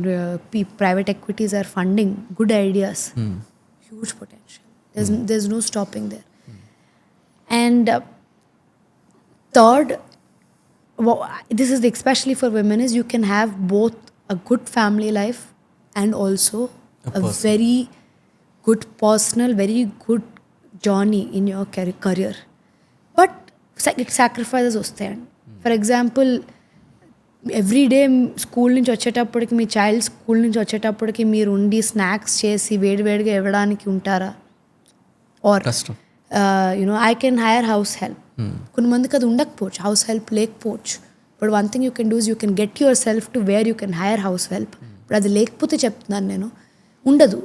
A: private equities are funding good ideas, huge potential. There's no stopping there. And third, this is especially for women, is you can have both a good family life and also a very good personal, very good journey in your career. But sacrifices వస్తాయండి. For example, everyday school నుంచి వచ్చేటప్పటికి, మీ child school నుంచి వచ్చేటప్పటికి మీరు ఉండి snacks చేసి వేడివేడిగా ఇవ్వడానికి ఉంటారా? Or I can hire house help. కొంతమందికి అది ఉండకపోవచ్చు, హౌస్ హెల్ప్ లేకపోవచ్చు. But one thing you can do is you can get yourself to where you can hire house help. ఇప్పుడు అది లేకపోతే చెప్తున్నాను నేను, ఉండదు.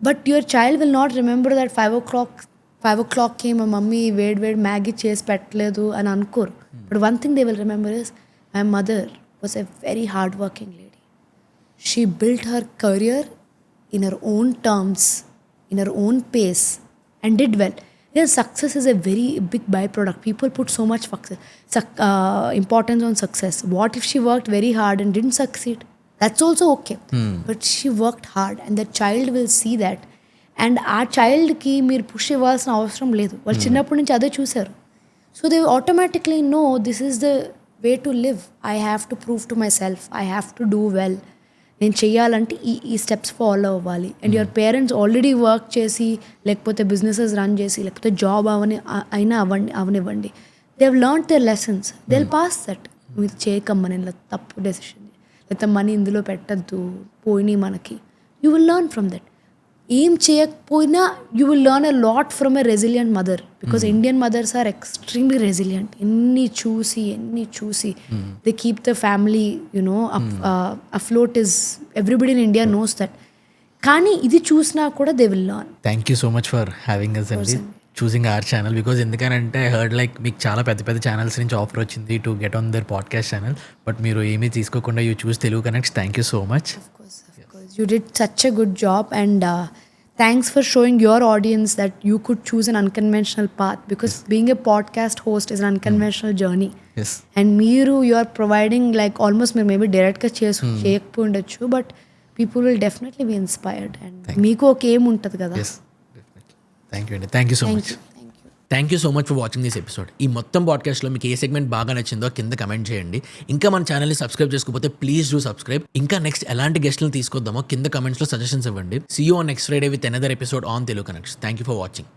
A: But your child will not remember that 5 o'clockకి మా మమ్మీ వేడి మ్యాగీ చేసి పెట్టలేదు అని అనుకోరు. But one thing they will remember is my mother was a very hard working lady. She built her career in her own terms, in her own face and did well. Success is a very big byproduct. People put so much importance on success. What if she worked very hard and didn't succeed? That's also okay. But she worked hard and the child will see that. And ఆ చైల్డ్కి మీరు push ఇవ్వాల్సిన అవసరం లేదు, వాళ్ళు చిన్నప్పటి నుంచి అదే చూశారు. So they automatically know this is the way to live. I have to prove to myself, I have to do well. నేను చెయ్యాలంటే ఈ స్టెప్స్ ఫాలో అవ్వాలి. And your parents already work చేసి, లేకపోతే బిజినెసెస్ రన్ చేసి, లేకపోతే job అవనివ్వండి, they have learned their lessons, they will pass that. మీరు చేయకమ్మా, నేను తప్పు డెసిషన్, లేకపోతే మనీ ఇందులో పెట్టద్దు, పోయినాయి మనకి. You will learn from that. ఏం చేయకపోయినా you will learn a lot from a resilient mother, because Indian mothers are extremely resilient. ఎన్ని చూసి they keep the family afloat. Is everybody in India knows that. కానీ ఇది చూసినా కూడా they will learn.
B: Thank you so much for having us అండి, choosing our channel. Because ఎందుకనంటే I heard like మీకు చాలా పెద్ద ఛానల్స్ నుంచి ఆఫర్ వచ్చింది to get on their podcast channel, but మీరు ఏమీ తీసుకోకుండా you choose Telugu connects. Thank you so much.
A: You did such a good job, and thanks for showing your audience that you could choose an unconventional path, because being a podcast host is an unconventional journey.
B: Yes.
A: And you are providing like almost maybe direct ga cheyakundachchu, but people will definitely be inspired, and meeku oka aim untadi kada.
B: Yes, definitely. Thank you, thank you so much. Thank you so much for watching this episode. ఈ మొత్తం పాడ్కాస్ట్లో మీకు ఏ segment బాగా నచ్చిందో కింద comment చేయండి. ఇంకా మన ఛానల్ని సబ్స్క్రైబ్ చేసుకోకపోతే ప్లీజ్ డూ సబ్స్క్రైబ్. ఇంకా నెక్స్ట్ ఎలాంటి గెస్ట్లను తీసుకొద్దామో కింద కమెంట్స్లో సజెషన్స్ ఇవ్వండి. See you on next Friday with another episode on Telugu connects. Thank you for watching.